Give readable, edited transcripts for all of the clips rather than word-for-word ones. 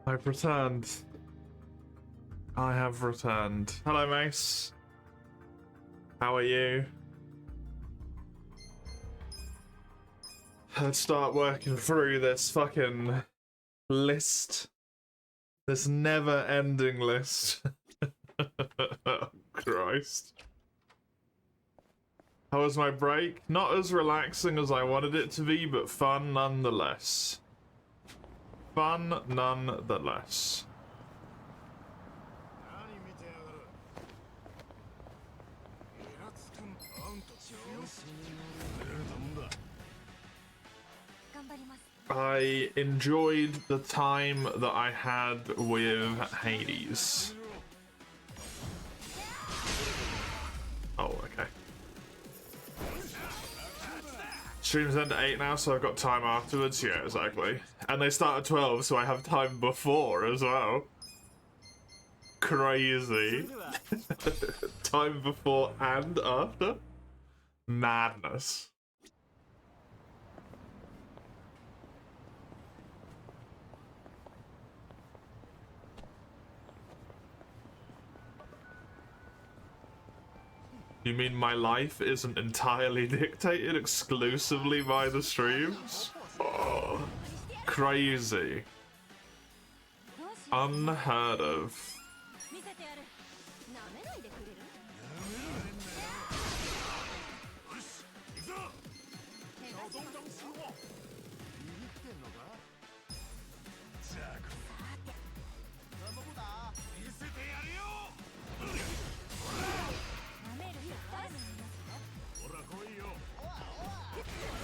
I've returned. I have returned. Hello, Mace. How are you? Let's start working through this fucking list. This never-ending list. Oh, Christ. How was my break? Not as relaxing as I wanted it to be, but fun nonetheless. Fun nonetheless. I enjoyed the time that I had with Hades. Oh, okay. Streams end at 8 now, so I've got time afterwards. Yeah, exactly. And they start at 12, so I have time before as well. Crazy. Time before and after? Madness. You mean my life isn't entirely dictated exclusively by the streams? Oh, crazy. Unheard of.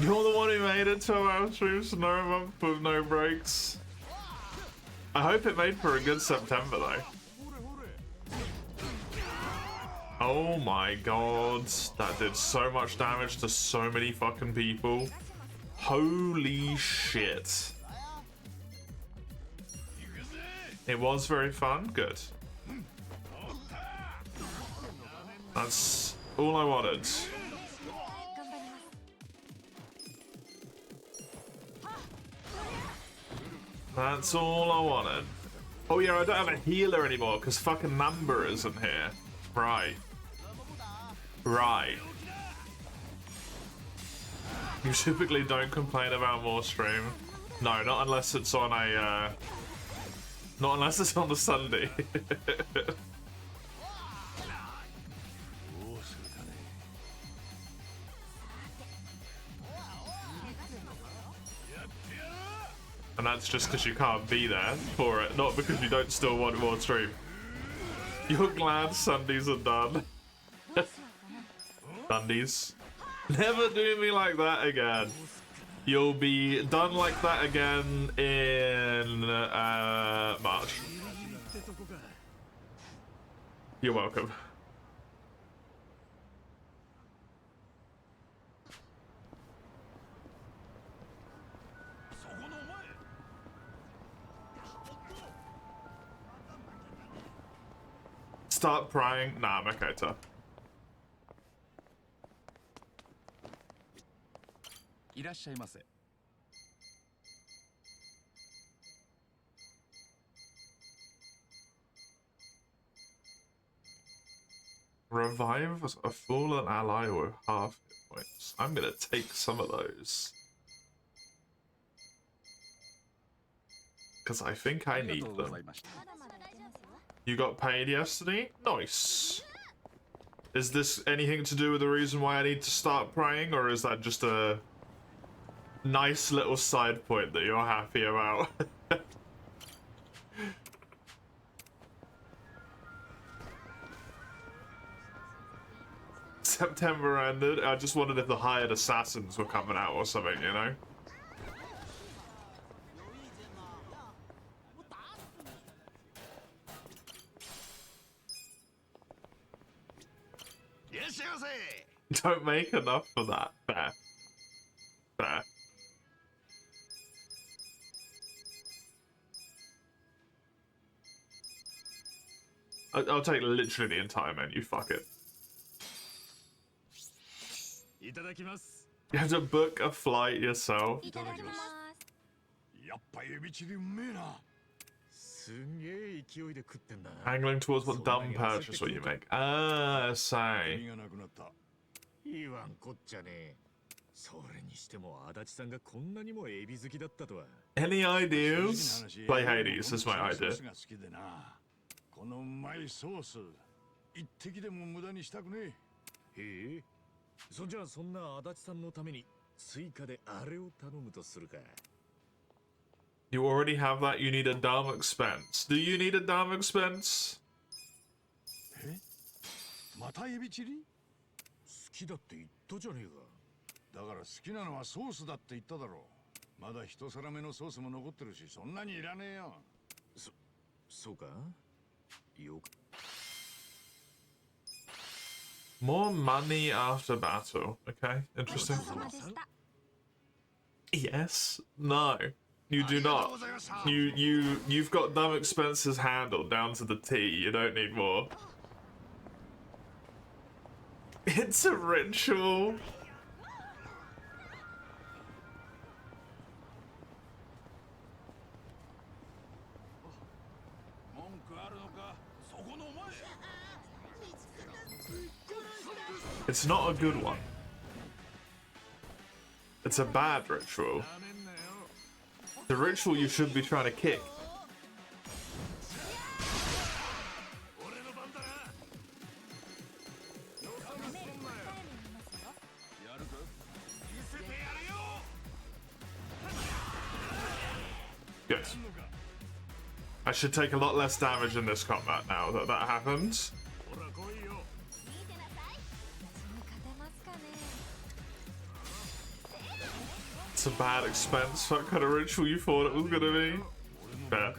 You're the one who made it 12-hour streams, no month with no breaks. I hope it made for a good September though. Oh my god, that did so much damage to so many fucking people. Holy shit. It was very fun, good. That's all I wanted. That's all I wanted. Oh yeah, I don't have a healer anymore because fucking Number isn't here. Right. Right. You typically don't complain about more stream. No, not unless it's on a, not unless it's on a Sunday. And that's just because you can't be there for it, not because you don't still want more stream. You're glad Sundays are done. Sundays. Never do me like that again. You'll be done like that again in March. You're welcome. Start prying. Nah, I'm okay, tough. Revive a fallen ally with half hit points. I'm gonna take some of those. Because I think I need them. You got paid yesterday? Nice. Is this anything to do with the reason why I need to start praying, or is that just a nice little side point that you're happy about? September ended. I just wondered if the hired assassins were coming out or something, you know? Don't make enough for that. Fair. Fair. I'll take literally the entire menu, fuck it. You have to book a flight yourself. Angling towards what dumb purchase will you make? Ah, say. Any ideas? Play Hades is my idea. このうまいソース一滴でも無駄にしたくねえ。へえ。そんな足立さんのために追加であれを頼むとするか。You already have that. You need a dumb expense. Do you need a dumb expense? え？またエビチリ？好きだって言ったじゃねえか。だから好きなのはソースだって言っただろう。まだ一皿目のソースも残ってるし、そんなにいらねえよ。そうか？ More money after battle. Okay, interesting. Yes. No. You do not. You've got dumb expenses handled down to the T. You don't need more. It's a ritual. It's not a good one. It's a bad ritual. The ritual you should be trying to kick. Good. I should take a lot less damage in this combat now that that happens. It's a bad expense. What kind of ritual you thought it was gonna be? Fair.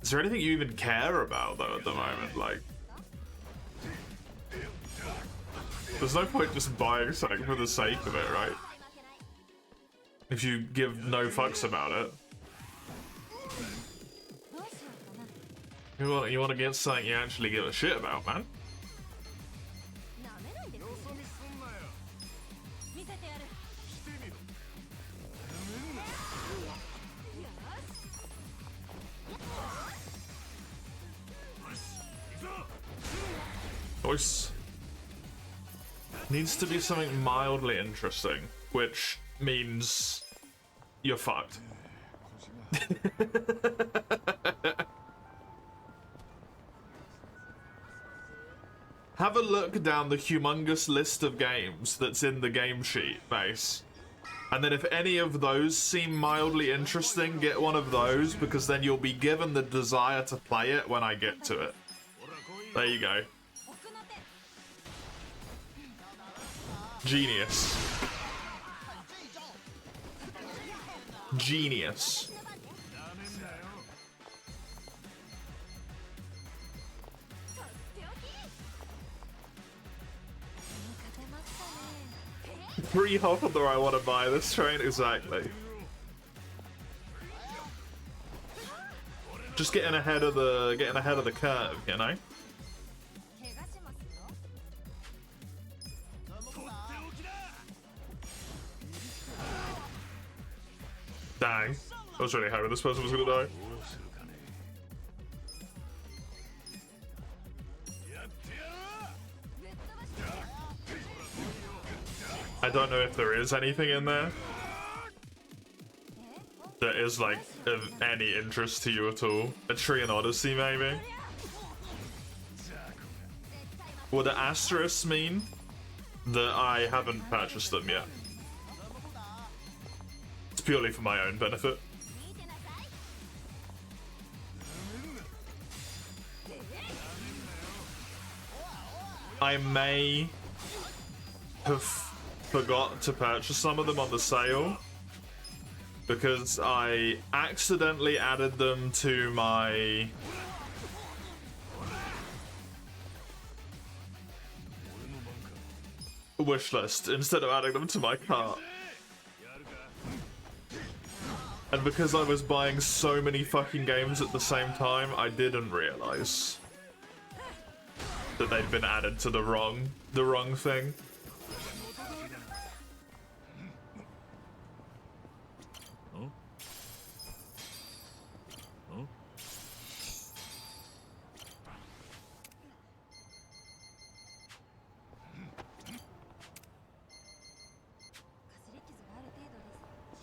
Is there anything you even care about though at the moment? Like, there's no point just buying something for the sake of it, right? If you give no fucks about it. You want to get something you actually give a shit about, man. Choice. Needs to be something mildly interesting, which means you're fucked. Have a look down the humongous list of games that's in the game sheet, Mace. And then if any of those seem mildly interesting, get one of those, because then you'll be given the desire to play it when I get to it. There you go. Genius. Genius. Three hop on the I want to buy this train, exactly. Just getting ahead of the curve, you know. Dang, I was really hoping this person was gonna die. I don't know if there is anything in there that is like of any interest to you at all. A Tree and Odyssey, maybe? Would the asterisks mean that I haven't purchased them yet? It's purely for my own benefit. I may have forgot to purchase some of them on the sale because I accidentally added them to my wish list instead of adding them to my cart. And because I was buying so many fucking games at the same time, I didn't realize that they'd been added to the wrong thing.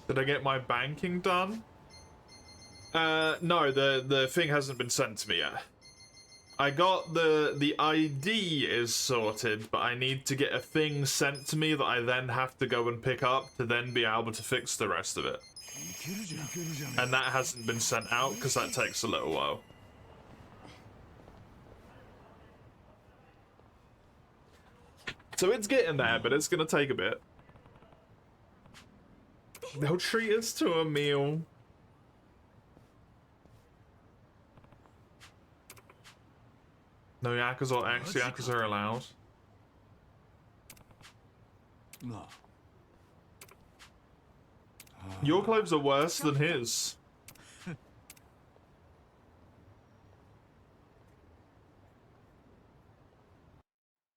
Did I get my banking done? No, the thing hasn't been sent to me yet. I got the ID is sorted, but I need to get a thing sent to me that I then have to go and pick up to then be able to fix the rest of it. And that hasn't been sent out because that takes a little while. So it's getting there, but it's gonna take a bit. They'll treat us to a meal. No Yakuza or X Yakuza are allowed. No. Your clothes are worse than his.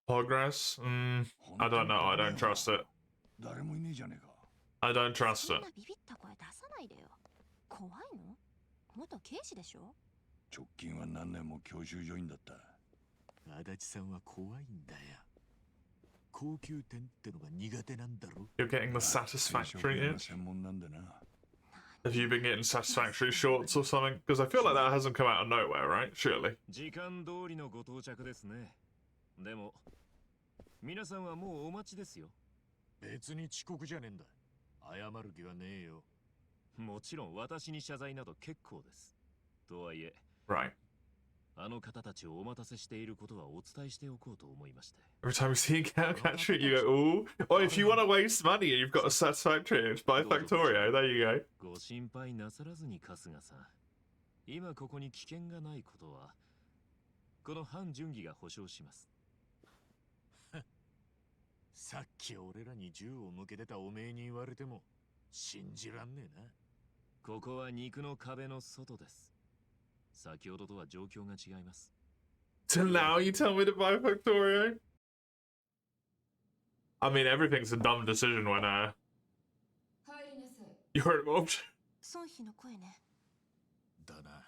Progress? I don't know. I don't trust it. I don't trust it. 直近は何年も教習所員だった。足立さんは怖いんだよ。高級店ってのが苦手なんだろ。You're getting the satisfactory itch? 専門なんだな。Have you been getting satisfactory shorts or something? Because I feel like that hasn't come out of nowhere, right? Surely. 時間通りのご到着ですね。でも、皆さんはもうお待ちですよ。別に遅刻じゃねえんだ。謝る気はねえよ。もちろん私に謝罪など結構です。とはいえ、Right. あの方たちをお待たせしていることはお伝えしておこうと思いまして。Every time we see a caricature, you go, ooh. Or if you want to waste money and you've got a satisfactory itch, buy Factorio. There you go. ご心配なさらずに春日さん。今ここに危険がないことは、この反準義が保証します。さっき俺らに銃を向けてたおめえに言われても信じらんねえな。ここは肉の壁の外です。先ほどとは状況が違います。So now you tell me to buy Factorio? I mean, everything's a dumb decision when you're involved. 孫妃の声ね。だな。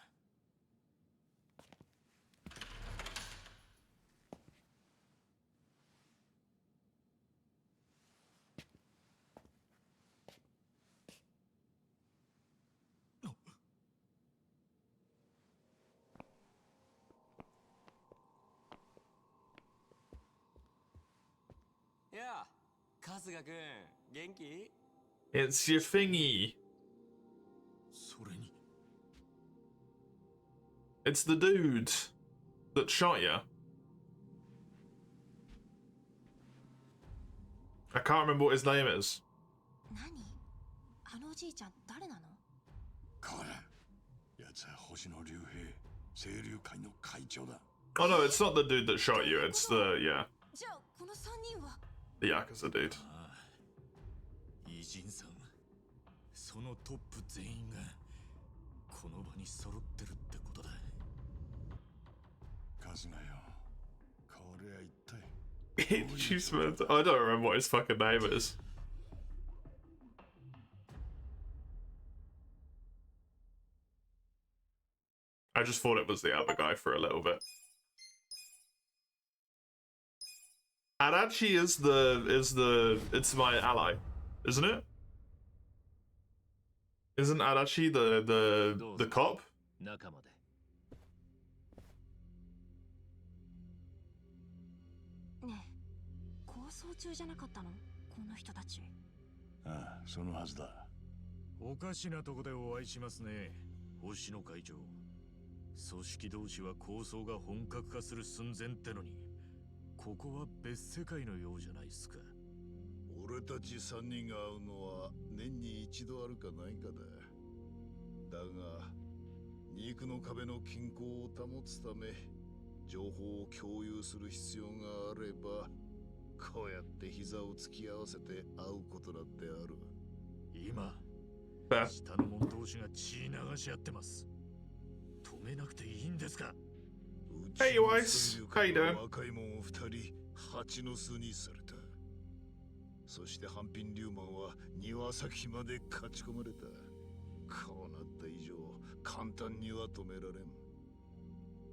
やあ、春日くん、元気？ It's your thingy. それに。It's the dude that shot you. I can't remember what his name is. 何？あのおじいちゃん誰なの？これ、奴は星野竜兵、清流会の会長だ。Oh no, it's not the dude that shot you. It's theじゃあこの三人は？ the Yakuza dude. ああ、偉人さん、そのトップ全員がこの場に揃ってるってことだ。春日よ、これは一体。I don't remember what his fucking name is. I just thought it was the other guy for a little bit. Adachi it's my ally, isn't it? Isn't Adachi the cop? 中まで。ねえ、構想中じゃなかったの？この人たち。ああ、そのはずだ。おかしなとこでお会いしますね、星野会長。組織同士は構想が本格化する寸前ってのに、ここは別世界のようじゃないですか。俺たち3人が会うのは年に一度あるかないかだ。だが、肉の壁の均衡を保つため、情報を共有する必要があれば、こうやって膝を突き合わせて会うことだってある。今、 Fair. 下の者同士が血流し合ってます。止めなくていいんですか？ Hey, Weiss. How you doing? 若い者2人、蜂の巣にされた。そして半品リューマンは庭先まで勝ち込まれた。こうなった以上、簡単には止められん。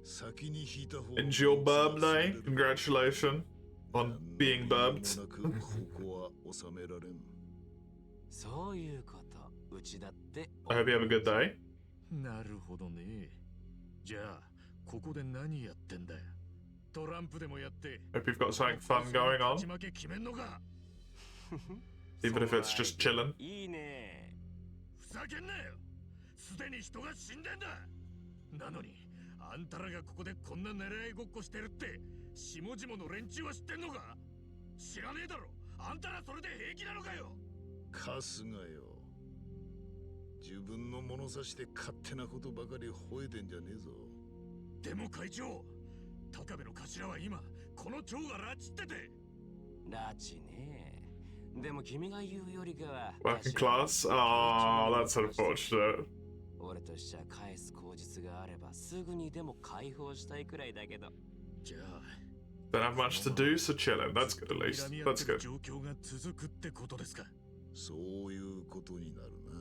先に引いた方 It's your burb day. Congratulations on being burbed. ここは収められん。そういうこと。うちだって。 I hope you have a good day. なるほどね。じゃあここで何やってんだよ。トランプでもやって Hope you've got something fun going 勝ち on, 負け決めんのか。 even if it's just chilling. いいね。ふざけんなよ。すでに人が死んでんだ。なのにあんたらがここでこんな狙いごっこしてるって下々の連中は知ってんのか。知らねえだろ。あんたらそれで平気なのかよ。春日よ、自分の物差しで勝手なことばかり吠えてんじゃねえぞ。でも会長、高部の頭は今この蝶が拉致ってて。拉致ね。でも君が言うよりかは Working class? Oh, that's unfortunate. 俺としちゃ返す口実があればすぐにでも解放したいくらいだけど。じゃあ Don't have much to do, so chilling. That's good at least. 睨み合っ That's てる good. 状況が続くってことですか。そういうことになるな。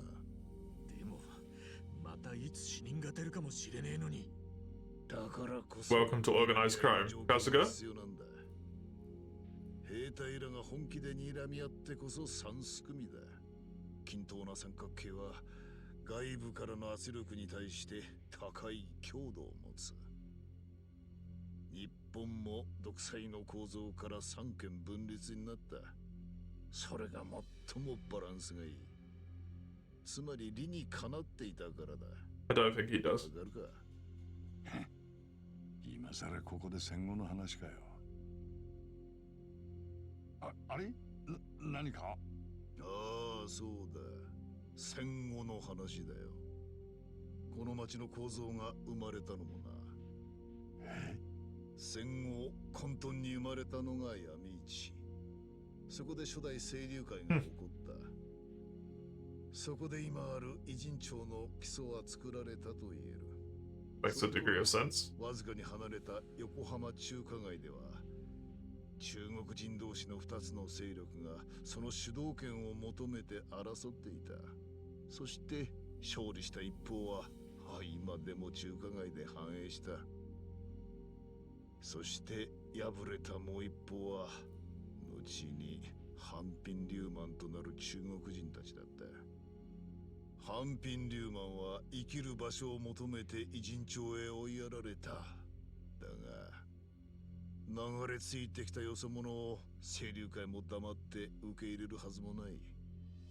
でもまたいつ死人が出るかもしれねえのに。だからこそ Welcome to organized crime. 状況が Kasuga? 必要なんだ。兵隊らが本気で睨み合ってこそ三すくみだ。均等な三角形は外部からの圧力に対して高い強度を持つ。日本も独裁の構造から三権分立になった。それが最もバランスがいい。つまり理にかなっていたからだ。 I don't think he does. わかるか。今さらここで戦後の話かよ。あれ何か。ああ、そうだ。戦後の話だよ。この町の構造が生まれたのもな。戦後混沌に生まれたのが闇市。そこで初代清流会が起こった。そこで今ある偉人町の基礎は作られたと言える。 Makes a degree of sense. わずかに離れた横浜中華街では中国人同士の2つの勢力がその主導権を求めて争っていた。そして勝利した一方は今でも中華街で繁栄した。そして敗れたもう一方は後に反品リューマンとなる中国人たちだった。反品リューマンは生きる場所を求めて偉人町へ追いやられた。だが流れ着いてきたよそ者を清流会も黙って受け入れるはずもない。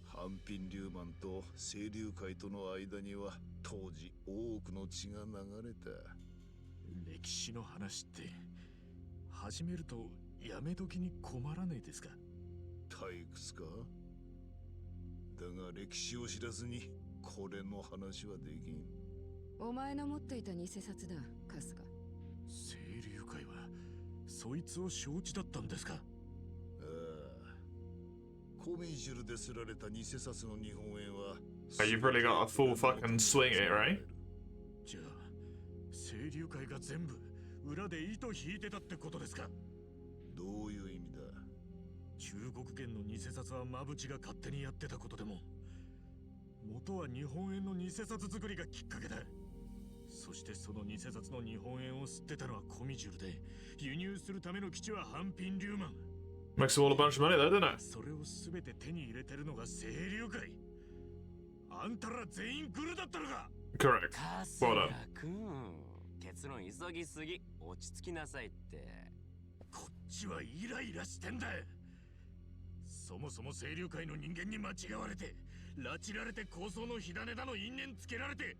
反品リューマンと清流会との間には当時多くの血が流れた。歴史の話って始めるとやめ時に困らねえですか。退屈か。だが歴史を知らずにこれの話はできん。お前の持っていた偽札だ、春日。清流会はそいつを承知だったんですか。ああ、コミジュルですられた偽札の日本円は You've really got a full fucking swing it, right? じゃあ清流会が全部裏で糸引いてたってことですか。どういう意味だ。中国元の偽札は馬淵が勝手にやってたことでも元は日本円の偽札作りがきっかけだ。そしてその偽札の日本円を吸ってたのはコミジュルで、輸入するための基地は反品リューマン。 Makes them all a bunch of money though, doesn't it? それを全て手に入れてるのが清流会。あんたら全員グルだったのか。 Correct. 春 Well 日 done. 君、結論急ぎすぎ。落ち着きなさいって。こっちはイライラしてんだ。そもそも清流会の人間に間違われて拉致られて構想の火種だの因縁つけられて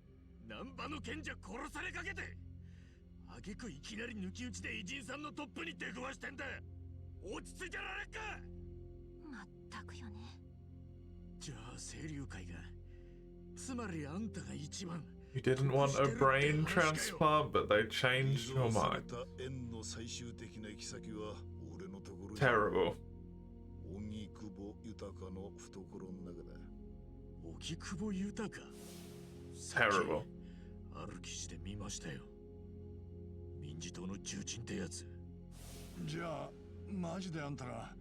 難波の賢者殺されかけて挙句いきなり抜き打ちで偉人さんのトップに出くわしてんだ。落ち着いてられんか。まったくよね。じゃあ清流会がつまりあんたが一番。 You didn't want a brain transplant, but they changed your され mind. た円の最終的な行き先は俺のところに。 Terrible. 荻窪豊の懐の中だ。荻窪豊か。 Terrible. ある記事で見ましたよ。民自党の重鎮ってやつ。じゃあマジであんたら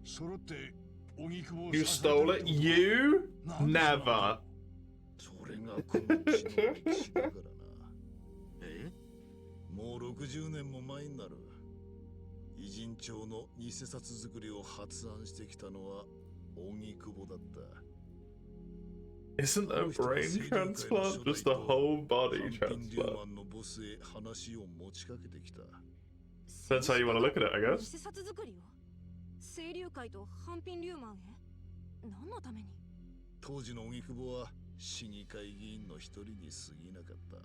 揃って荻窪を You stole it? You? なんでそうな Never. それがこの地の歴史だからな。え？もう60年も前になる。偉人町の偽札作りを発案してきたのは荻窪だった。Isn't a brain transplant just a whole body transplant? Depends how you want to look at it, I guess. 偽札作りを清流会と反品流マンへ何のために当時の荻窪は市議会議員の一人に過ぎなかった。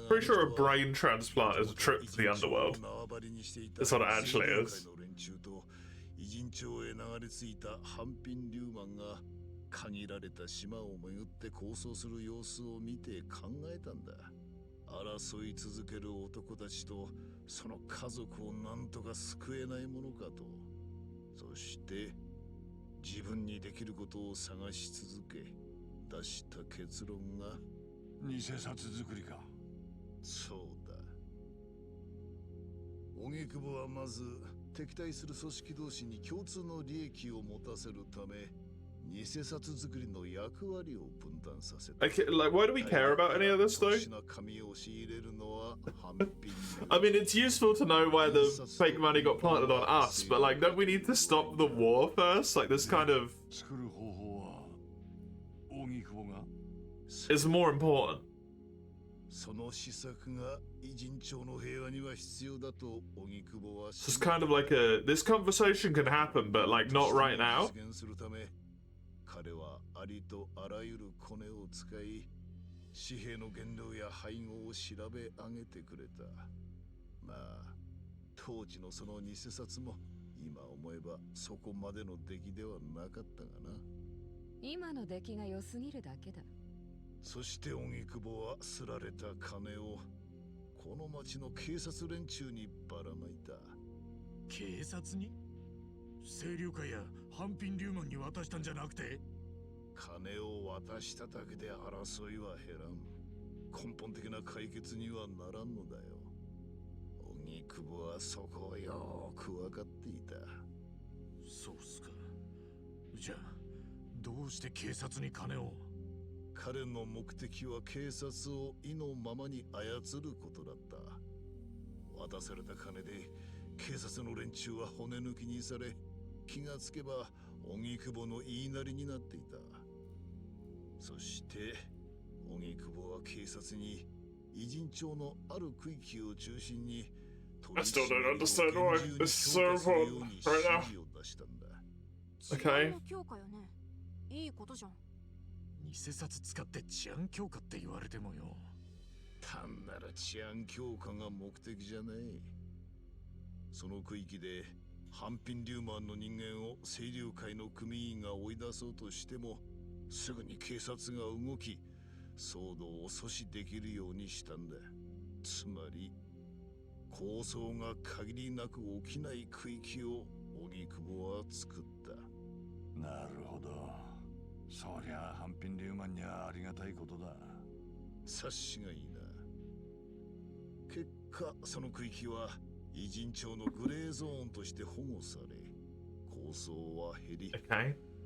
Pretty sure a brain transplant is a trip to the underworld. That's what it actually is. 偉人町へ流れ着いた反品流マンが限られた島を巡って抗争する様子を見て考えたんだ。争い続ける男たちとその家族をなんとか救えないものかと。そして自分にできることを探し続け出した結論が偽札作りか。そうだ。荻窪はまず敵対する組織同士に共通の利益を持たせるため偽札作りの役割を分担させた。Like, why do we care about any of this though? I mean, it's useful to know why the fake money got planted on us, but like, don't we need to stop the war first? Like, this kind of is more important. その施策が偉人町の平和には必要だと荻窪は。 So it's kind of like a this conversation can happen, but like not right now. 彼はありとあらゆるコネを使い紙幣の原料や配合を調べ上げてくれた。まあ当時のその偽札も今思えばそこまでの出来ではなかったがな。今の出来が良すぎるだけだ。そして荻窪はすられた金をこの町の警察連中にばらまいた。警察に？清流会や反品流マンに渡したんじゃなくて？金を渡しただけで争いは減らん。根本的な解決にはならんのだよ。荻窪はそこをよく分かっていた。そうっすか。じゃあどうして警察に金を？彼の目的は警察を意のままに操ることだった。渡された金で警察の連中は骨抜きにされ、気がつけば荻窪の言いなりになっていた。そして荻窪は警察に偉人町のある区域を中心に I still don't understand why this is so important right now. Okay. いいことじゃん。偽札使って治安強化って言われてもよ。単なる治安強化が目的じゃない。その区域で反品流マンの人間を清流会の組員が追い出そうとしてもすぐに警察が動き騒動を阻止できるようにしたんだ。つまり抗争が限りなく起きない区域を荻窪は作った。なるほど。そりゃ反品流マンにはありがたいことだ。察しがいいな。結果その区域は偉人町のグレーゾーンとして保護され抗争は減り、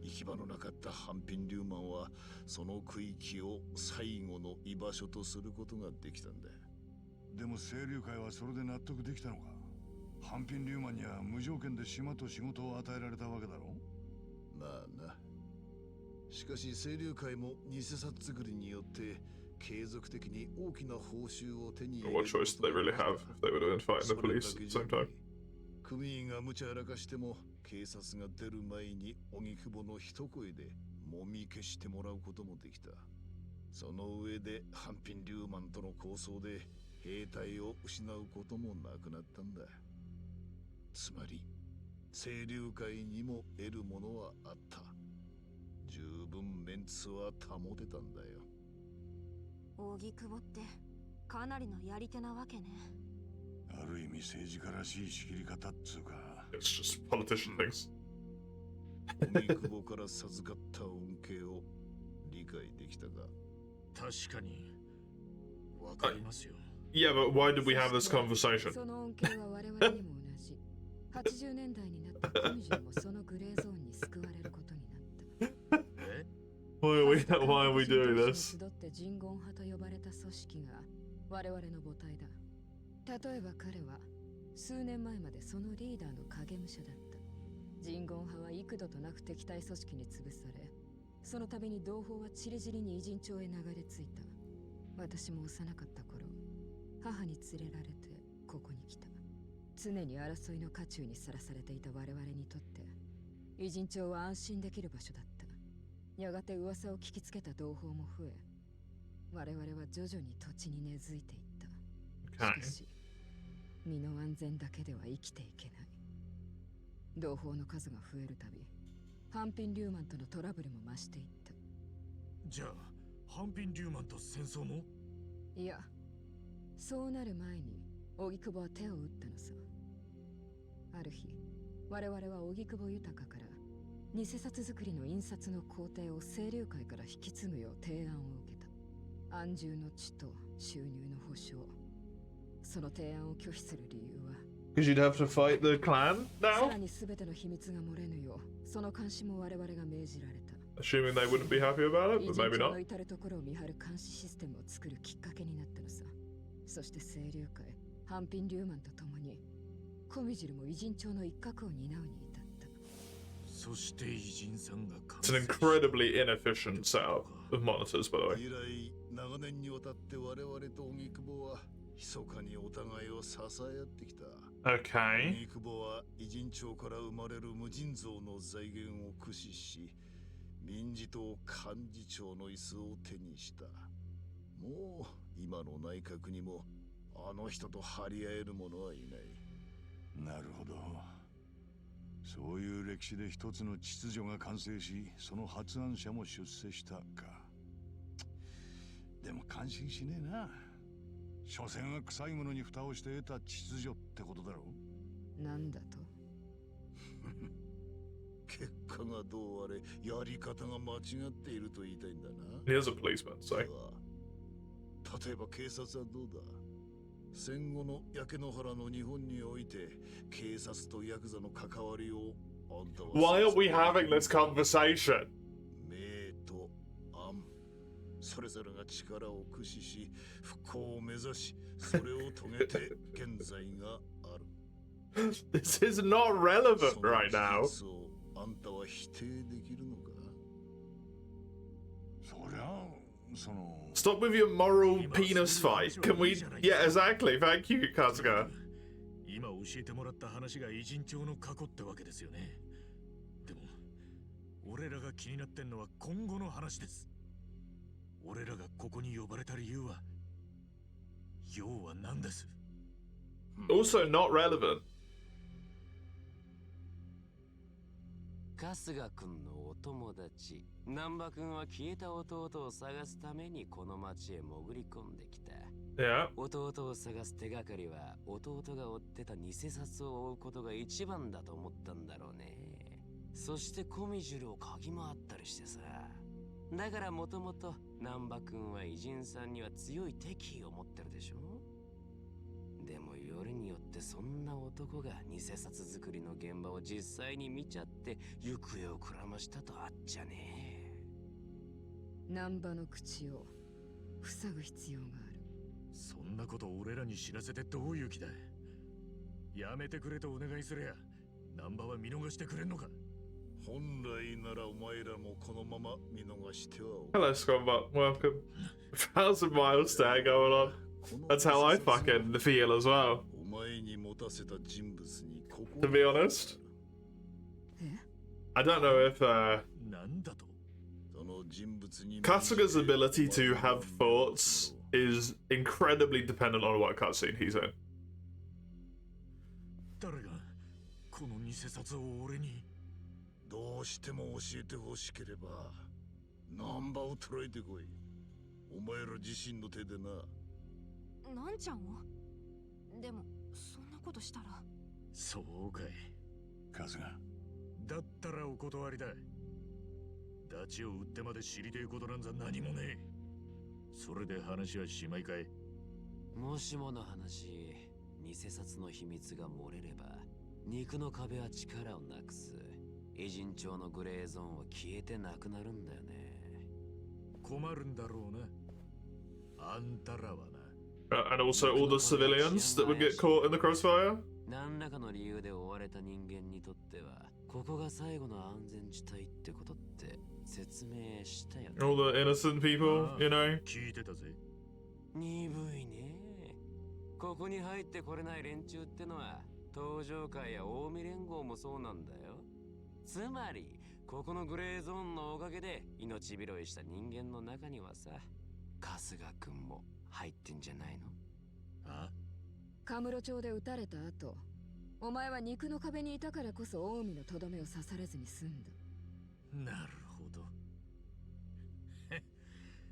行き場のなかった反品流マンはその区域を最後の居場所とすることができたんだ。でも清流会はそれで納得できたのか。反品流マンには無条件で島と仕事を与えられたわけだろ。まあな。しかし清流会も偽札作りによって継続的に大きな報酬を手に入れる。 What choice do they really have if they would have been fighting the police at the same time? 組員が無茶やらかしても警察が出る前に荻窪の一声でもみ消してもらうこともできた。その上で反品流マンとの抗争で兵隊を失うこともなくなったんだ。つまり清流会にも得るものはあった。十分メンツは保てたんだよ。荻窪ってかなりのやり手なわけね。ある意味政治家らしい仕切り方っつうか。It's just politician things. 荻窪から授かった恩恵を理解できたか。確かにわかりますよ。Yeah, but why did we have this conversation? その恩恵は我々にも同じ。80年代になってコミジュもそのグレーゾーンに救われることになった。Why are we doing this? 集って人言派と呼ばれた組織が我々の母体だ。例えば彼は数年前までそのリーダーの影武者だった。人言派は幾度となく敵対組織に潰され、その度に同胞はちりぢりに偉人町へ流れ着いた。私も幼かった頃、母に連れられてここに来た。常に争いの渦中にさらされていた我々にとって、偉人町は安心できる場所だった。やがて噂を聞きつけた同胞も増え、我々は徐々に土地に根付いていった。しかし、身の安全だけでは生きていけない。同胞の数が増えるたび、ハンピン・リューマンとのトラブルも増していった。じゃあハンピン・リューマンと戦争も？いや、そうなる前に荻窪は手を打ったのさ。ある日、我々は荻窪豊から偽札作りの印刷の工程を清流会から引き継ぐよう提案を受けた。安住の地と収入の保障。その提案を拒否する理由は、Because you'd have to fight the clan さ now? らに全ての秘密が漏れぬよう、その監視も我々が命じられた。Assuming they wouldn't be happy about it, 偉 but 人 maybe 町 not. の至る所を見張る監視システムを作るきっかけになったのさ。そして清流会、ハンピン・リューマンと共に、コミジルも偉人町の一角を担うに至った。そして偉人さんが It's an incredibly inefficient setup of monitors, by the way. 以来長年にわたって我々と荻窪は密かにお互いを支え合ってきた。Okay. 荻窪は偉人町から生まれる無尽蔵の財源を駆使し、民事党幹事長の椅子を手にした。もう今の内閣にもあの人と張り合える者はいない。なるほど。そういう歴史で一つの秩序が完成し、その発案者も出世したか。でも感心しねえな。所詮は臭いものに蓋をして得た秩序ってことだろう。なんだと？結果がどうあれ、やり方が間違っていると言いたいんだな。 Here's a policeman, so. 例えば警察はどうだ。戦後の焼け野原の日本において警察とヤクザの関わりをあんたは Why are we having this conversation? 明と暗、それぞれが力を駆使し復興を目指し、それを遂げて現在がある。This is not relevant その right now. 事実をあんたは否定できるのか。そりゃその Stop with your moral penis fight. Can we? Yeah, exactly. Thank you, Kazuga. 今教えてもらった話が偉人町の過去ってわけですよね。でも俺らが気になってんのは今後の話です。俺らがここに呼ばれた理由は要は何です？ Also not relevant. 春日君のお友達難波君は消えた弟を探すためにこの町へ潜り込んできた。 Yeah. 弟を探す手がかりは弟が追ってた偽札を追うことが一番だと思ったんだろうね。そしてコミジュルを嗅ぎ回ったりしてさ。だからもともと難波君は偉人さんには強い敵意を持ってるでしょ。でもよりによってそんな男が偽札作りの現場を実際に見ちゃって行方をくらましたとあっちゃね。難波の口を塞ぐ必要がある。そんなこと俺らに知らせてどういう気だ。やめてくれとお願いすりゃ難波は見逃してくれんのか。本来ならお前らもこのまま見逃してはお Hello, Scumbag. Welcome. 1,000 miles there going on. That's how I fucking feel as well. お前に持たせた人物にここ To be honest, え？ I don't know if なんだと？その人物に Kasuga's ability to have thoughts is incredibly dependent on what cutscene he's in. 誰がこの偽札を俺に？どうしても教えてほしければナンバーを捉えてこい。お前ら自身の手でな。なんちゃんを？でもそんなことしたら。そうかい。カズがだったらお断りだ。ダチを売ってまで知りてえことなんざ何もねえ。それで話はしまいかい。もしもの話、偽札の秘密が漏れれば肉の壁は力をなくす。偉人町のグレーゾーンは消えてなくなるんだよね。困るんだろうな。あんたらはな。And also all the civilians that would get caught in the crossfire. 何らかの理由で追われた人間にとっては、ここが最後の安全地帯ってことって説明したよ。 All the innocent people, you know? 聞いてたぜ。鈍いね。ここに入ってこれない連中ってのは東上会や近江連合もそうなんだよ。つまりここのグレーゾーンのおかげで命拾いした人間の中にはさ、春日くんも入ってんじゃないの？あ、カムロ町で撃たれた後、お前は肉の壁にいたからこそ近江のとどめを刺されずに済んだ。なるほど。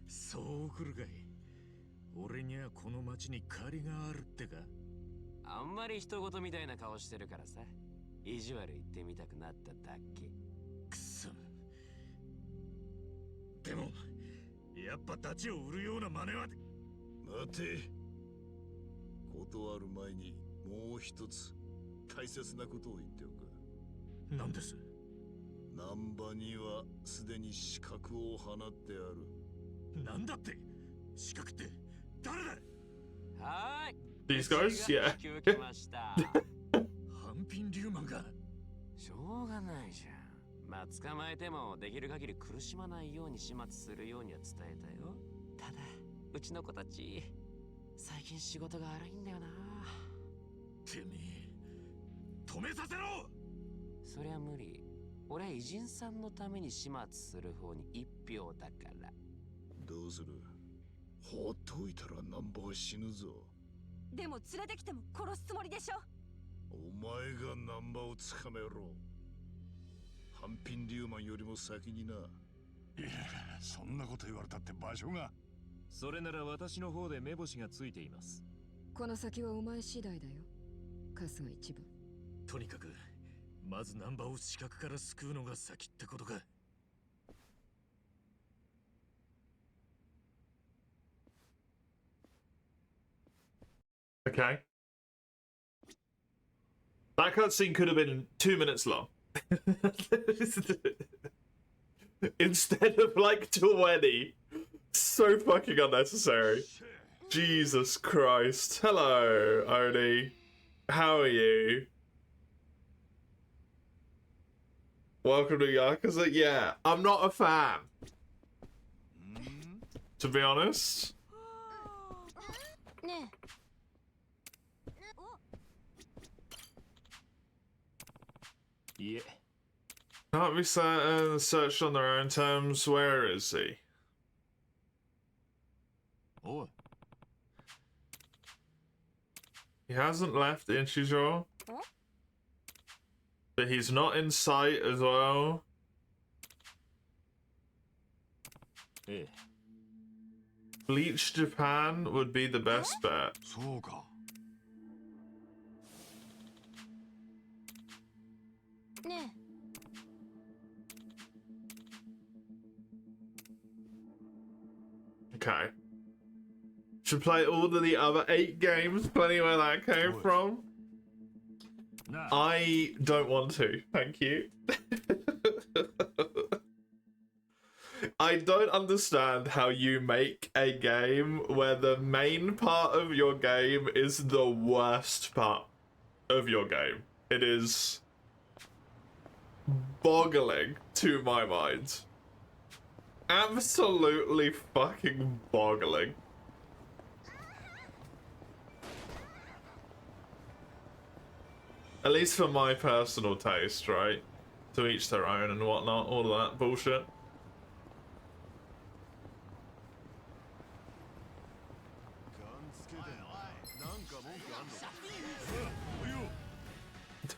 そう来るかい。俺にはこの町に借りがあるってか。あんまり人事みたいな顔してるからさ、意地悪言ってみたくなっただけ。くそ。でもやっぱダチを売るような真似は。待て。断る前にもう一つ大切なことを言っておく。何です？難波にはすでに刺客を放ってある。なんだって？刺客って誰だ？はーい。 These guys? Yeah. 来ました。半品リューマンが。しょうがないじゃん。まあ捕まえてもできる限り苦しまないように始末するようには伝えたよ。ただうちの子たち最近仕事が荒いんだよな。てめえ止めさせろ。そりゃ無理。俺は偉人さんのために始末する方に一票だから。どうする？放っといたら難波は死ぬぞ。でも連れてきても殺すつもりでしょ。お前が難波をつかめろ。半品リューマンよりも先にな。いや、そんなこと言われたって場所が。それなら私の方で目星がついています。この先はお前次第だよ。春日一番。とにかくまず難波を刺客から救うのが先ってことか。Okay. That cutscene could have been 2 minutes long. Instead of like 20. So fucking unnecessary. Jesus Christ. Hello, Oni. How are you? Welcome to Yakuza. Yeah, I'm not a fan. To be honest. ね いえ、 Can't be searched on their own terms. Where is he? おい、 He hasn't left Ichijo. But he's not in sight as well. ええ、 Bleach Japan would be the best bet. そうか。ね Okay. Should play all of the other 8 games. Plenty where that came from. なあ、 I don't want to. Thank you. I don't understand how you make a game where the main part of your game is the worst part of your game. It is boggling to my mind. Absolutely fucking boggling. At least for my personal taste, right? To each their own and whatnot, all of that bullshit.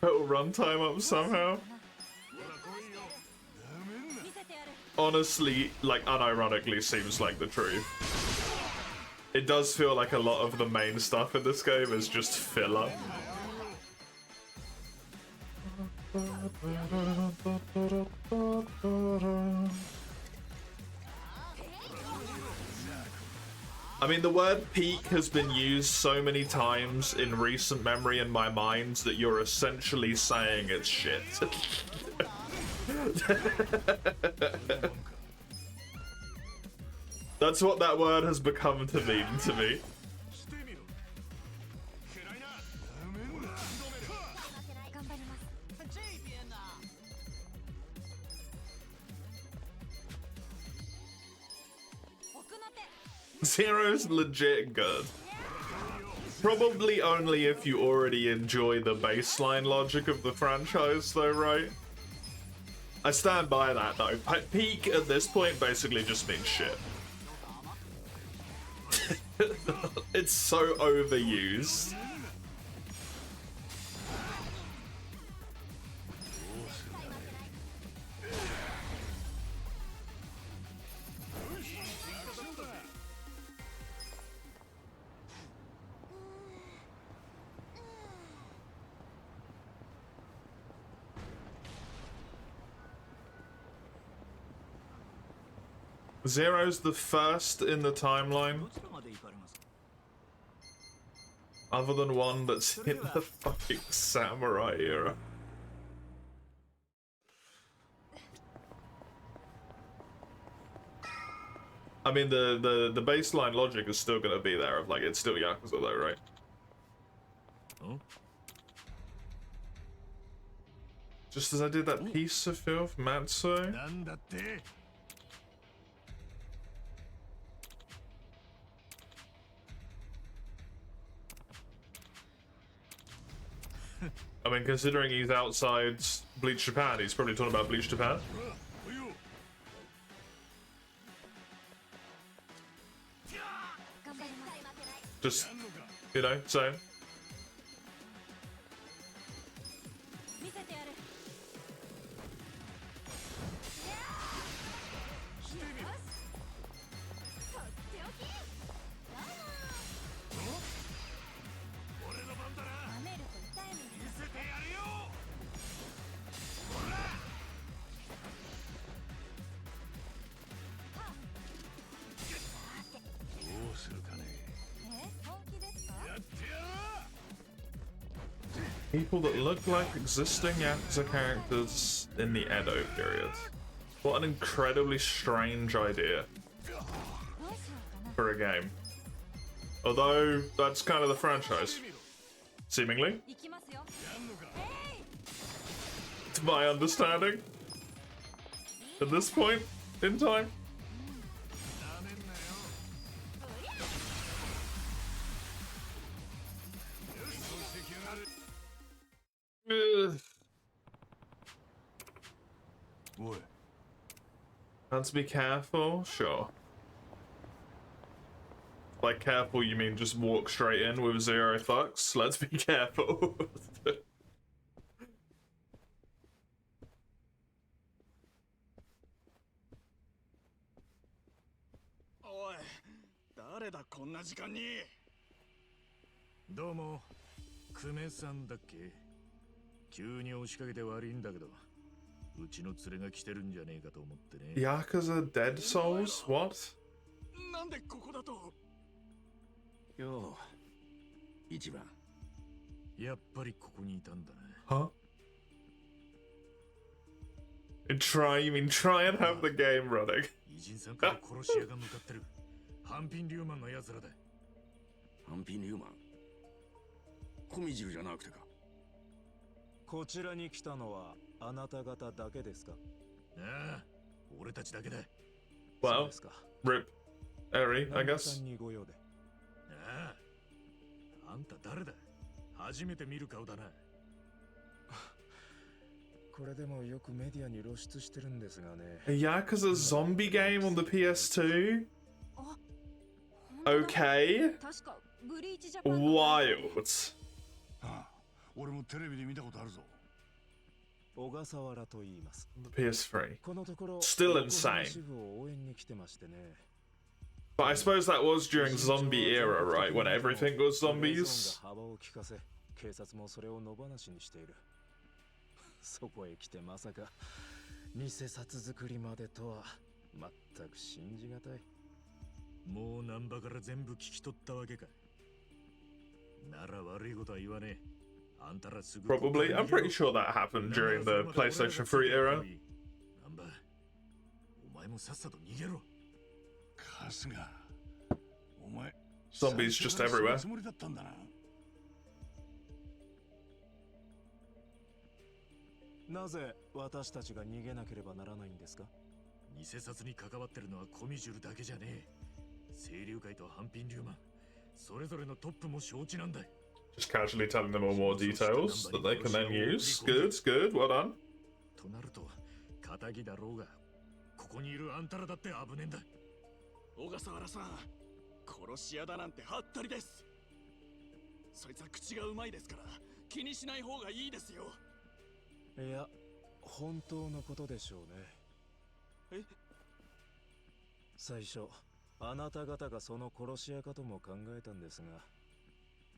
Total runtime up somehow. Honestly, like, unironically seems like the truth. It does feel like a lot of the main stuff in this game is just filler. I mean, the word peak has been used so many times in recent memory in my mind that you're essentially saying it's shit. That's what that word has become to mean to me. Zero's legit good. Probably only if you already enjoy the baseline logic of the franchise, though, right? I stand by that, though. Peak at this point basically just means shit. It's so overused. Zero's the first in the timeline, other than one that's in the fucking samurai era. I mean, the baseline logic is still gonna be there of like it's still Yakuza though, right? Oh. Just as I did that piece of filth, Matsu. I mean, considering he's outside Bleach Japan, he's probably talking about Bleach Japan. Just, you know, saying. People that look like existing Yakuza characters in the Edo period. What an incredibly strange idea for a game. Although, that's kind of the franchise. Seemingly. To my understanding. At this point in time. Let's be careful, sure. By careful, you mean just walk straight in with zero fucks? Let's be careful. Yakuza Dead Souls? What? Huh? You mean try and have the game running? Well, rip Eri, I guess. A Yakuza zombie game on the PS2? Okay. Wild. The PS3. Still insane. But I suppose that was during zombie era, right? When everything was zombies. Probably. I'm pretty sure that happened during the PlayStation 3 era. Zombies just everywhere. 清流会と半品流マン、それぞれのトップも承知なんだ。 Just casually telling them all more details that they can then use. Good, good, well done. となると、仇だろうが、ここにいるあんたらだって危ねえんだ。小笠原さん、殺し屋だなんてはったりです。そいつは口がうまいですから気にしない方がいいですよ。いや、本当のことでしょうね。え？最初、あなた方がその殺し屋かとも考えたんですが、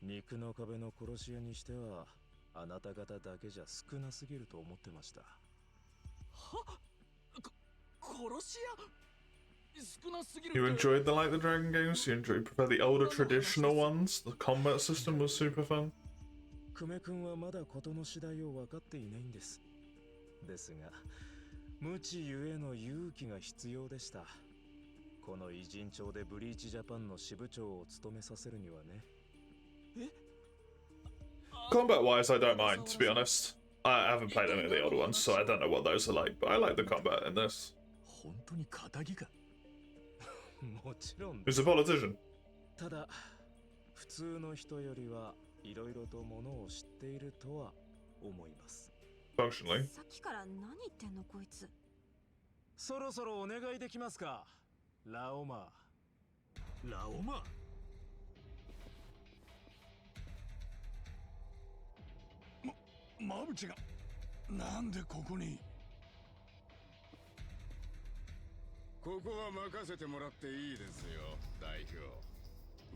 肉の壁の殺し屋にしてはあなた方だけじゃ少なすぎると思ってました。は？殺し屋？少なすぎる。 You enjoyed the Like the Dragon games? You prefer the older traditional ones? The combat system was super fun. 久米君はまだ事の次第を分かっていないんです。ですが、無知ゆえの勇気が必要でした。この偉人町でブリーチジャパンの支部長を務めさせるにはね。Combat wise, I don't mind, to be honest. I haven't played any of the older ones, so I don't know what those are like, but I like the combat in this. 本当に仇か？もちろん。 Who's a politician? ただ、普通の人よりはいろいろとものを知っているとは思います。Functionally. さっきから何言ってんのこいつ。そろそろお願いできますか、ラオマ。ラオマ？マブチがなんでここに？ここは任せてもらっていいですよ、代表。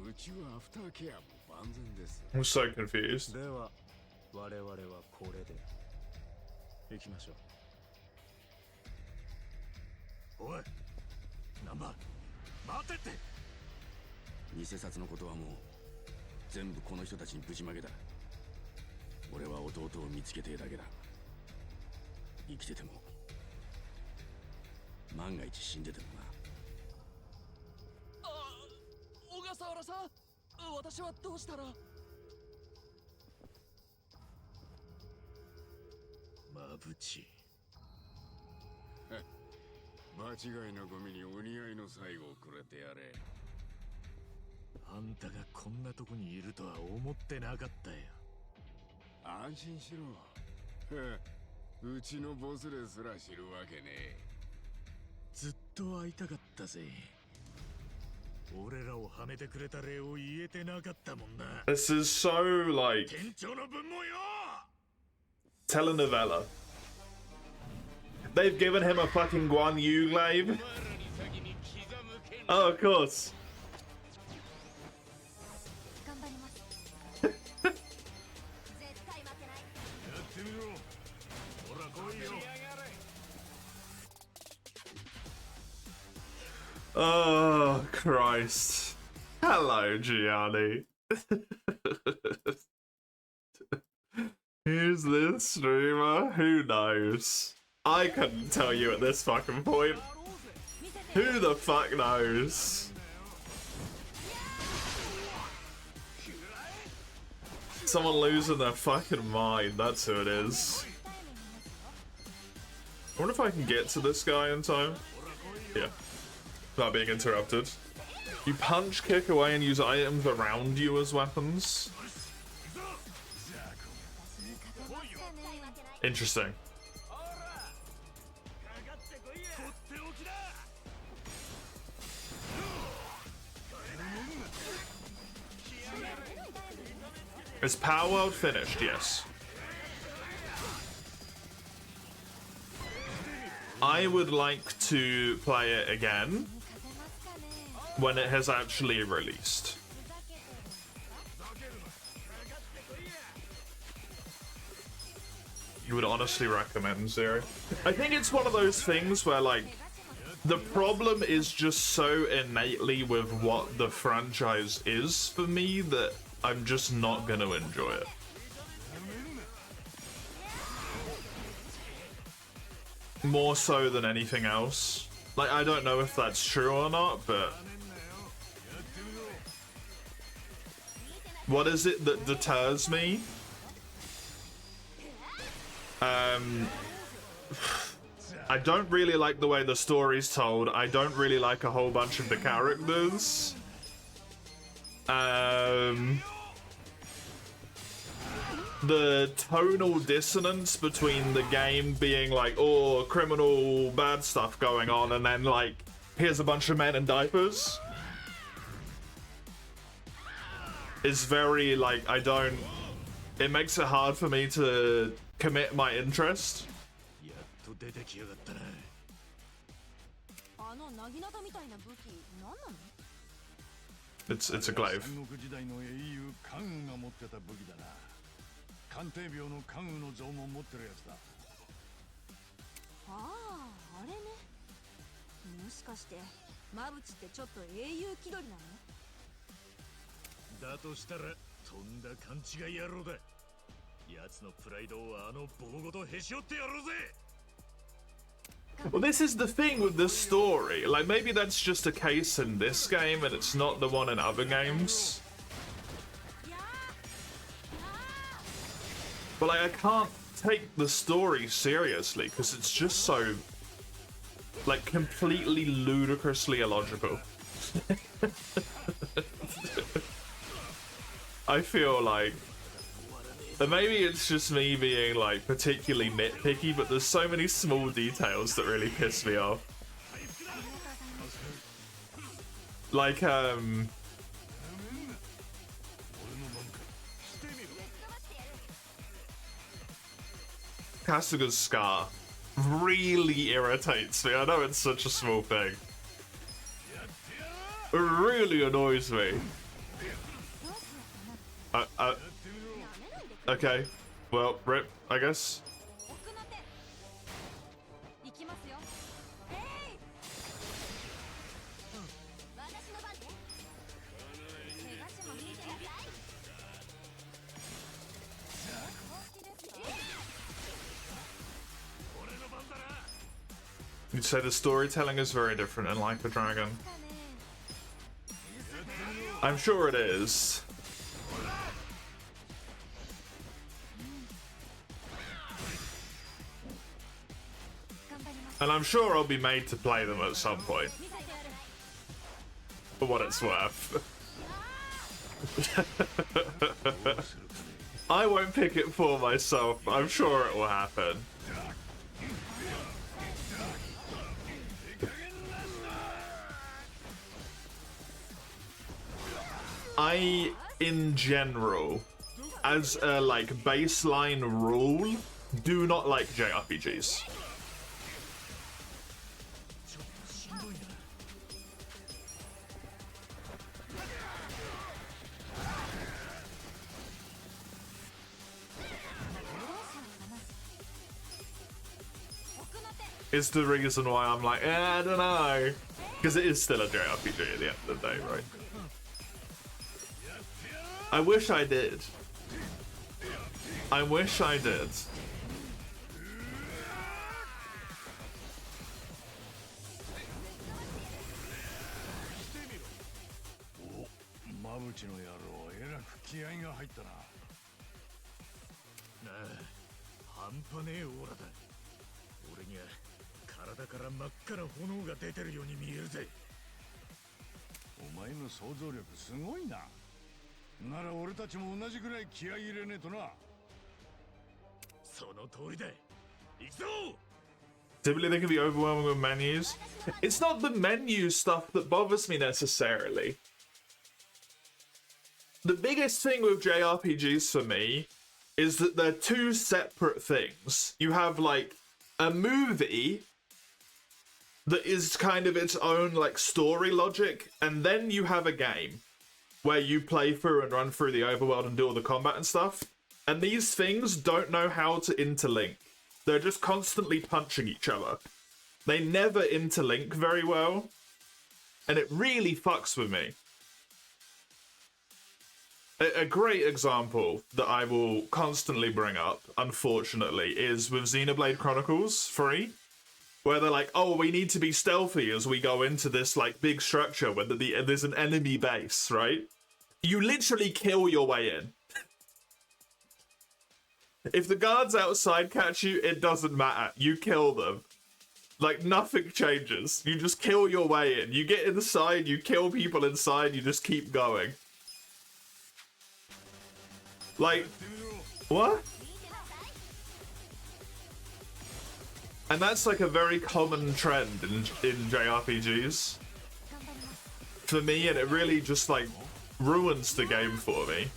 うちはアフターケアも万全です。 I'm so confused. では、我々はこれで行きましょう。おい、ナンバー、待てって。偽札のことはもう全部この人たちにぶちまけだ。俺は弟を見つけてえだけだ。生きてても万が一死んでてもな。小笠原さん、私はどうしたら？マブチ。場違いのゴミにお似合いの最後をくれてやれ。あんたがこんなとこにいるとは思ってなかったよ。安心しろ。うちのボスですら知るわけねえ。ずっと会いたかったぜ。俺らをはめてくれた礼を言えてなかったもんな。 This is so like 店長の分もよ。 telenovela. They've given him a fucking Guan Yu glaive. Oh, of course. 頑張ります。絶対負けない。やってみろ。ほら来いよ。 Oh, Christ. Hello, Gianni. Who's this streamer? Who knows? I couldn't tell you at this fucking point. Who the fuck knows? Someone losing their fucking mind, that's who it is. I wonder if I can get to this guy in time. Yeah. Without being interrupted. You punch, kick away, and use items around you as weapons. Interesting. Is Power World finished? Yes. I would like to play it again when it has actually released. You would honestly recommend Zero? I think it's one of those things where, like, the problem is just so innately with what the franchise is for me that I'm just not gonna enjoy it. More so than anything else. Like, I don't know if that's true or not, but... What is it that deters me? I don't really like the way the story's told. I don't really like a whole bunch of the characters. The tonal dissonance between the game being like, oh, criminal bad stuff going on, and then like, here's a bunch of men in diapers, is very like, it makes it hard for me to commit my interest. It's a glaive. 鑑定病の関羽の像も持ってるやつだ。ああ、あれね。もしかしてマブチってちょっと英雄気取りなの？だとしたらとんだ勘違い野郎だ。奴のプライドをあの棒ごとへし折ってやろうぜ。 Well, this is the thing with the story. Like, maybe that's just a case in this game and it's not the one in other games. But like, I can't take the story seriously because it's just so, like, completely ludicrously illogical. I feel like, and maybe it's just me being like particularly nitpicky, but there's so many small details that really piss me off. Like, Kasuga's scar really irritates me. I know it's such a small thing. It really annoys me. Okay. Well, rip, I guess. You'd say the storytelling is very different in Like a Dragon. I'm sure it is. And I'm sure I'll be made to play them at some point. For what it's worth. I won't pick it for myself, but I'm sure it will happen. I, in general, as a like baseline rule, do not like JRPGs. It's the reason why I'm like, I don't know. Because it is still a JRPG at the end of the day, right? I wish I did. I wish I did. Typically they can be overwhelming with menus. It's not the menu stuff that bothers me necessarily. The biggest thing with JRPGs for me is that they're two separate things. You have like a movie that is kind of its own like story logic, and then you have a game where you play through and run through the overworld and do all the combat and stuff. And these things don't know how to interlink. They're just constantly punching each other. They never interlink very well, and it really fucks with me. A great example that I will constantly bring up, unfortunately, is with Xenoblade Chronicles 3, where they're like, oh, we need to be stealthy as we go into this like big structure where there's an enemy base, right? You literally kill your way in. If the guards outside catch you, it doesn't matter. You kill them. Like, nothing changes. You just kill your way in. You get inside, you kill people inside, you just keep going. Like, what? And that's like a very common trend in JRPGs. For me, and it really just like ruins the game for me.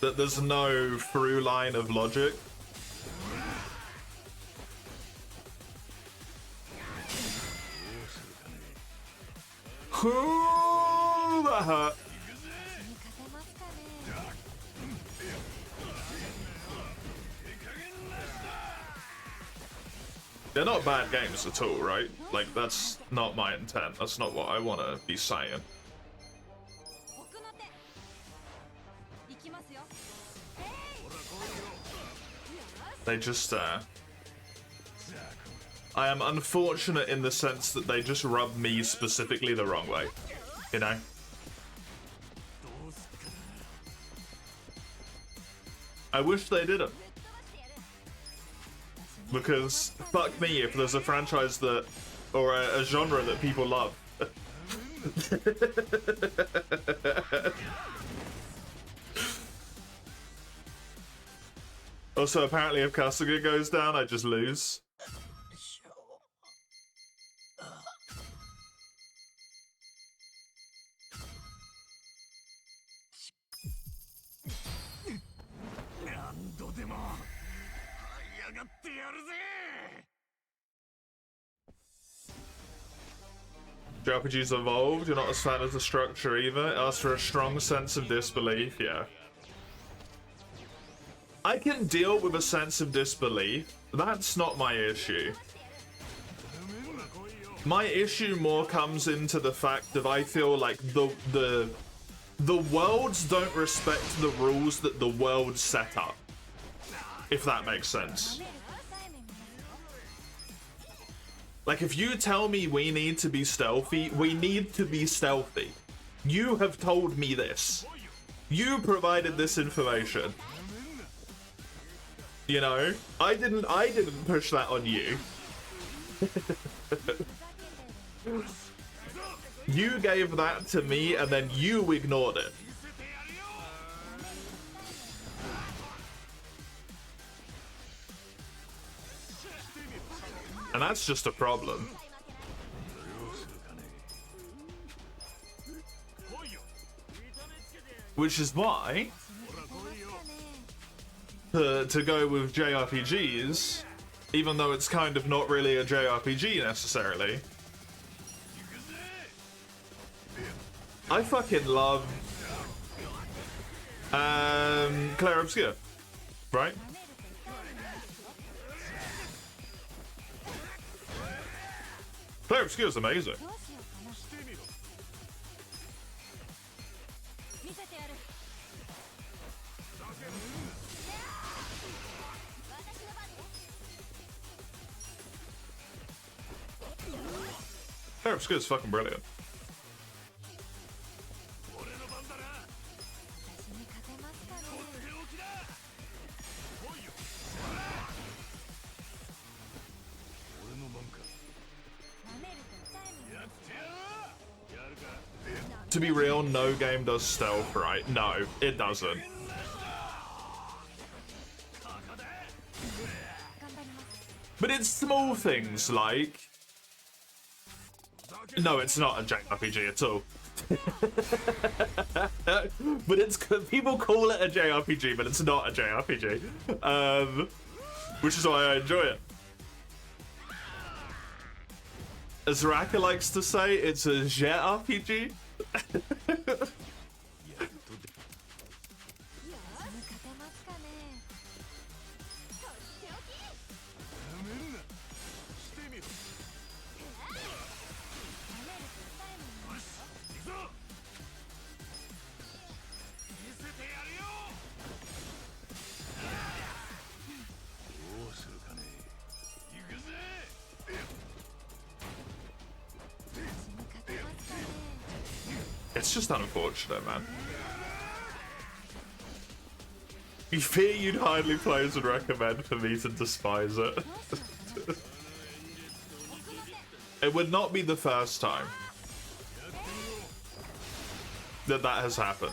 That there's no through line of logic. Ooh, that hurt. They're not bad games at all, right? Like, that's not my intent. That's not what I want to be saying. They just, I am unfortunate in the sense that they just rub me specifically the wrong way, you know? I wish they didn't. Because, fuck me, if there's a franchise that, or a genre that people love. Also, apparently if Kasuga goes down, I just lose. JRPGs evolved, you're not as fan of the structure either. It asks for a strong sense of disbelief, yeah. I can deal with a sense of disbelief. That's not my issue. My issue more comes into the fact that I feel like the worlds don't respect the rules that the world set up. If that makes sense. Like, if you tell me we need to be stealthy, we need to be stealthy. You have told me this. You provided this information. You know, I didn't push that on you. You gave that to me and then you ignored it. And that's just a problem. Which is why, to go with JRPGs, even though it's kind of not really a JRPG necessarily, I fucking love Claire Obscure, right? Claire Obscure is amazing. Claire Obscure is fucking brilliant. To be real, no game does stealth right. No, it doesn't. But it's small things like... No, it's not a JRPG at all. But it's... People call it a JRPG, but it's not a JRPG. Which is why I enjoy it. As Raka likes to say, it's a JRPG. It's just unfortunate, man. You fear you'd hardly praise and recommend for me to despise it. It would not be the first time that has happened.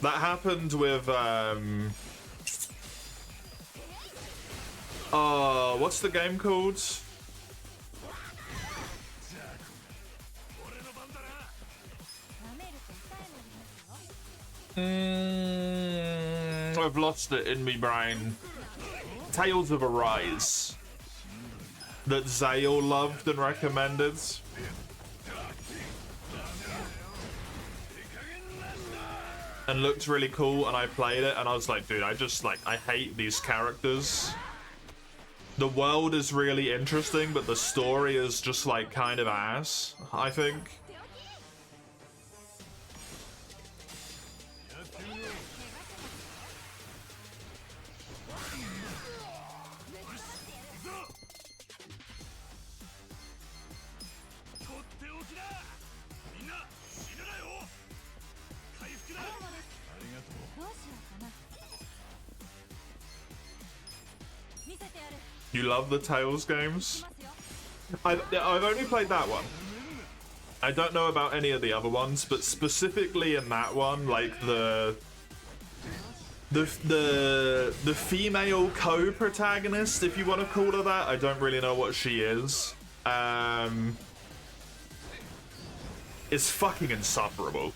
That happened with, what's the game called? I've lost it in me brain. Tales of Arise. That Zale loved and recommended. And looked really cool, and I played it, and I was like, dude, I hate these characters. The world is really interesting, but the story is just like kind of ass, I think. You love the Tales games? I've only played that one. I don't know about any of the other ones, but specifically in that one, like the female co-protagonist, if you want to call her that, I don't really know what she is. Is fucking insufferable.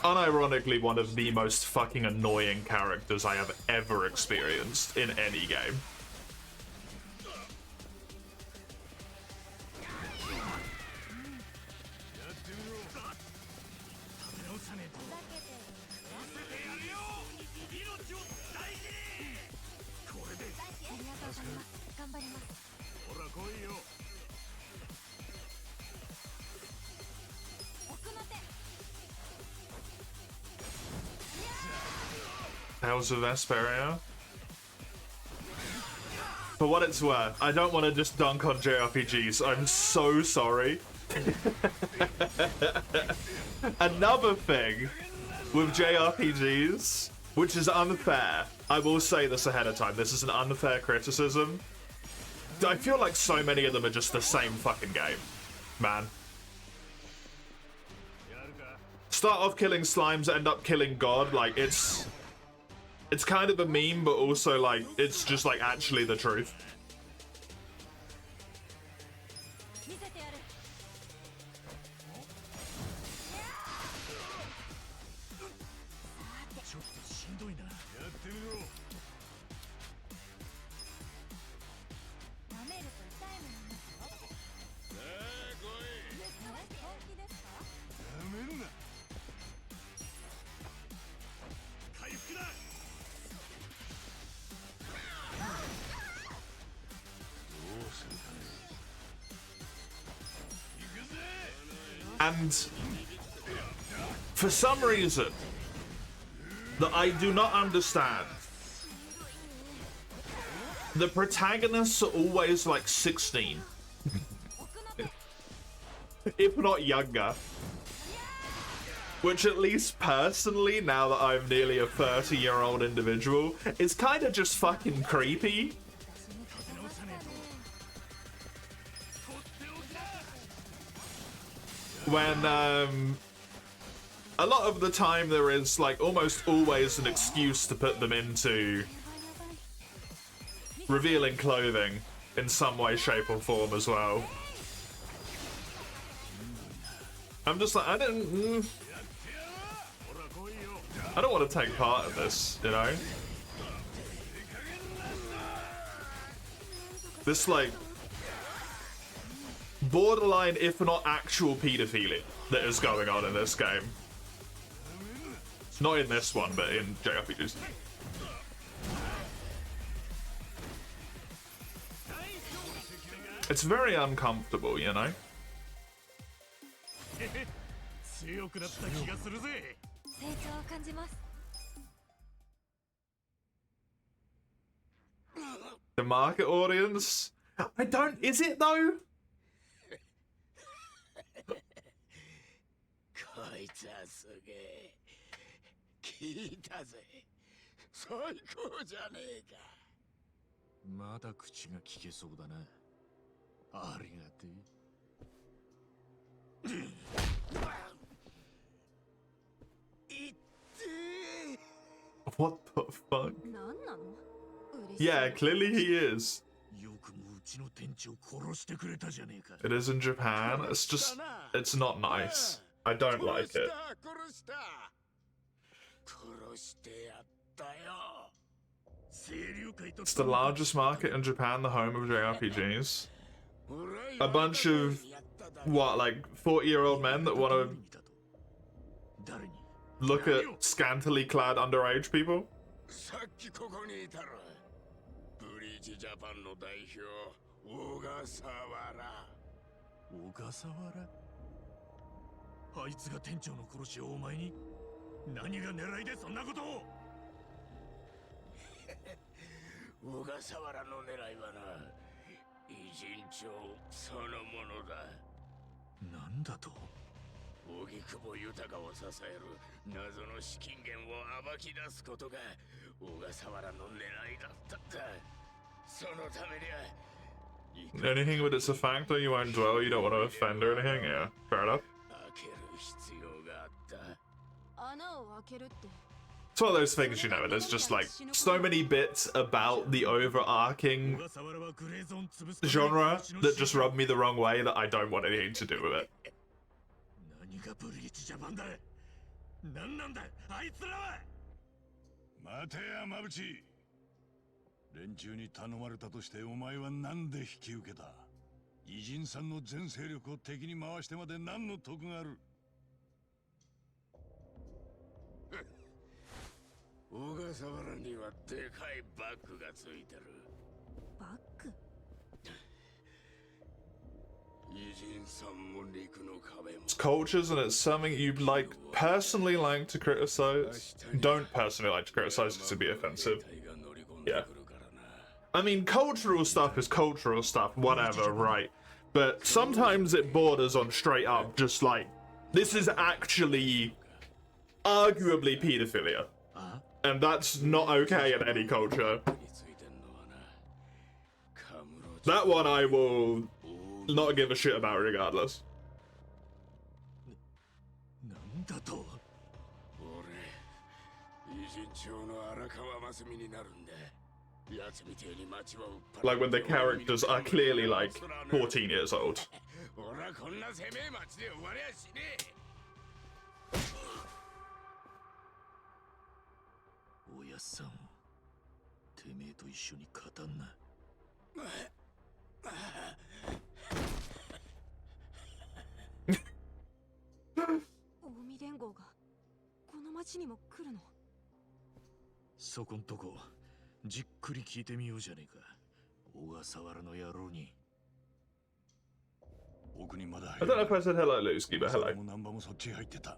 Unironically, one of the most fucking annoying characters I have ever experienced in any game. Tales of Vesperia. For what it's worth, I don't want to just dunk on JRPGs. I'm so sorry. Another thing with JRPGs, which is unfair. I will say this ahead of time. This is an unfair criticism. I feel like so many of them are just the same fucking game, man. Start off killing slimes, end up killing God. Like, it's kind of a meme, but also, like, it's just, like, actually the truth. And for some reason that I do not understand, the protagonists are always like 16, if not younger. Which, at least personally, now that I'm nearly a 30-year-old individual, is kind of just fucking creepy. When, a lot of the time there is, like, almost always an excuse to put them into revealing clothing in some way, shape, or form as well. I'm just like, I don't want to take part in this, you know? This, like, borderline, if not actual, pedophilia that is going on in this game. Not in this one, but in JRPGs. It's very uncomfortable, you know? The market audience? I don't... Is it, though? いつはすげえ。聞いたぜ。最高じゃねえか。まだ口が聞けそうだな。ありがてえ。いってー。 What the fuck? なんなの？嬉しい。 Yeah, clearly he is. よくもうちの店長殺してくれたじゃねえか。 It is in Japan. It's just, it's not nice. I don't like it. 殺した。殺してやったよ。 It's the largest market in Japan, the home of JRPGs. A bunch of, what, like 40-year-old men that want to look at scantily clad underage people? さっきここにいたろ。ブリーチジャパンの代表、小笠原。小笠原？あいつが店長の殺しをお前に？何が狙いでそんなことを？小笠原の狙いはな、偉人帳そのものだ。なんだと？荻窪豊を支える謎の資金源を暴き出すことが小笠原の狙いだったんだ。そのためには Anything but it's a factor, you won't dwell, you don't want to offend or anything? Yeah, fair enough. 開ける必要があった。穴を開けるって。 It's one of those things, you know, there's just like so many bits about the overarching genre that just rub me the wrong way that I don't want anything to do with it. 何がブリーチジャパンだ？何なんだあいつらは？待てやマブチ。連中に頼まれたとしてお前は何で引き受けた？偉人さんの全勢力を敵に回してまで何の得がある？小笠原にはでかいバッグがついてる。バッグ？偉人さんも陸の壁も。 It's cultures and it's something you'd like personally like to criticize. Don't personally like to criticize because it'd be offensive. Yeah. I mean, cultural stuff is cultural stuff, whatever, right? But sometimes it borders on straight up just like, this is actually arguably pedophilia. And that's not okay in any culture. That one I will not give a shit about regardless. なんだと？俺、偉人帳の荒川真澄になるんだ。奴みてえに街を売っ払う。 Like when the characters are clearly like 14 years old. 俺はこんな狭え街で終わりゃしねえ。おやっさん、てめえと一緒に勝たんな。近江連合がこの町にも来るの？そこんとこじっくり聞いてみようじゃねえか。小笠原の野郎に。奥にまだ I don't know if I said hello, Lucy, but hello. ナンバーもそっちへ入ってた。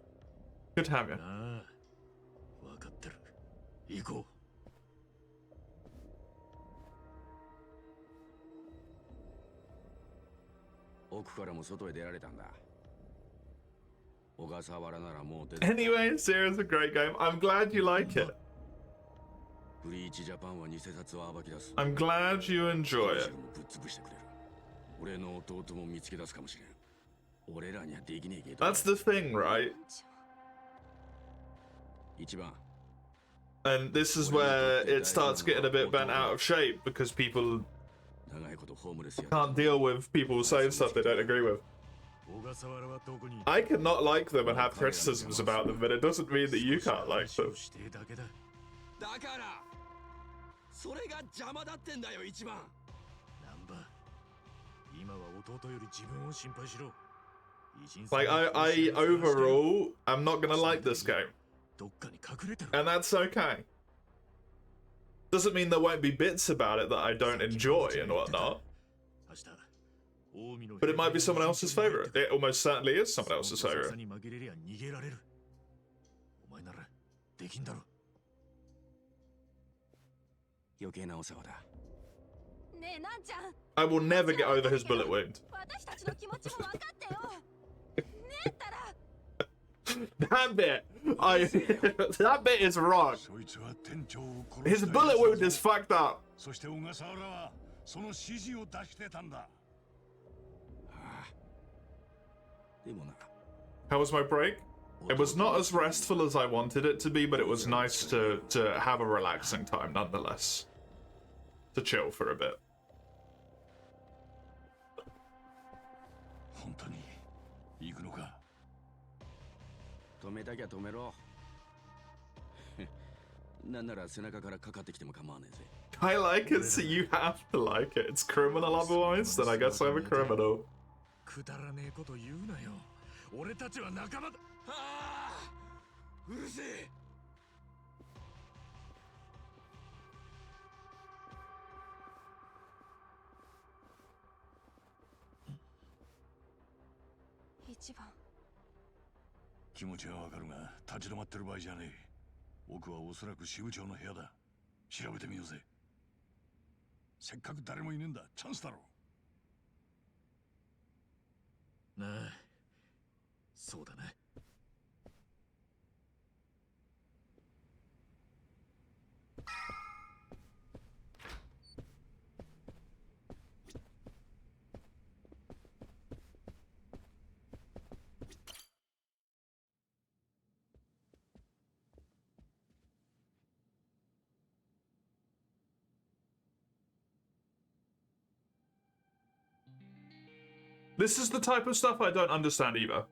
Good to have you. ああ、分かってる。行こう。奥からも外へ出られたんだ。小笠原ならもう出て。 Anyway, Series is a great game. I'm glad you like it. ブリーチジャパンは偽札を暴き出す。 I'm glad you enjoy it. ぶっ潰してくれる。俺の弟も見つけ出すかもしれん。俺らにはできねえけど。 That's the thing, right? 一番。 And this is where it starts getting a bit bent out of shape because people can't deal with people saying stuff they don't agree with. I could not like them and have criticisms about them, but it doesn't mean that you can't like them. だからそれが邪魔だってんだよ一番。ナンバー、今は弟より自分を心配しろ。 Like I overall, I'm not gonna like this game. どっかに隠れてる。 And that's okay. Doesn't mean there won't be bits about it that I don't enjoy and whatnot. But it might be someone else's favorite. It almost certainly is someone else's favorite. お前ならできんだろ。余計なお世話だ。ねえ、なんちゃん。 I will never get over his bullet wound. 私たちの気持ちも分かってよ。ねえったら。That bit, that bit is wrong. His bullet wound is fucked up. そして小笠原はその指示を出してたんだ。でもな。 How was my break? It was not as restful as I wanted it to be, but it was nice to have a relaxing time nonetheless. To chill for a bit. 本当に行くのか。止めたきゃ止めろ。なんなら背中からかかってきても構わねえぜ。 I like it, so you have to like it. It's criminal otherwise, then I guess I'm a criminal. くだらねえこと言うなよ。俺たちは仲間だ。ああ、うるせえ。一番。気持ちはわかるが、立ち止まってる場合じゃねえ。奥はおそらく支部長の部屋だ。調べてみようぜ。せっかく誰もいねえんだ。チャンスだろ。なあ、そうだな。This is the type of stuff I don't understand either.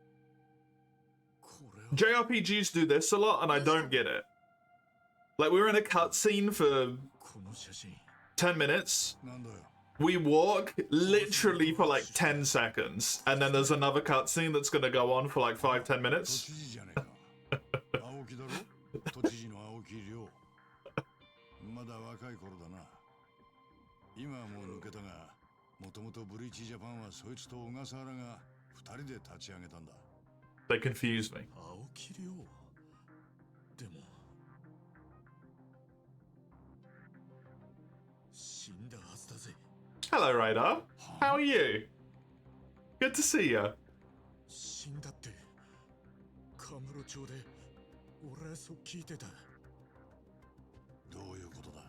JRPGs do this a lot, and I don't get it. Like, we're in a cutscene for 10 minutes. We walk literally for like 10 seconds, and then there's another cutscene that's gonna go on for like 5-10 minutes. もともとブリーチジャパンはそいつと小笠原が2人で立ち上げたんだ。They confuse me. 青木亮。でも死んだはずだぜ。Hello, Radar. How are you? Good to see you. 死んだってカムロ町で俺はそう聞いてた。どういうことだ。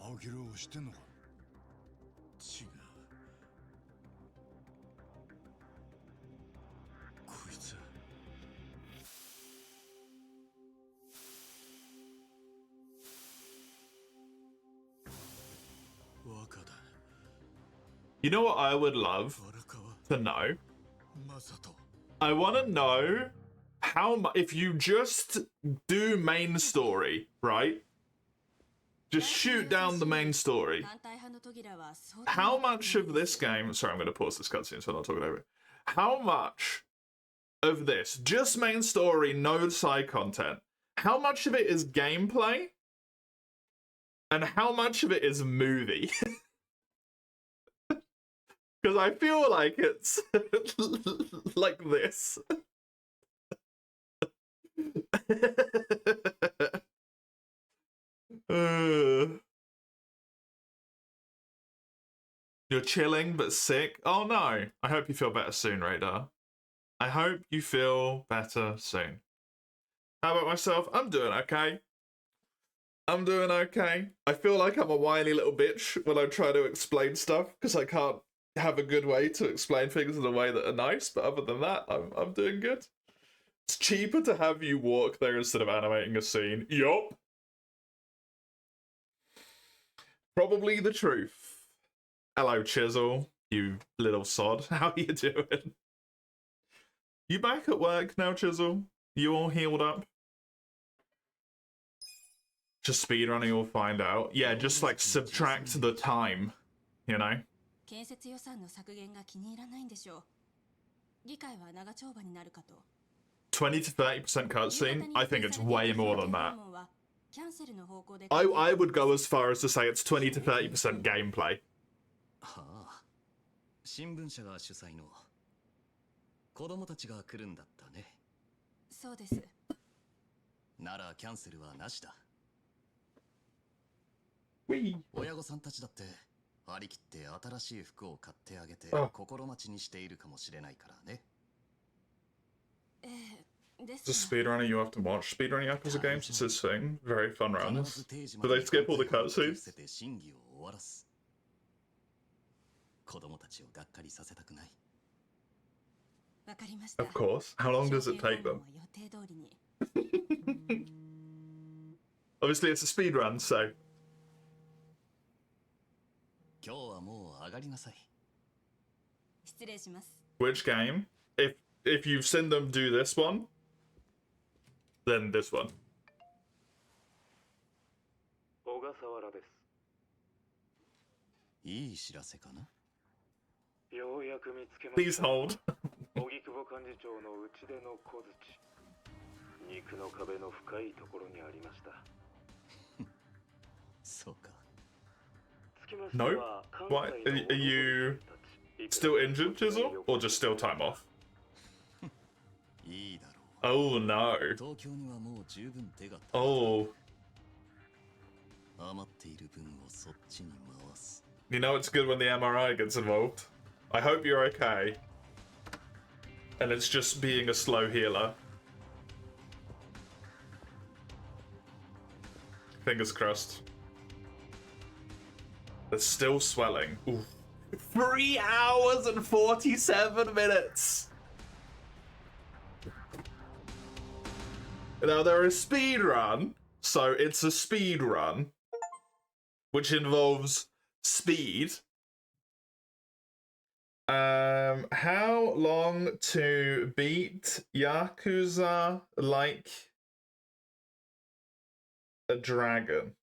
青木亮を知ってんのか。違う。 You know what I would love to know? I want to know how much, if you just do main story, right? Just shoot down the main story. How much of this game, sorry, I'm going to pause this cutscene so I'm not talking over it. How much of this, just main story, no side content, how much of it is gameplay? And how much of it is movie? Because I feel like it's like this. You're chilling but sick? Oh no. I hope you feel better soon, Radar. I hope you feel better soon. How about myself? I'm doing okay. I'm doing okay. I feel like I'm a whiny little bitch when I try to explain stuff because I can't have a good way to explain things in a way that are nice, but other than that, I'm doing good. It's cheaper to have you walk there instead of animating a scene. Yup. Probably the truth. Hello, Chisel, you little sod. How you doing? You back at work now, Chisel? You all healed up? Just speedrunning, you'll find out. Yeah, just like subtract the time, you know? 建設予算の削減が気に入らないんでしょう。議会は長丁場になるかと。 20 to 30% cutscene? I think it's way more than that. キャンセルの方向で I would go as far as to say it's 20 to 30% gameplay. はあ、新聞社が主催の子供たちが来るんだったね。そうです。ならキャンセルはなしだ。親御さんたちだって張り切って新しい服を買ってあげて心待ちにしているかもしれないからね。As a speedrunner, you have to watch speedrunning Yakuza games. It's his thing. Very fun rounds. Do they skip all the cutscenes? 子供たちをがっかりさせたくない。 わかりました。 Of course. How long does it take them? 予定通りに。 Obviously, it's a speedrun, so. 今日はもう上がりなさい。失礼します。 Which game? If you've seen them do this one, then this one. 小笠原です。いい知らせかな。ようやく見つけました。 Please hold. 荻窪幹事長の内出の小槌。肉の壁の深いところにありました。そうか。 No? Why? Are you still injured, Chisel? Or just still time off? いいだろう。 Oh no. 東京にはもう十分手が。 Oh. 余っている分をそっちに回す。 You know it's good when the MRI gets involved. I hope you're okay. And it's just being a slow healer. Fingers crossed. They're still swelling. Ooh. 3 hours and 47 minutes! Now they're a speed run, so it's a speed run, which involves speed. How long to beat Yakuza like a dragon?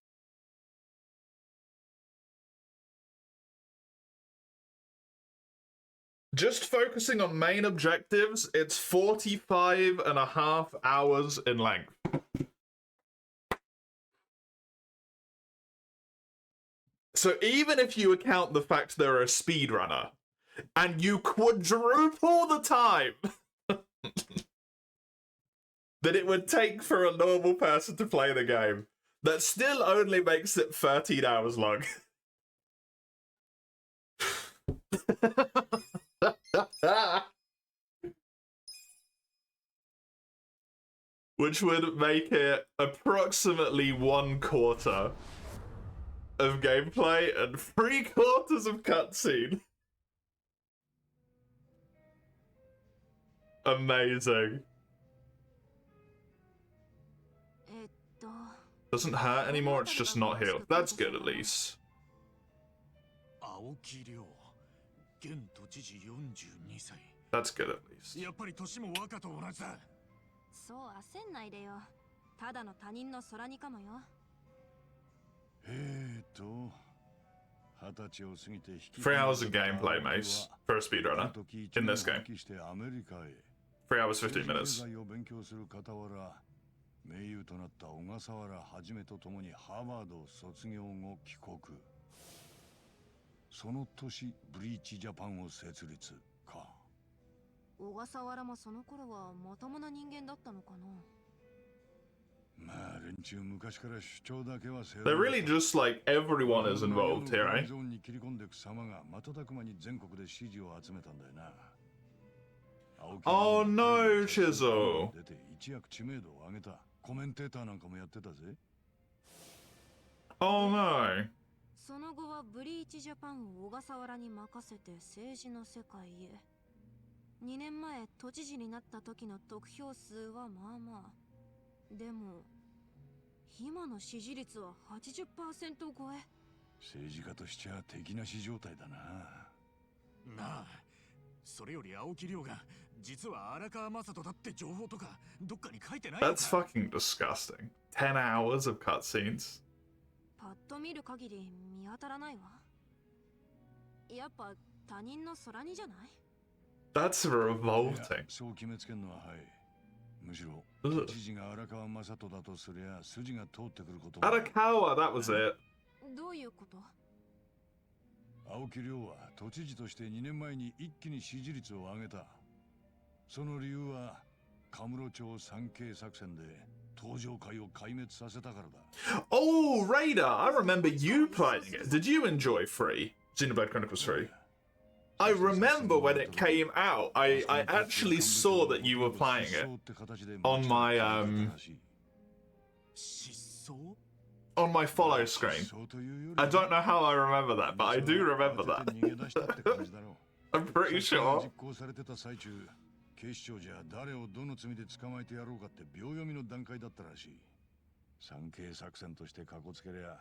Just focusing on main objectives, it's 45.5 hours in length. So even if you account the fact they're a speedrunner, and you quadruple the time that it would take for a normal person to play the game, that still only makes it 13 hours long. Which would make it approximately 1/4 of gameplay and 3/4 of cutscene. Amazing. Doesn't hurt anymore, it's just not healed. That's good at least. 青木亮、現都知事42歳。 That's good at least. やっぱり年も若と同じだ。そう焦んないでよ。ただの他人の空にかもよ。20歳を過ぎて引き 3 hours of gameplay, mate, for a speedrunner in this game. 3 hours 15 minutes. 経済を勉強する傍ら、名優となった小笠原はじめと共にハーバードを卒業後帰国。その年ブリーチジャパンを設立か。小笠原もその頃はまともな人間だったのかな。まあ連中昔から主張だけはせ。 They're really just like everyone is involved here, eh? ゾーンに切り込んでいく様が瞬く間に全国で支持を集めたんだよな。Oh no, Chisel. 出て一躍知名度を上げた。コメンテーターなんかもやってたぜ。 Oh no. その後はブリーチジャパンを小笠原に任せて政治の世界へ。2年前都知事になった時の得票数はまあまあ。でも今の支持率は 80% 超え。政治家としちゃ敵なし状態だな。なあ、それより青木亮が実は荒川雅人だって情報とかどっかに書いてないのか。 That's fucking disgusting. 10 hours of cutscenes. パッと見る限り見当たらないわ。やっぱ他人の空にじゃない？ That's revolting. そう決めつけるのははい。むしろ都知事が荒川雅人だとすりゃ筋が通ってくることも。 Arakawa, that was it. どういうこと？青木亮は都知事として2年前に一気に支持率を上げた。その理由はカムロ町三景作戦で登場会を壊滅させたからだ。 Oh, Raider, I remember you playing it. Did you enjoy 3? Xenoblade Chronicles 3? I remember when it came out, I actually saw that you were playing it on my on my follow screen. I don't know how I remember that, but I do remember that. I'm pretty sure. 警視庁じゃ誰をどの罪で捕まえてやろうかって秒読みの段階だったらしい。産経作戦としてかこつけりゃ、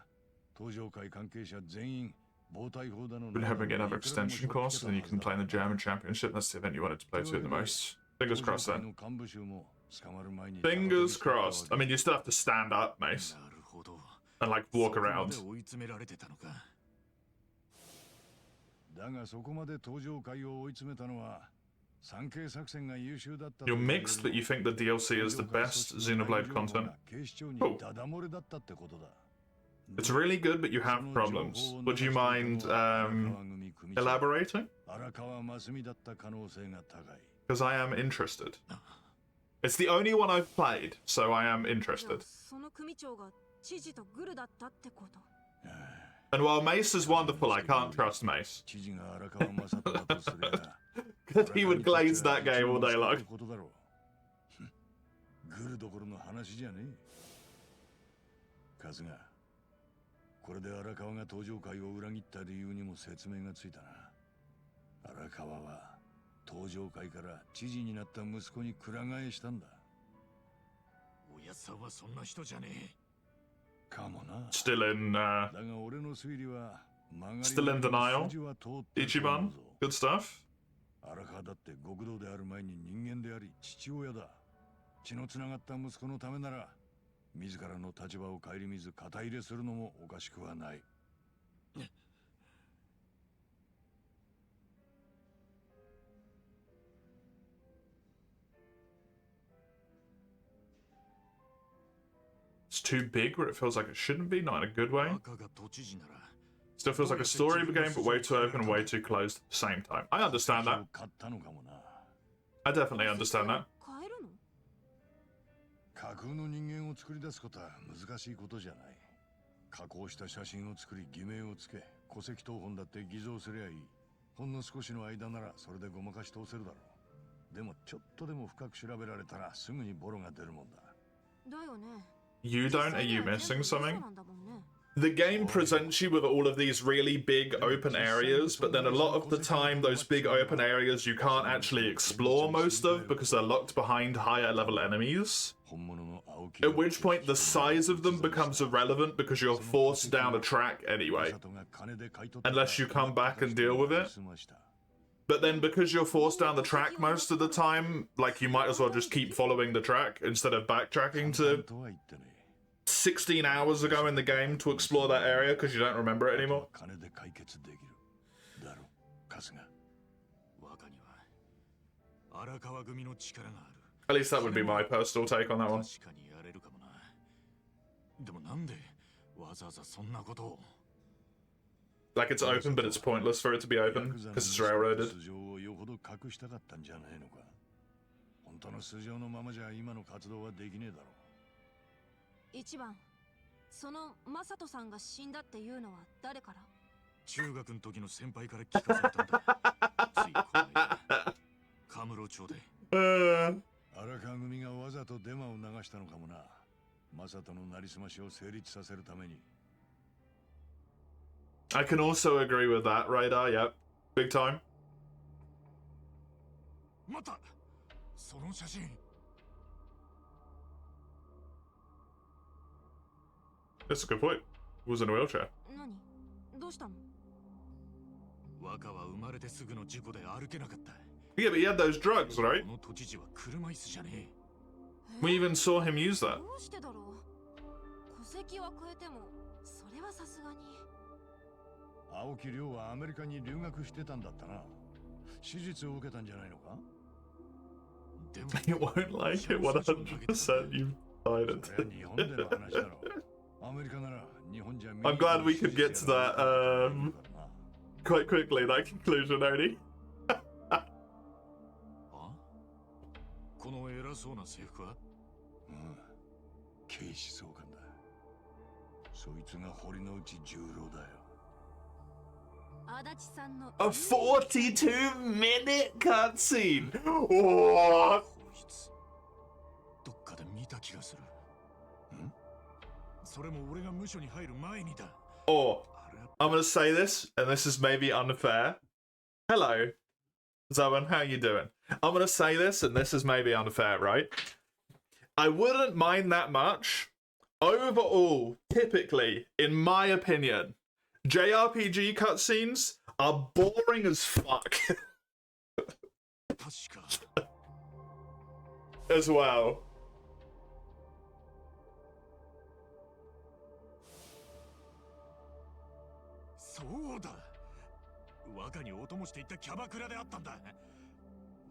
東上会関係者全員暴対法だの。We're having another extension course, and then you can play in the German Championship. That's the event you wanted to play to the most. Fingers crossed then. Fingers crossed. I mean, you still have to stand up, Mace, and like walk around. だがそこまで東上会を追い詰めたのは。You're mixed, but you think the DLC is the best Xenoblade content. Cool. It's really good, but you have problems. Would you mind elaborating? Because I am interested. It's the only one I've played, so I am interested. And while Mace is wonderful, I can't trust Mace. Because he would glaze that game all day long. グルどころの話じゃねえ。カズが、これで荒川が登場会を裏切った理由にも説明がついたな。荒川は登場会から知事になった息子にくら替えしたんだ。親さんはそんな人じゃねえ。かもな。Still in, だが俺の推理は still in denial. Ichiban, good stuff. 荒川だって極道である前に人間であり父親だ。血のつながった息子のためなら自らの立場を顧みず肩入れするのもおかしくはない。It's too big where it feels like it shouldn't be, not in a good way. Still feels like a story game, but way too open and way too closed at the same time. I understand that. I definitely understand that. 架空の人間を作り出すことは難しいことじゃない。加工した写真を作り偽名をつけ、戸籍謄本だって偽造すりゃいい。ほんの少しの間ならそれでごまかし通せるだろう。でもちょっとでも深く調べられたらすぐにボロが出るもんだ。だよね。You don't? Are you missing something? The game presents you with all of these really big open areas, but then a lot of the time those big open areas you can't actually explore most of because they're locked behind higher level enemies. At which point the size of them becomes irrelevant because you're forced down a track anyway. Unless you come back and deal with it. But then because you're forced down the track most of the time, like you might as well just keep following the track instead of backtracking to 16 hours ago in the game to explore that area because you don't remember it anymore. At least that would be my personal take on that one. Like it's open, but it's pointless for it to be open because it's railroaded. 一番、そのマサトさんが死んだっていうのは誰から？中学の時の先輩から聞かされたんだ。ついこの間、カムロ町で。荒川組がわざとデマを流したのかもな。マサトのなりすましを成立させるために。I can also agree with that, Radar. Yep, big time. また、その写真。That's a good point. He was in a wheelchair. 何？どうしたの？若は生まれてすぐの事故で歩けなかった。Yeah, but he had those drugs, right? この都知事は車椅子じゃねえ。We even saw him use that. どうしてだろう。戸籍は変えても、それはさすがに。青木亮はアメリカに留学してたんだったな。手術を受けたんじゃないのか？ You won't like it 100%. You've decided. I'm glad we could get to that quite quickly, that conclusion, Oni. この偉そうな制服は？うん、警視総監だ。そいつが堀之内十郎だよ。A 42-minute cutscene. What? どっかで見た気がする。ん？それも俺が無所に入る前にだ。 Or I'm gonna say this, and this is maybe unfair. Hello, Zoan, how you doing? I'm gonna say this, and this is maybe unfair, right? I wouldn't mind that much. Overall, typically, in my opinion, JRPG cutscenes are boring as fuck. As well. そうだ。若にお供していったキャバクラであったんだ。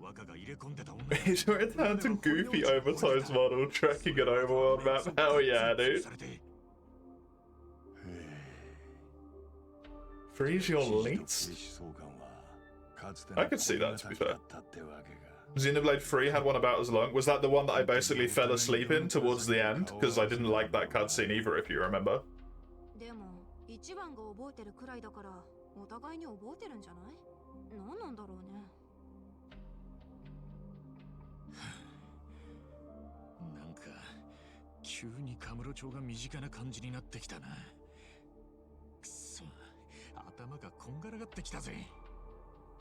若が入れ込んでた女。He's returned to goofy oversized model trekking an overworld map. Hell yeah, dude. Freeze your links? I could see that, to be fair. Xenoblade 3 had one about as long. Was that the one that I basically fell asleep in towards the end? Because I didn't like that cutscene either, if you remember. 一番が覚えてるくらいだからお互いに覚えてるんじゃない？何なんだろうね。なんか急にカムロ町が身近な感じになってきたな。くそ、頭がこんがらがってきたぜ。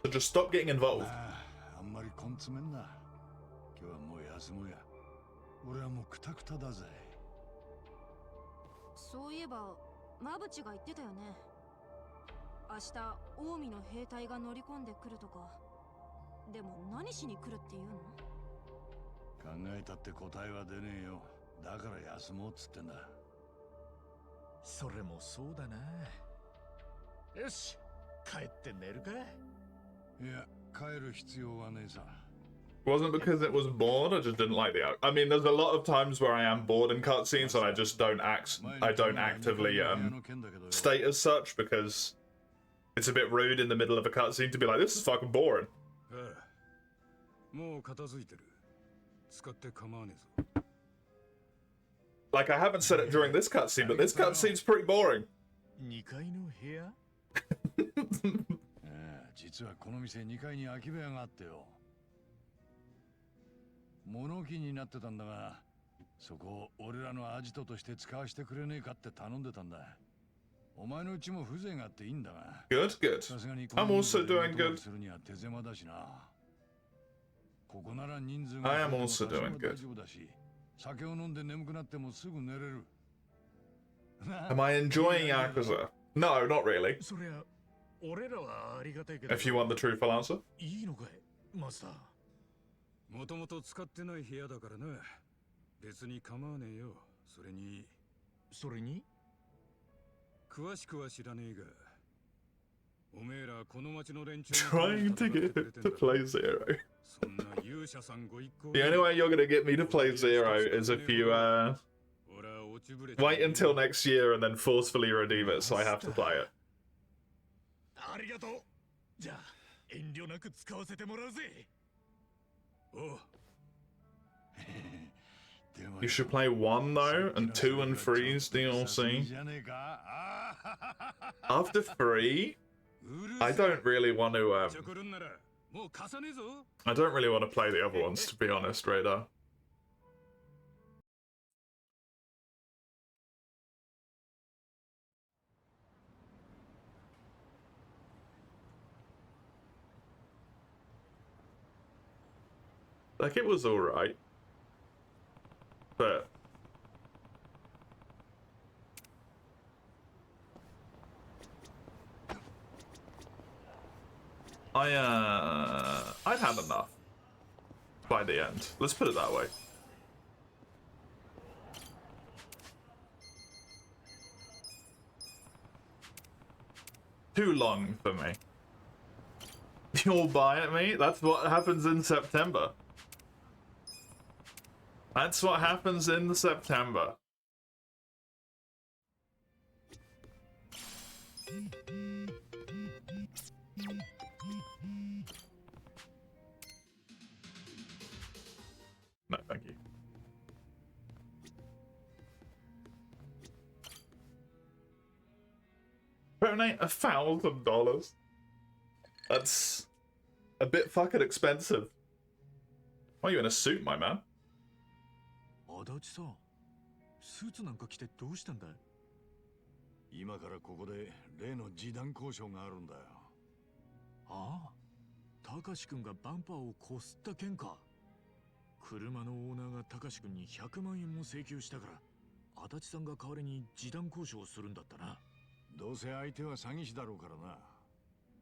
So just stop getting involved. あんまり根詰めんな。今日はもう休もうや。俺はもうクタクタだぜ。そういえばマブチが言ってたよね。明日近江の兵隊が乗り込んでくるとか。でも何しに来るっていうの？考えたって答えは出ねえよ。だから休もうっつってんだ。それもそうだな。よし、帰って寝るか。いや、帰る必要はねえさ。It wasn't because it was bored, I just didn't like the I mean, there's a lot of times where I am bored in cutscenes and I just don't actively state as such because it's a bit rude in the middle of a cutscene to be like, this is fucking boring. もう片付いてる。使って構わねえぞ。 Like, I haven't said it during this cutscene, but this cutscene's pretty boring. 2階の部屋？実はこの店2階に空き部屋があってよ。物置になってたんだが、そこを俺らのアジトとして使わせてくれねえかって頼んでたんだ。お前のうちも風情があっていいんだが。Good, good. I'm also doing good. するには手狭だしな。ここなら人数が I am also doing good. 大丈夫だし、酒を飲んで眠くなってもすぐ寝れる。Am I enjoying Yakuza? No, not really. そりゃ俺らはありがたいけど。 If you want the truthful answer. いいのかい、マスター。もともと使ってない部屋だからな。別に構わねえよ。それに詳しくは知らねえが、おめえらこの町の連中 Trying to get it to play Zero. そんな勇者さんご一行 The only way you're gonna get me to play Zero is if you wait until next year and then forcefully redeem it, so I have to play it. ありがとう。じゃあ遠慮なく使わせてもらうぜ。You should play 1 though, and 2 and 3's DLC. After 3, I don't really want to I don't really want to play the other ones, to be honest, Radar. Like, it was alright. But I'd had enough by the end. Let's put it that way. Too long for me. You'll buy it, mate? That's what happens in September. That's what happens in September. No, thank you. Donate $1,000. That's a bit fucking expensive. Why are you in a suit, my man? 足立さん、スーツなんか着てどうしたんだい？今からここで例の示談交渉があるんだよ。ああ、たかしくんがバンパーをこすった件か。車のオーナーがたかしくんに100万円も請求したから、足立さんが代わりに示談交渉をするんだったな。どうせ相手は詐欺師だろうからな。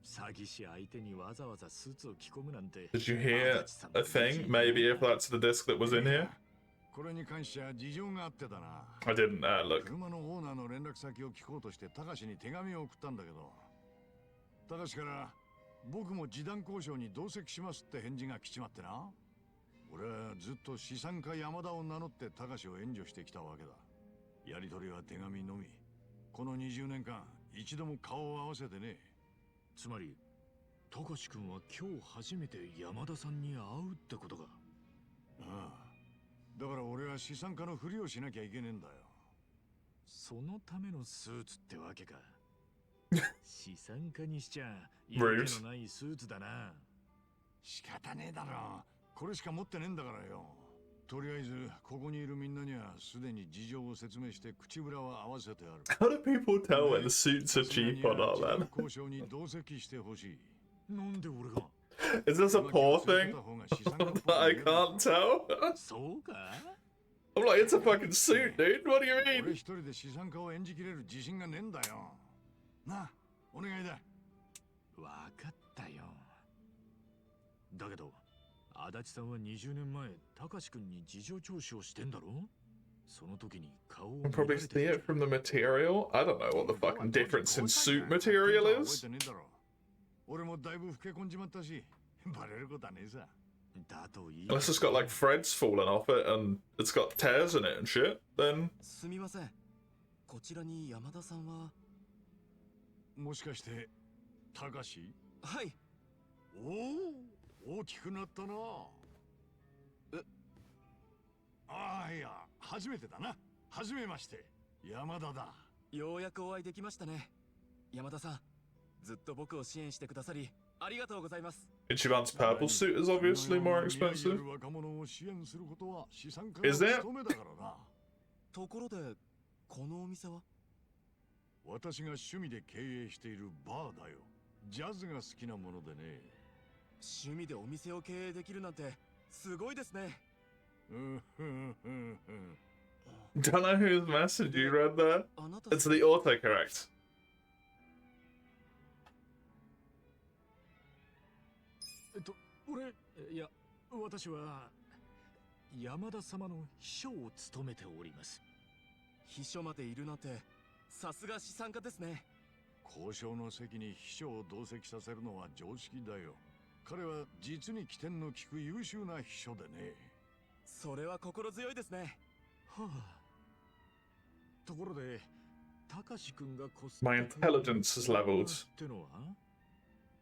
詐欺師相手にわざわざスーツを着込むなんて。Did you hear a thing? Maybe if that's the disc that was in here? これに関しては事情があってだな。I didn't look. 車のオーナーの連絡先を聞こうとしてたかしに手紙を送ったんだけど、たかしから僕も示談交渉に同席しますって返事が来ちまってな。俺はずっと資産家山田を名乗ってたかしを援助してきたわけだ。やり取りは手紙のみ。この20年間一度も顔を合わせてね。つまりたかしくんは今日初めて山田さんに会うってことか。ああ、だから俺は資産家のふりをしなきゃいけねえんだよ。そのためのスーツってわけか。資産家にしちゃ色気のないスーツだな。仕方ねえだろ。これしか持ってねえんだからよ。とりあえずここにいるみんなにはすでに事情を説明して口ぶらは合わせてある。How do people tell when the suits are cheap or not, man? 交渉に同席してほしい。なんで俺が Is this a poor thing? That I can't tell? そうか I'm like, it's a fucking suit, dude. What do you 俺 mean? 一人で資産家を演じきれる自信がねえんだよ。なあ、お願いだ。わかったよ。だけど足立さんは20年前たかしくんに事情聴取をしてんだろ。その時に顔を I'll probably see it from the material. I don't know what the fucking difference in suit material is. 俺もだいぶ老け込んじまったし、バレることはねえさ。 だといい。 Unless it's got like threads falling off it and it's got tears in it and shit, then すみません。こちらに山田さんは。もしかしてたかし？はい。おお、大きくなったな。ああ、いや、初めてだな。初めまして、山田だ。ようやくお会いできましたね。山田さん、ずっと僕を支援してくださりありがとうございます。 Ichiban's purple suit is obviously more expensive. 若者を支援することは資産家の Is it? 務めだからな。ところでこのお店は？私が趣味で経営しているバーだよ。ジャズが好きなものでね。趣味でお店を経営できるなんてすごいですね。Don't know whose message you read there. It's the autocorrect. いや、私は山田様の秘書を務めております。秘書までいるなんてさすが資産家ですね。交渉の席に秘書を同席させるのは常識だよ。彼は実に起点の利く優秀な秘書でね。それは心強いですね。はあ。ところで、たかしくんがこす My intelligence is leveled. ってのは？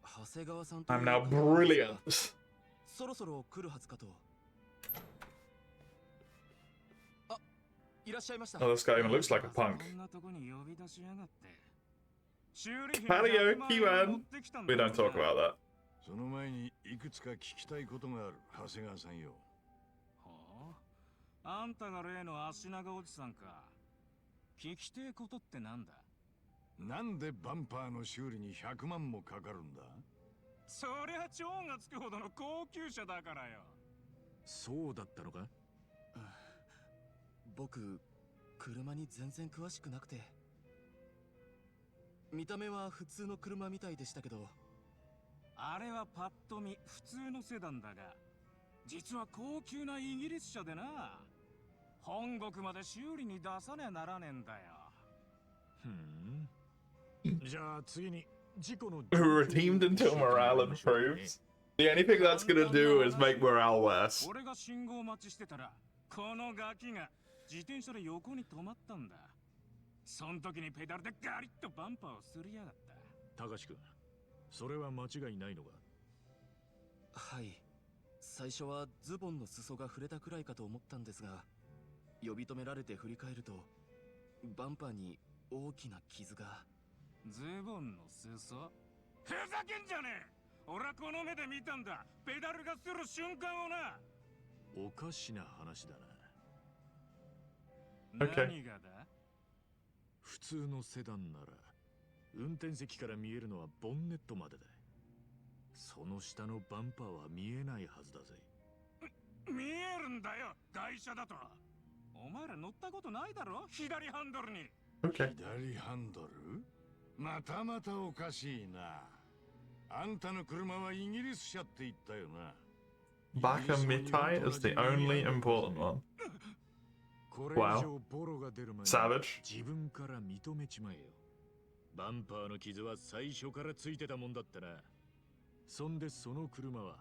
長谷川さんと I'm now brilliant. そろそろ来るはずかと。あ、いらっしゃいました。 Oh, this guy even looks like a punk. こんなとこに呼び出しやがって。 Karaoke, man. We don't talk about that. その前にいくつか聞きたいことがある、長谷川さんよ。はあ、あんたが例の足長おじさんか。聞きてえことってなんだ？なんでバンパーの修理に100万もかかるんだ？そりゃ超がつくほどの高級車だからよ。そうだったのか？僕、車に全然詳しくなくて。見た目は普通の車みたいでしたけど。あれはパッと見普通のセダンだが、実は高級なイギリス車でな。本国まで修理に出さねえならねえんだよ。じゃあ次に事故の Redeemed until morale improves. The only thing that's gonna do is make morale worse. 俺が信号待ちしてたら、このガキが自転車で横に止まったんだ。そん時にペダルでガリッとバンパーをすりやがった。高志くん、それは間違いないのか？はい。最初はズボンの裾が触れたくらいかと思ったんですが、呼び止められて振り返ると、バンパーに大きな傷が。ズボンの裾？ふざけんじゃねえ！俺はこの目で見たんだ。ペダルがする瞬間をな。おかしな話だな。 Okay. 何がだ？普通のセダンなら運転席から見えるのはボンネットまでだ。その下のバンパーは見えないはずだぜ。見えるんだよ、外車だと。お前ら乗ったことないだろ、左ハンドルに。 Okay. 左ハンドル？またまたおかしいな。あんたの車はイギリス車って言ったよな。 Baka Mitai is the only important one. これ以上ボロが出る前に Savage. 自分から認めちまえよ。バンパーの傷は最初からついてたもんだったな。そんでその車は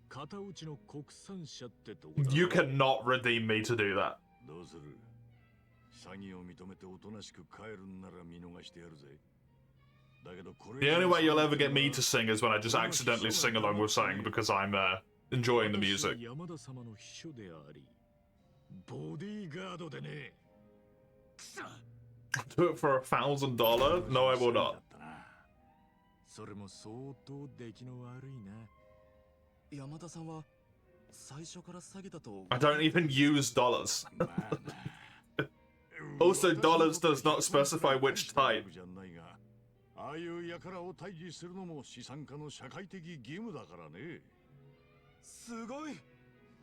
片打ちの国産車ってとこだ。 You cannot redeem me to do that. どうする？詐欺を認めておとなしく帰るんなら見逃してやるぜ。だけどこれ The only way you'll ever get me to sing is when I just accidentally sing along with saying because I'm enjoying the music. 山田様の秘書であり、ボディーガードでね。くそ。 Do it for $1,000? No, I will not. それも相当出来の悪いな。山田さんは最初から詐欺だと。 I don't even use dollars. Also, dollars does not specify which type. ああいう輩を退治するのも資産家の社会的義務だからね。すごい。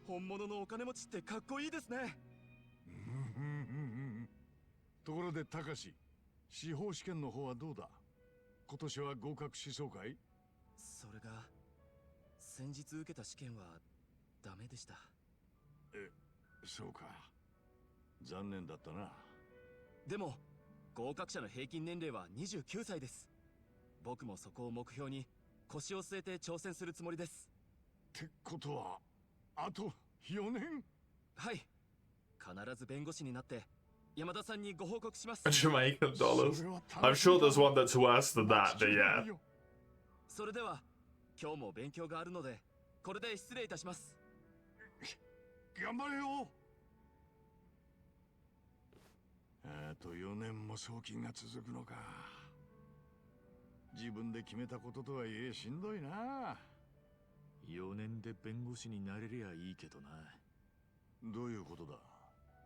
本物のお金持ちってかっこいいですね。ところでたかし、司法試験の方はどうだ？今年は合格しそうかい？それが先日受けた試験はダメでした。そうか。残念だったな。でも合格者の平均年齢は29歳です。僕もそこを目標に腰を据えて挑戦するつもりです。ってことはあと4年？はい。必ず弁護士になって山田さんにご報告します。 Jamaican dollars. I'm sure there's one that's worse than that, but yeah. それでは今日も勉強があるのでこれで失礼いたします。頑張れよ。あと4年も送金が続くのか。自分で決めたこととはいえしんどいな。4年で弁護士になれりゃいいけどな。どういうことだ？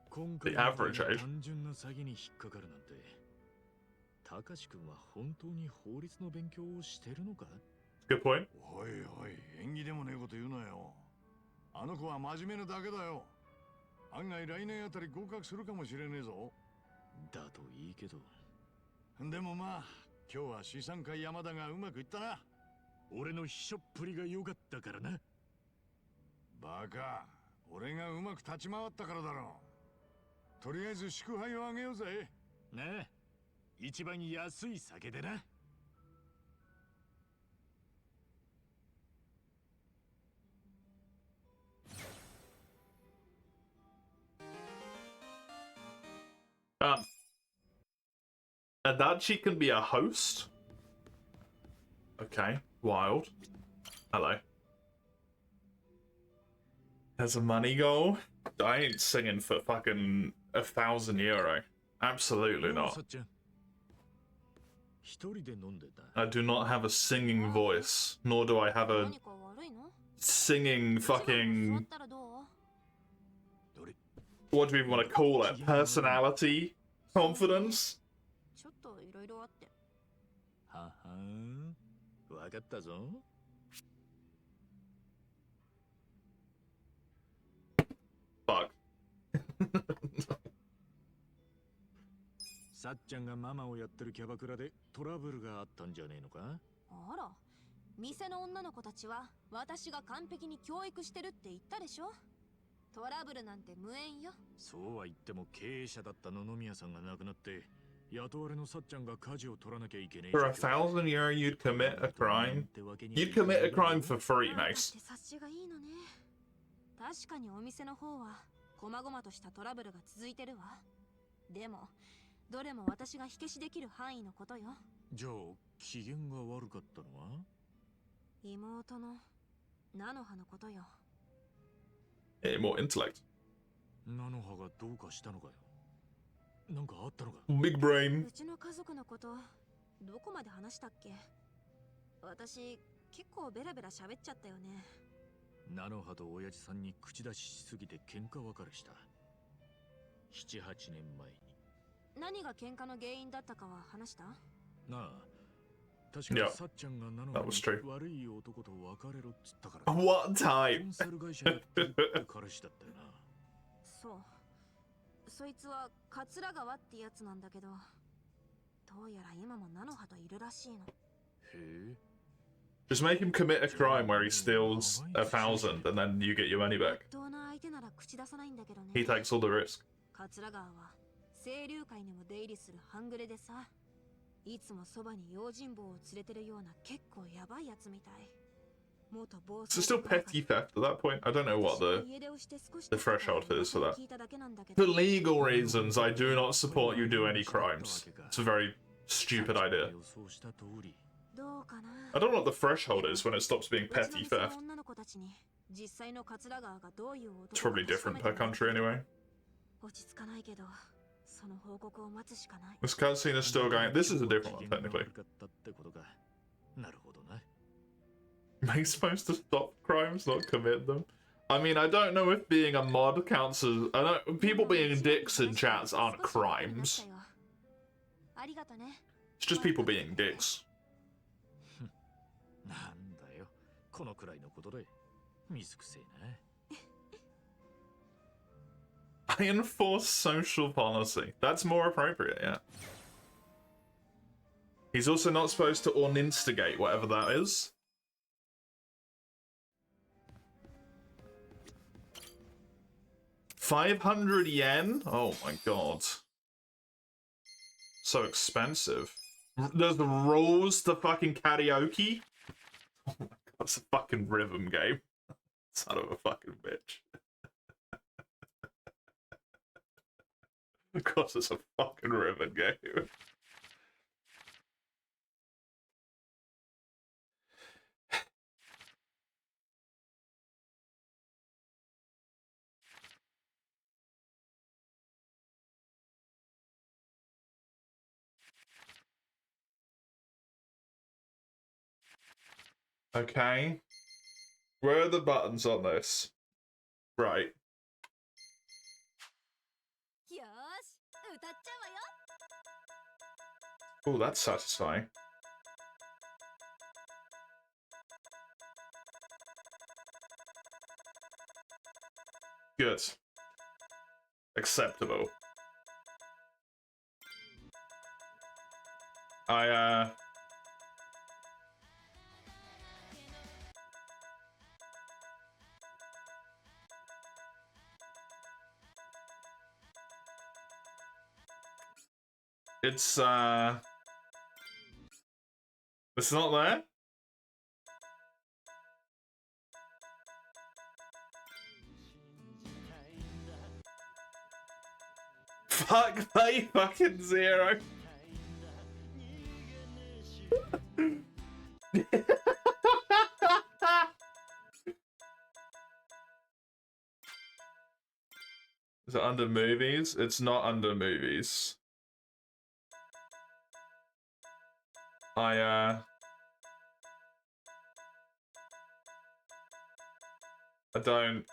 今回 The average age. 単純な詐欺に引っかかるなんて。たかし君は本当に法律の勉強をしてるのか？ Good point. おいおい、縁起でもねえこと言うなよ。あの子は真面目なだけだよ。案外来年あたり合格するかもしれねえぞ。だといいけど。でもまあ、今日は資産家山田がうまくいったな。俺の秘書っぷりが良かったからな。バカ、俺がうまく立ち回ったからだろう。とりあえず祝杯をあげようぜ。なあ、一番安い酒でな。Adachi can be a host? Okay, wild. Hello. There's a money goal? I ain't singing for fucking €1,000. Absolutely not. I do not have a singing voice, nor do I have a singing fucking... What do we even want to call it? Personality? Confidence? ちょっといろいろあって。ははん、わかったぞ。Fuck. さっちゃんがママをやってるキャバクラでトラブルがあったんじゃねえのか？あら、店の女の子たちは私が完璧に教育してるって言ったでしょ。トラブルなんて無縁よ。そうは言っても経営者だった野々宮さんが亡くなって雇われのさっちゃんが舵を取らなきゃいけねえ。 For €1,000 you'd commit a crime? You'd commit a crime for free, Max. 察しがいいのね。確かにお店の方は細々としたトラブルが続いてるわ。でもどれも私が火消しできる範囲のことよ。じゃあ機嫌が悪かったのは？妹の菜の葉のことよ。Hey, more intellect. 菜の葉がどうかしたのかよ。なんかあったのか？ Big brain. うちの家族のことどこまで話したっけ？私結構ベラベラ喋っちゃったよね。菜の葉と親父さんに口出ししすぎて喧嘩別れした。7、8年前に。何が喧嘩の原因だったかは話した？なあ、確か Yeah, にさっちゃんが菜の that 葉 was true. に悪い男と別れろっつったから。 What コ type? ンサル会社やってるって彼氏だったよな。そう。そいつは桂川ってやつなんだけど、どうやら今も菜の葉といるらしいの。へえ。 Just make him commit a crime where he steals 1,000 and then you get your money back. 当な相手なら口出さないんだけどね。He takes all the risk. 桂川は清流会にも出入りする半グレでさ、いつもそばに用心棒を連れてるような結構やばいやつみたい。元暴 Is 走 it still petty theft at that point? I don't know what the threshold is for that. For legal reasons, I do not support you do any crimes. It's a very stupid idea. 予想した通り。 どうかな。 I don't know what the threshold is when it stops being petty うちの店の theft. 女の子たちに実際の桂川がどういう It's 男か probably different 確か per めてもら country anyway. 落ち着かないけど、その報告を待つしかない。 This cutscene is still going. This is a different one, technically. なるほどな。 Am I supposed to stop crimes, not commit them? I mean, I don't know if being a mod counts as... I don't... People being dicks in chats aren't crimes. ありがとね。 It's just people being dicks. なんだよ、このくらいのことで水くせえな。 I enforce social policy. That's more appropriate, yeah. He's also not supposed to uninstigate whatever that is. $500 yen? Oh my god. So expensive. There's the rules to fucking karaoke? Oh my god, it's a fucking rhythm game. Son of a fucking bitch. Of course it's a fucking rhythm game. Okay. Where are the buttons on this? Right. よーし、歌っちゃうわよ。 Oh, that's satisfying. Good. Acceptable. It's not there? Fuck, pay fucking zero. Is it under movies? It's not under movies. I don't...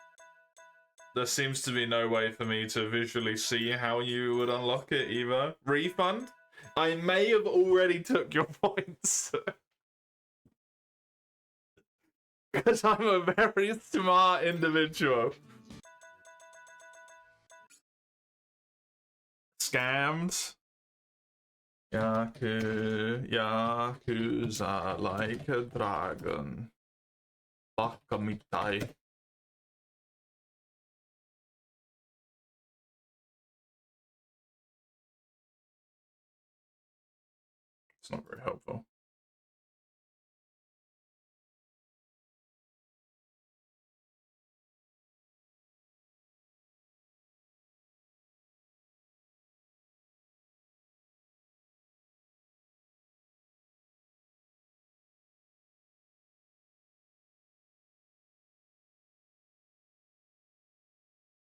There seems to be no way for me to visually see how you would unlock it either. Refund? I may have already took your points. Because I'm a very smart individual. Scammed. Yakuza like a dragon. Bakamitai. It's not very helpful.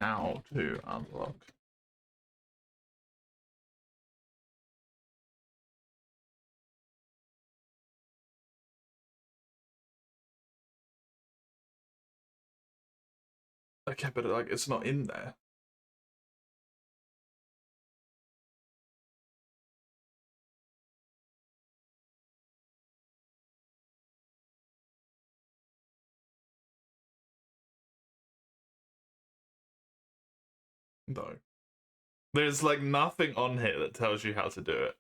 Now to unlock. Okay, but like it's not in there. No. There's like nothing on here that tells you how to do it.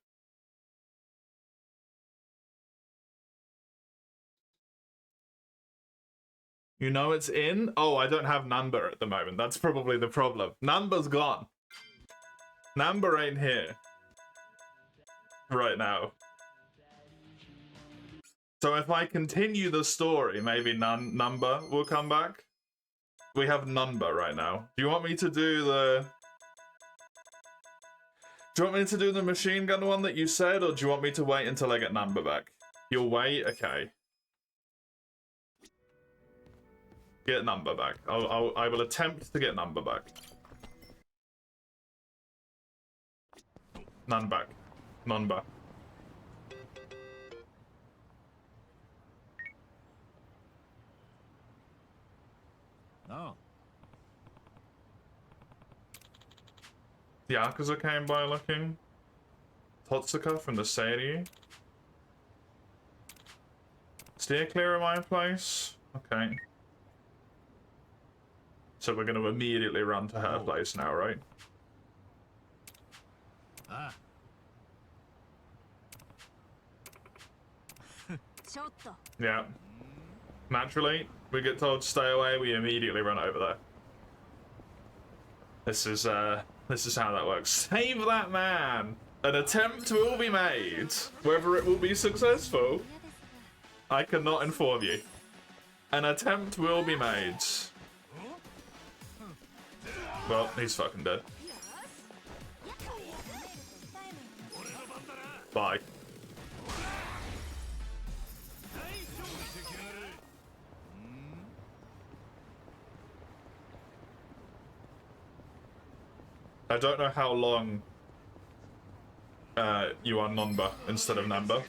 You know it's in? Oh, I don't have number at the moment. That's probably the problem. Number's gone. Number ain't here. Right now. So if I continue the story, maybe number will come back. We have number right now. Do you want me to do the... Do you want me to do the machine gun one that you said, or do you want me to wait until I get number back? You'll wait? Okay. Get number back. I will attempt to get number back. None back. Number. Oh. Yakuza came by looking. Totsuka from the Sadie. Steer clear of my place. Okay. So we're going to immediately run to her place now, right? Ah. Yeah. Naturally, we get told to stay away, we immediately run over there. This is how that works. Save that man! An attempt will be made. Whether it will be successful, I cannot inform you. An attempt will be made. Well, he's fucking dead. Bye. I don't know how long you are number instead of number.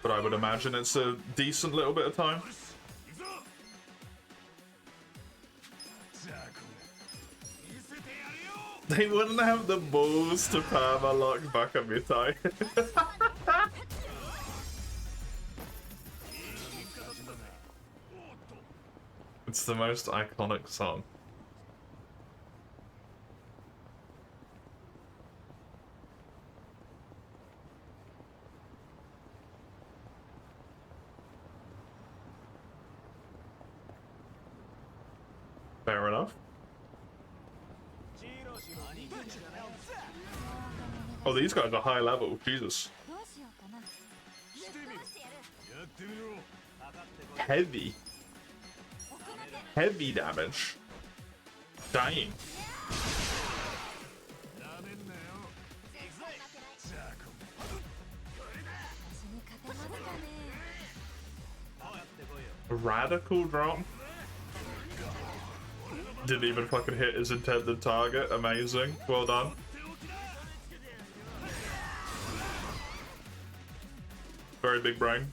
But I would imagine it's a decent little bit of time. They wouldn't have the balls to perma lock Bakamitai. It's the most iconic song. Fair enough. Oh, these guys are high level. Jesus. Heavy. Heavy damage. Dying. A radical drop. Didn't even fucking hit his intended target. Amazing. Well done. Very big brain.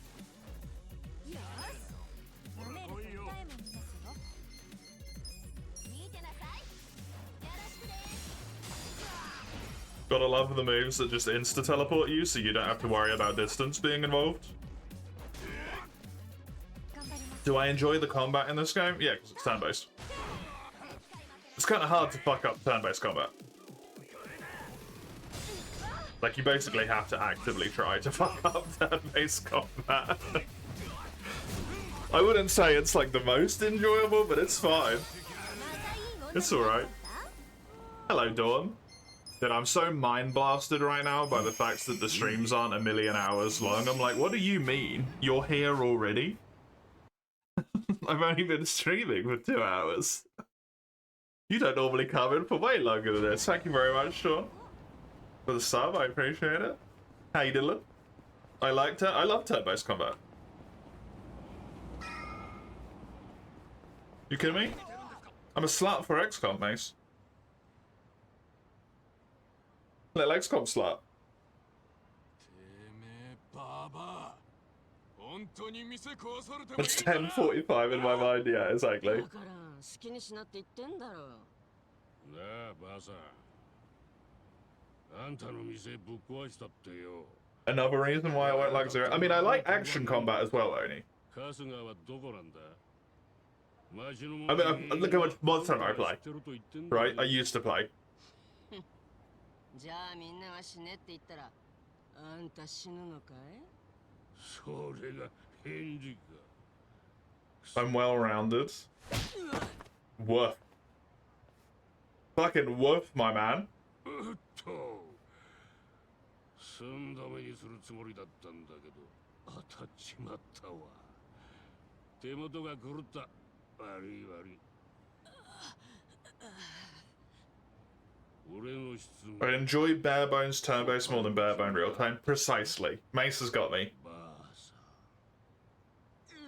Gotta love the moves that just insta-teleport you, so you don't have to worry about distance being involved. Do I enjoy the combat in this game? Yeah, because it's turn-based. It's kind of hard to fuck up turn-based combat. Like, you basically have to actively try to fuck up turn-based combat. I wouldn't say it's like the most enjoyable, but it's fine. It's alright. Hello, Dawn. Dude, I'm so mind blasted right now by the fact that the streams aren't a million hours long. I'm like, what do you mean? You're here already? I've only been streaming for 2 hours. You don't normally come in for way longer than this. Thank you very much, Sean. For the sub, I appreciate it. How you doing? I love turn-based combat. You kidding me? I'm a slut for XCOM, Mace. Little XCOM slut. It's 10:45 in my mind, yeah, exactly. だから好きにしなって言ってんだろ。なあばあさん、あんたの店ぶっ壊したってよ。 Another reason why I won't like Zero. I mean, I like action combat as well, Oni. 春日はどこなんだ。 I mean, look how much Monster Hunter I play. Right? I used to play. じゃあみんなは死ねって言ったら、あんた死ぬのかい？それが返事か。 I'm well-rounded. Woof. Fucking woof, my man. うっと。寸止めにするつもりだったんだけど、当たっちまったわ。手元が狂った。悪い悪い。俺の質問。 I enjoy bare bones turn-based more than bare bone real time. Precisely. Mace has got me. ばあさん。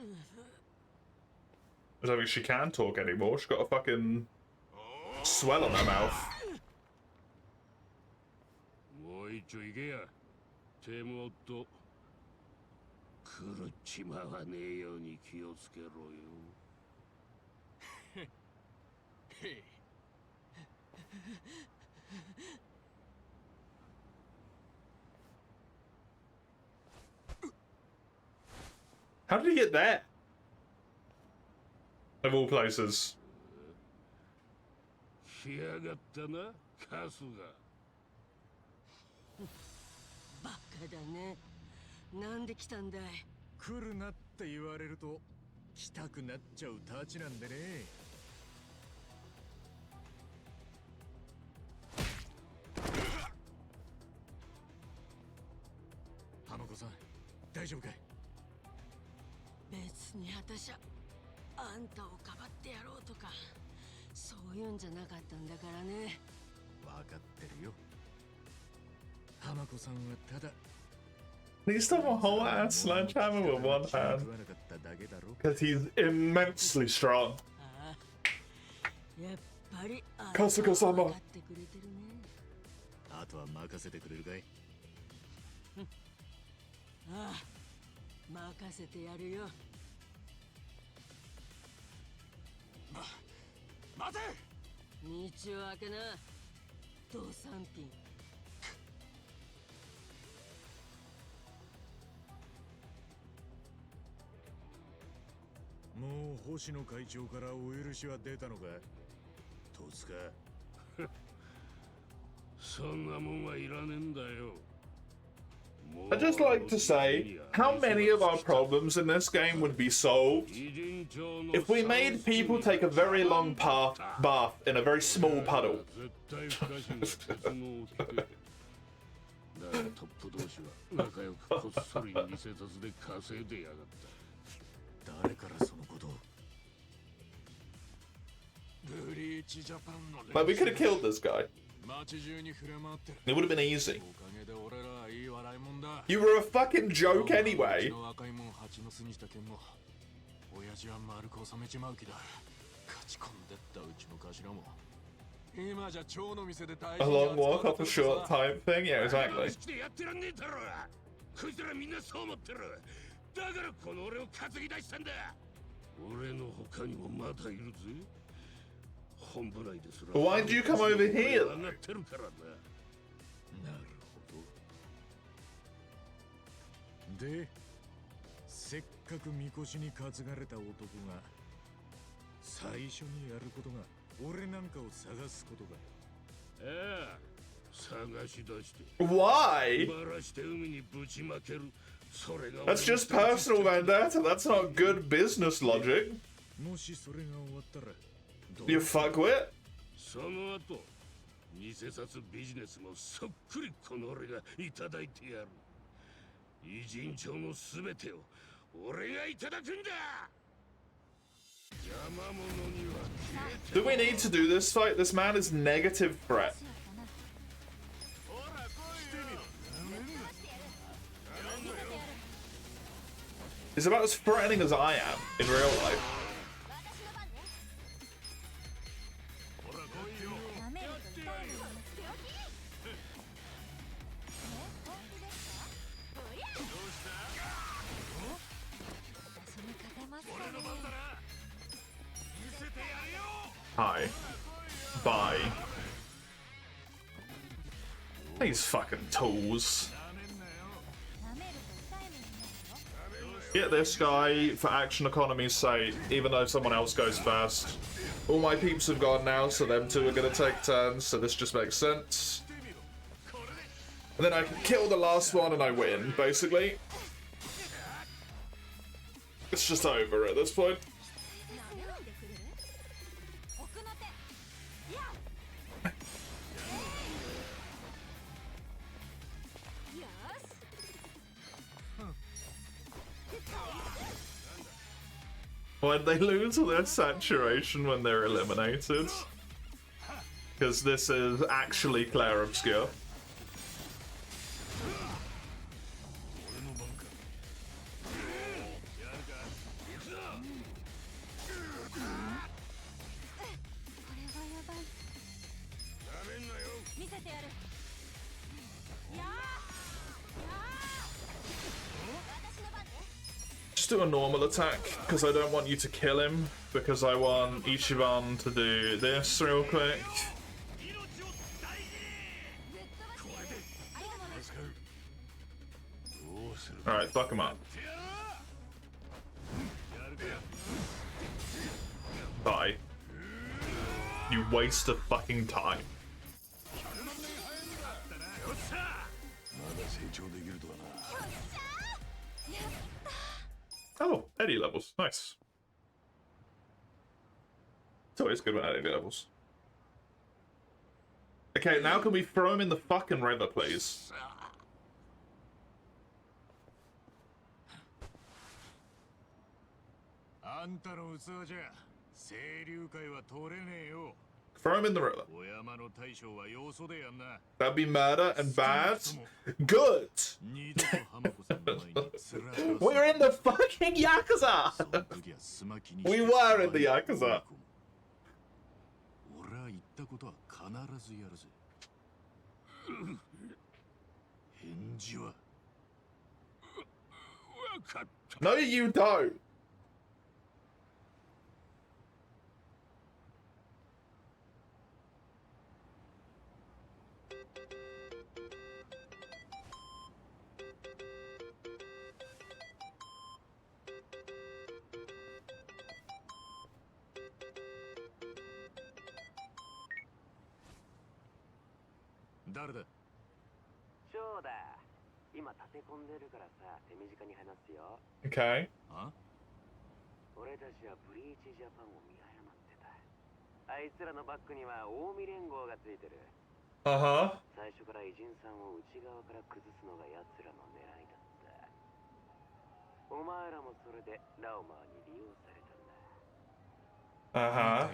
I don't think she can talk anymore. She's got a fucking swell on her mouth. もう一丁行けや。手元。狂っちまわねえように気をつけろよ。 How did he get there? Of all places. 来やがったな、春日。バカだね。なんで来たんだい？来るなって言われると来たくなっちゃうたちなんでね。浜子さん、大丈夫かい？別に私はあんたをかばってやろうとかそういうんじゃなかったんだからね。分かってるよ。浜子さんはただ He's still a whole ass sledgehammer with one hand. Because he's immensely strong. ああ、やっぱりあんた春日様。分かってくれてるね。あとは任せてくれるかい？ああ、任せてやるよ。待て！道を開けな、土産品。もう星野会長からお許しは出たのか？戸塚。そんなもんはいらねえんだよ。 I'd just like to say, how many of our problems in this game would be solved if we made people take a very long bath in a very small puddle? トップ同士は仲良くこっそり偽札で稼いでやがった。誰からそのことを？ブリーチジャパンの Like, we could have killed this guy. 街中に触れ回ってる。 It would have been easy. おかげで俺らはいい笑いもんだ。 You were a fucking joke anyway. うちの若いもん蜂の巣にした件も親父は丸く収めちまう気だ。勝ち込んでったうちの頭も今じゃ蝶の店で大 A long walk off a short time thing? Yeah, exactly. やってらんねえだろ。こいつらみんなそう思ってる。だからこの俺を担ぎ出したんだ。俺の他にもまだいるぜ。本部内ですら。 Why did you come over here? 上がってるからな。なるほど。で、せっかくみこしに担がれた男が最初にやることが俺なんかを探すことか。ああ、探し出して。 Why? バラして海にぶちまける。それが That's just personal vendetta. That's not good business logic. もしそれが終わったら You fuckwit. その後、偽札ビジネスもそっくりこの俺がいただいてやる。偉人帳のすべてを俺がいただくんだ。邪魔者には消えて Do we need to do this fight? This man is negative threat. He's about as threatening as I am in real life. buy. These fucking tools. Get this guy for action economy's sake, even though someone else goes first. All my peeps have gone now, so them two are gonna take turns, so this just makes sense. And then I can kill the last one and I win, basically. It's just over at this point. When they lose their saturation when they're eliminated. Because this is actually Claire Obscure. Just do a normal attack, because I don't want you to kill him, because I want Ichiban to do this real quick. Alright, fuck him up. Die. You waste of fucking time. Oh, Eddie levels. Nice. It's always good when Eddie levels. Okay, now can we throw him in the fucking river, please? Throw him in the river. That'd be murder and bad. Good! We're in the fucking Yakuza! We were in the Yakuza. No, you don't. Okay. Uh-huh. Uh-huh.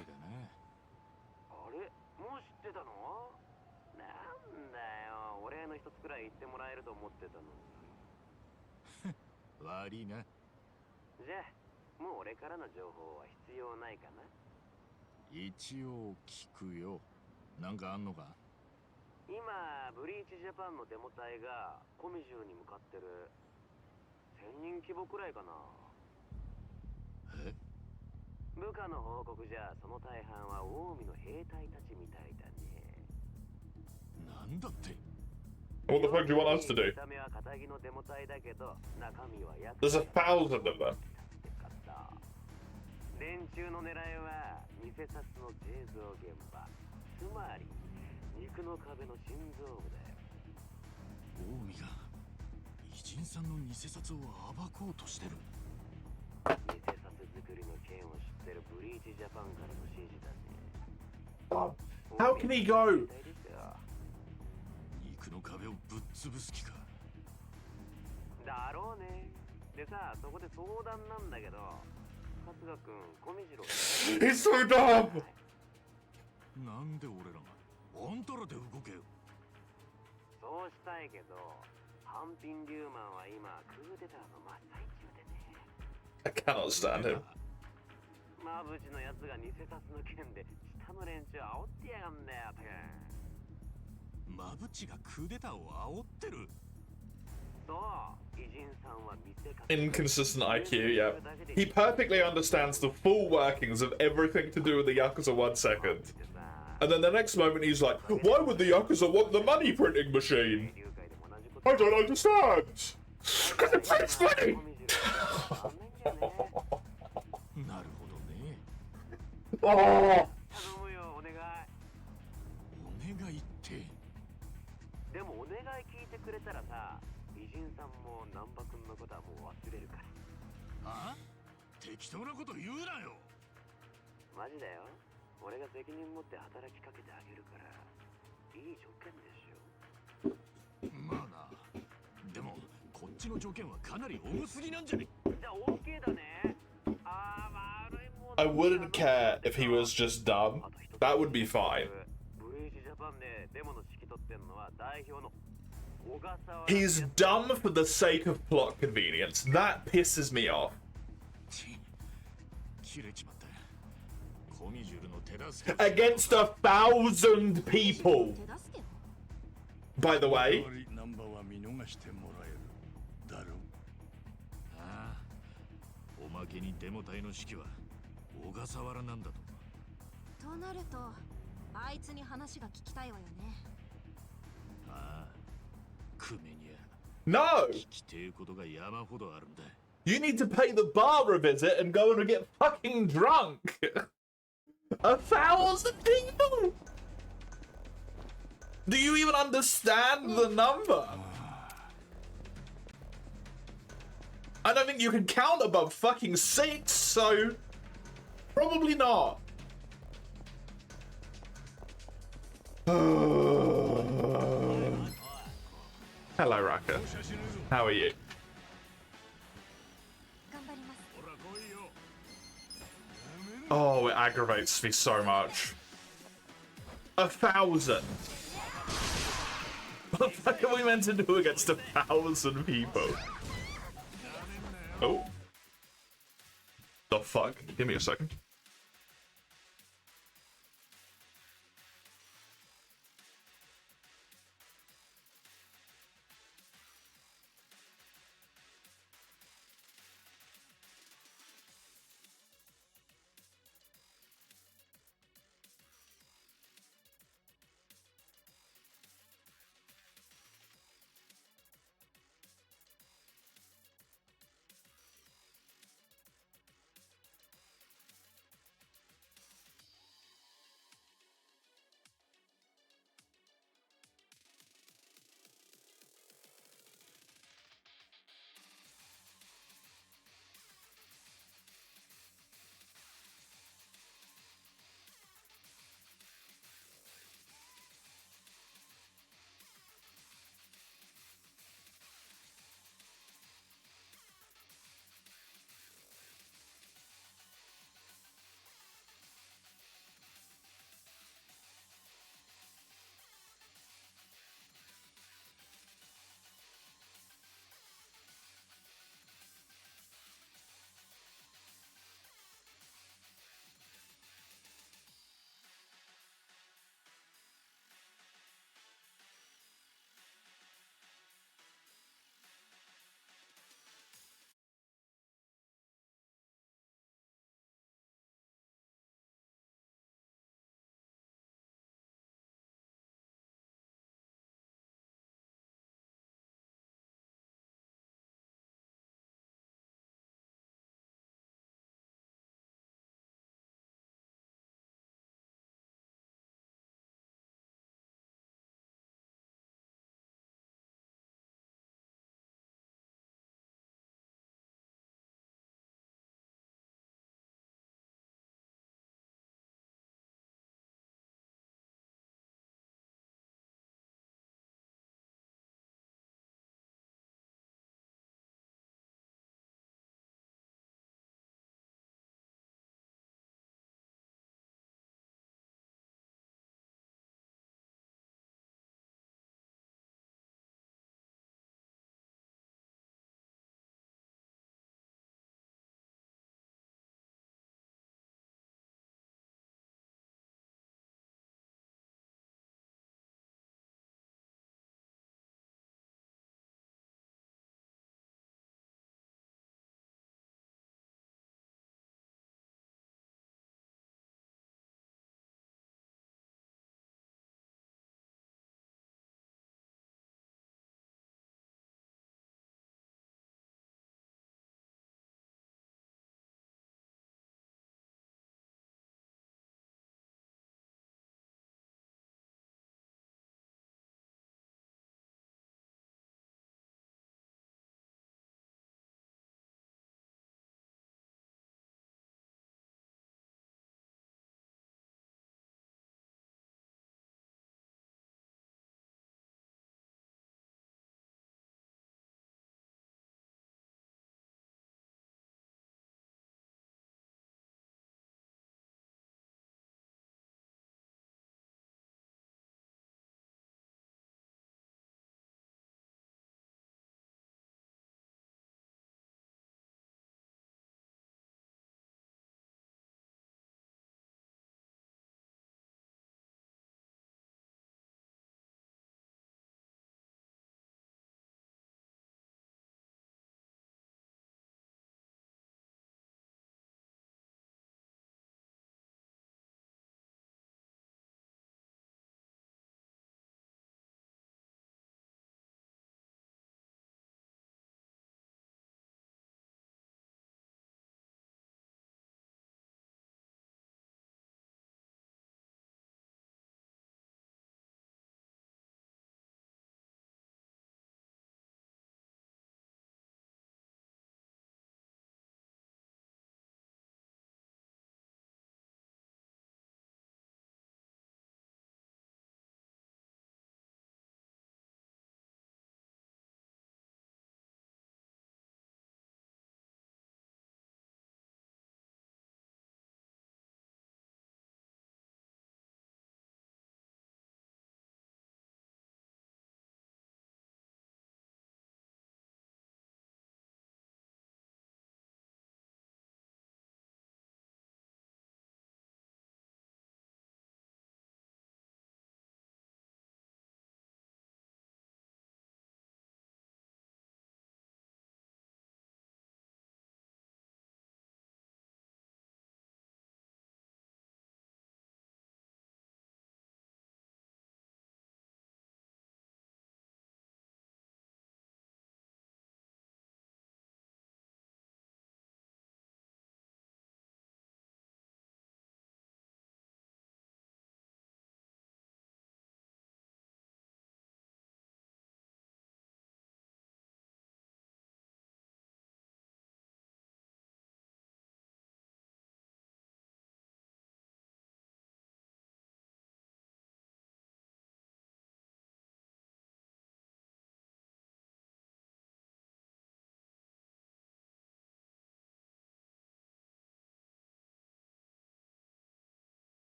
What the fuck do you want us to do? There's 1,000 of them. How can he go? He's so dumb! I cannot stand him. Inconsistent IQ, yeah. He perfectly understands the full workings of everything to do with the Yakuza 1 second. And then the next moment he's like, why would the Yakuza want the money printing machine? I don't understand. Because it prints money! なるほどね。 Oh! 頼むよ、お願い。お願いって。でもお願い聞いてくれたらさ、美人さんも難波君のことはもう忘れるから。あ？適当なこと言うなよ。マジだよ。俺が責任持って働きかけてあげるから、いい条件でしょ。まあな。でもこっちの条件はかなり重すぎなんじゃね？じゃあ OK だね。悪いもん。I wouldn't care if he was just dumb. That would be fine. ブリーチジャパンでデモの指揮取ってんのは代表の小笠原。 He's dumb for the sake of plot convenience. That pisses me off. 切れちまった。コミジュルの手助け。 Against 1,000 people. By the way. ナンバーは見逃してもらえるだろう。ああ、おまけにデモ隊の指揮は小笠原なんだと。となるとあいつに話が聞きたいわよね。ああ、クメニア。 No! 聞きてえことが山ほどあるんだ。 You need to pay the bar a visit and go and get fucking drunk. 1,000 people? Do you even understand the number? I don't think you can count above fucking 6, so probably not. Hello, Raka. How are you? Oh, it aggravates me so much. 1,000. What the fuck are we meant to do against 1,000 people? Oh. The fuck? Give me a second.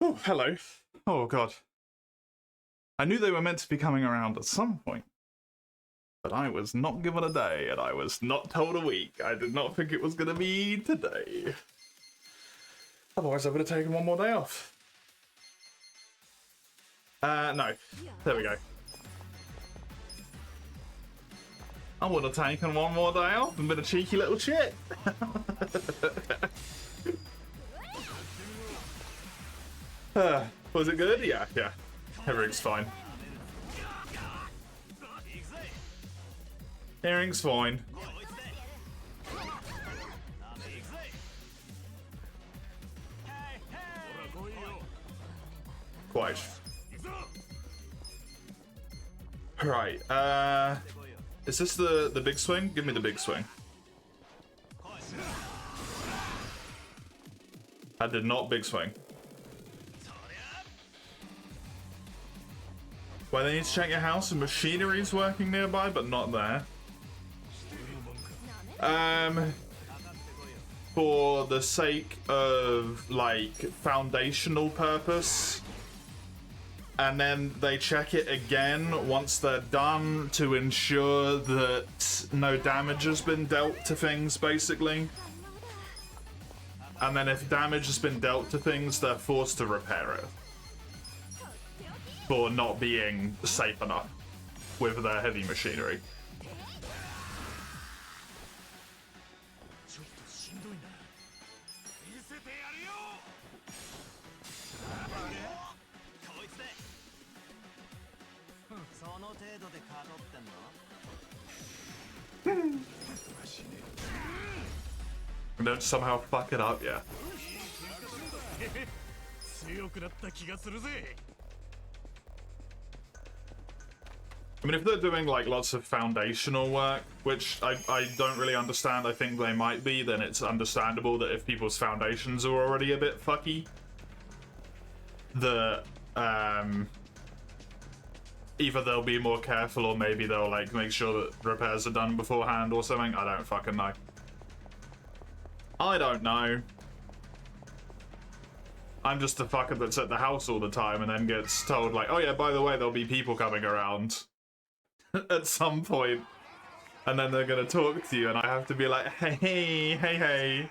Oh, hello. Oh, God. I knew they were meant to be coming around at some point, but I was not given a day, and I was not told a week. I did not think it was going to be today. Otherwise, I would have taken one more day off. No. There we go. I would have taken one more day off and been a cheeky little shit. Was it good? Yeah. Everything's fine. Everything's fine. Quite. Right, is this the big swing? Give me the big swing. I did not big swing. Well, they need to check your house and machinery's working nearby, but not there. For the sake of, like, foundational purpose. And then they check it again once they're done to ensure that no damage has been dealt to things, basically. And then if damage has been dealt to things, they're forced to repair it. For not being safe enough with their heavy machinery. And don't somehow fuck it up, yeah. I mean, if they're doing, like, lots of foundational work, which I don't really understand, I think they might be, then it's understandable that if people's foundations are already a bit fucky, that, either they'll be more careful or maybe they'll, like, make sure that repairs are done beforehand or something. I don't fucking know. I don't know. I'm just the fucker that's at the house all the time and then gets told, like, oh yeah, by the way, there'll be people coming around at some point. And then they're gonna talk to you and I have to be like, hey.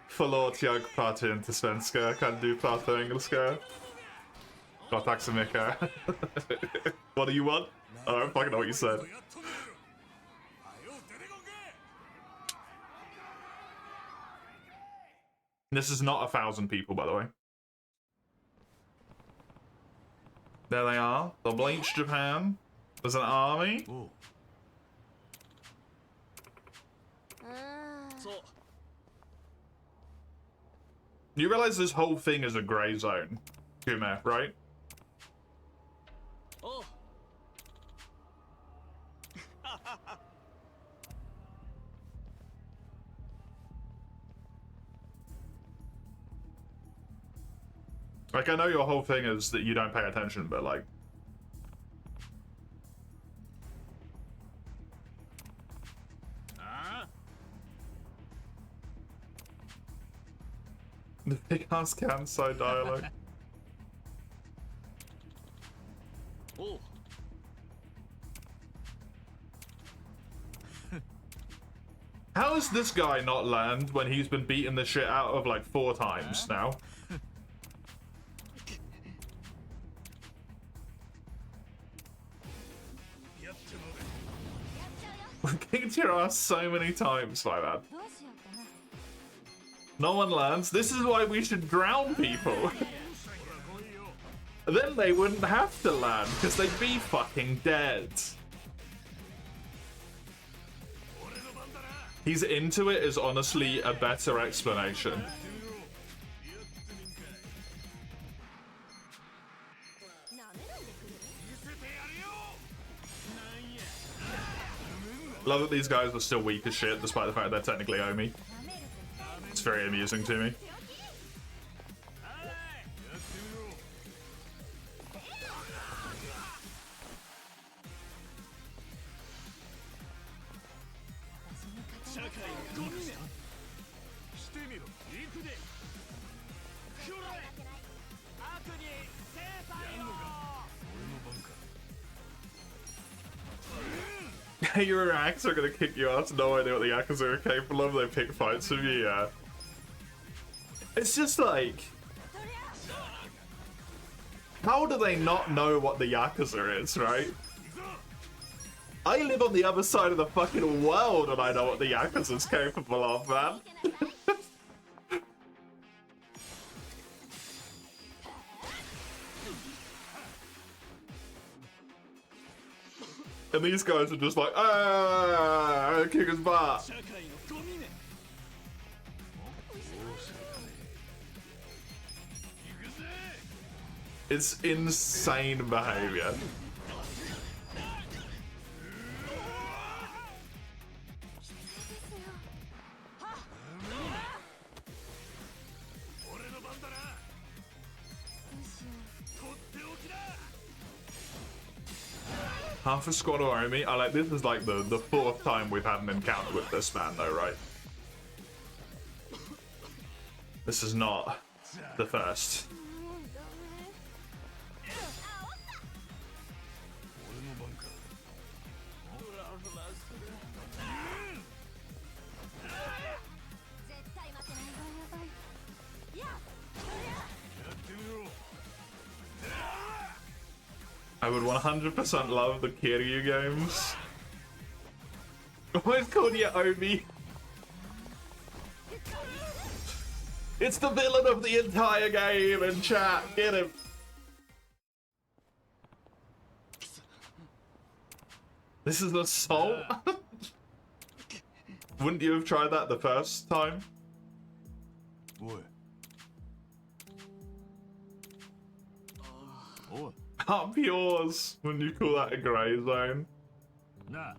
Förlåt, jag pratar inte svenska. Kan du prata engelska? Ja, tack så mycket. What do you want? I don't fucking know what you said. This is not 1,000 people, by the way. There they are. The Bleach Japan. There's an army. You realize this whole thing is a gray zone, Kume, right? Oh. Like, I know your whole thing is that you don't pay attention, but, like... The big-ass Kansai dialogue. Oh. How is this guy not land when he's been beaten the shit out of, like, 4 times now? Kicked your ass so many times, my man. No one lands. This is why we should drown people. Then they wouldn't have to land, because they'd be fucking dead. He's into it is honestly a better explanation. Love that these guys are still weak as shit, despite the fact they're technically Omi. It's very amusing to me. Your reacts are gonna kick you ass. No idea what the Yakuza are capable of. They pick fights with you, yeah. It's just like, how do they not know what the Yakuza is, right? I live on the other side of the fucking world and I know what the Yakuza's capable of, man. And these guys are just like, ah, kick his butt. It's insane behavior. Half a squad or army. I like this is like the fourth time we've had an encounter with this man though, right? This is not the first. I would 100% love the Kiryu games. Oh, it's called Yaomi. It's the villain of the entire game in chat. Get him. This is assault? Wouldn't you have tried that the first time? What? Up yours when you call that a grey zone. Nah.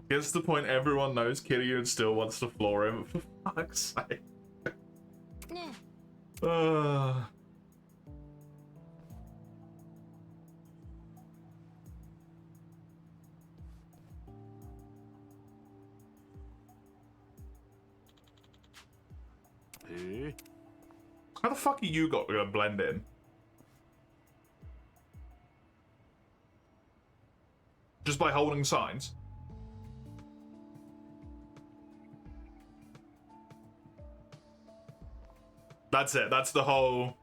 Gets to the point everyone knows Kiryu and still wants to floor him, for fuck's sake. How the fuck are you gonna blend in? Just by holding signs? That's it, that's the whole...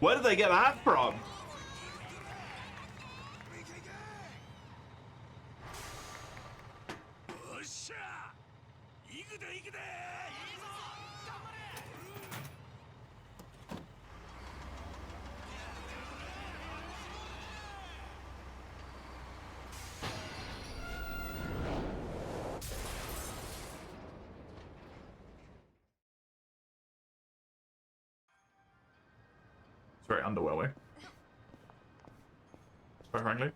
Where did they get that from? It's very underwhelming. Quite frankly.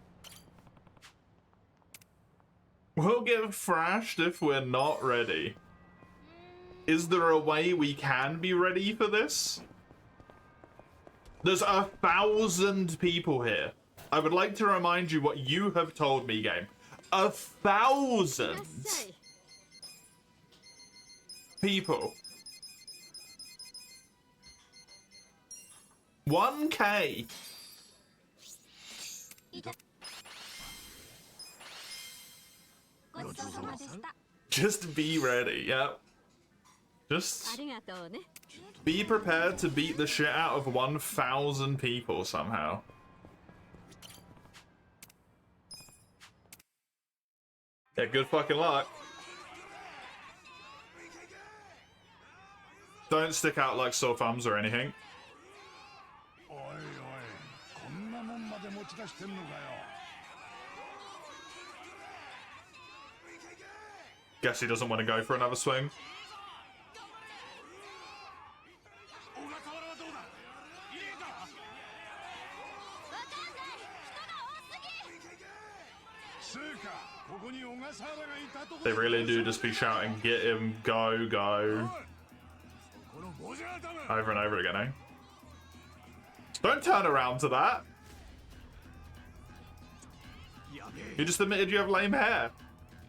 We'll get thrashed if we're not ready. Is there a way we can be ready for this? There's 1,000 people here. I would like to remind you what you have told me, game. 1,000 people. 1K. Just be ready, yep. Just be prepared to beat the shit out of 1,000 people somehow. Yeah, good fucking luck. Don't stick out like sore thumbs or anything. Guess he doesn't want to go for another swing. They really do just be shouting, get him, go, go. Over and over again, eh? Don't turn around to that. You just admitted you have lame hair.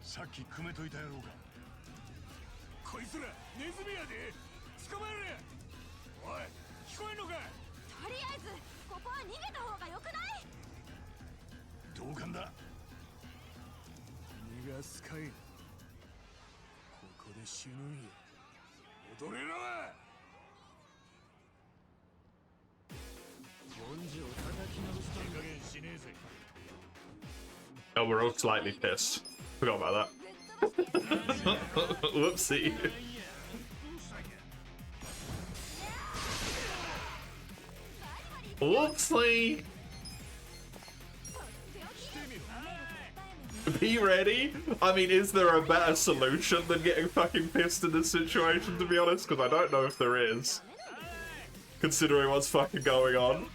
さっき組めといたやろうか。こいつらネズミやで捕まえる。おい聞こえんのか。とりあえずここは逃げた方がよくない？同感だ。逃がすかい。ここで死ぬんや。踊れろ。ボンジを叩き直すと加減しねえぜ。 Oh, we're all slightly pissed. Forgot about that. Whoopsie. Whoopsie. Be ready? I mean, is there a better solution than getting fucking pissed in this situation, to be honest? Because I don't know if there is. Considering what's fucking going on.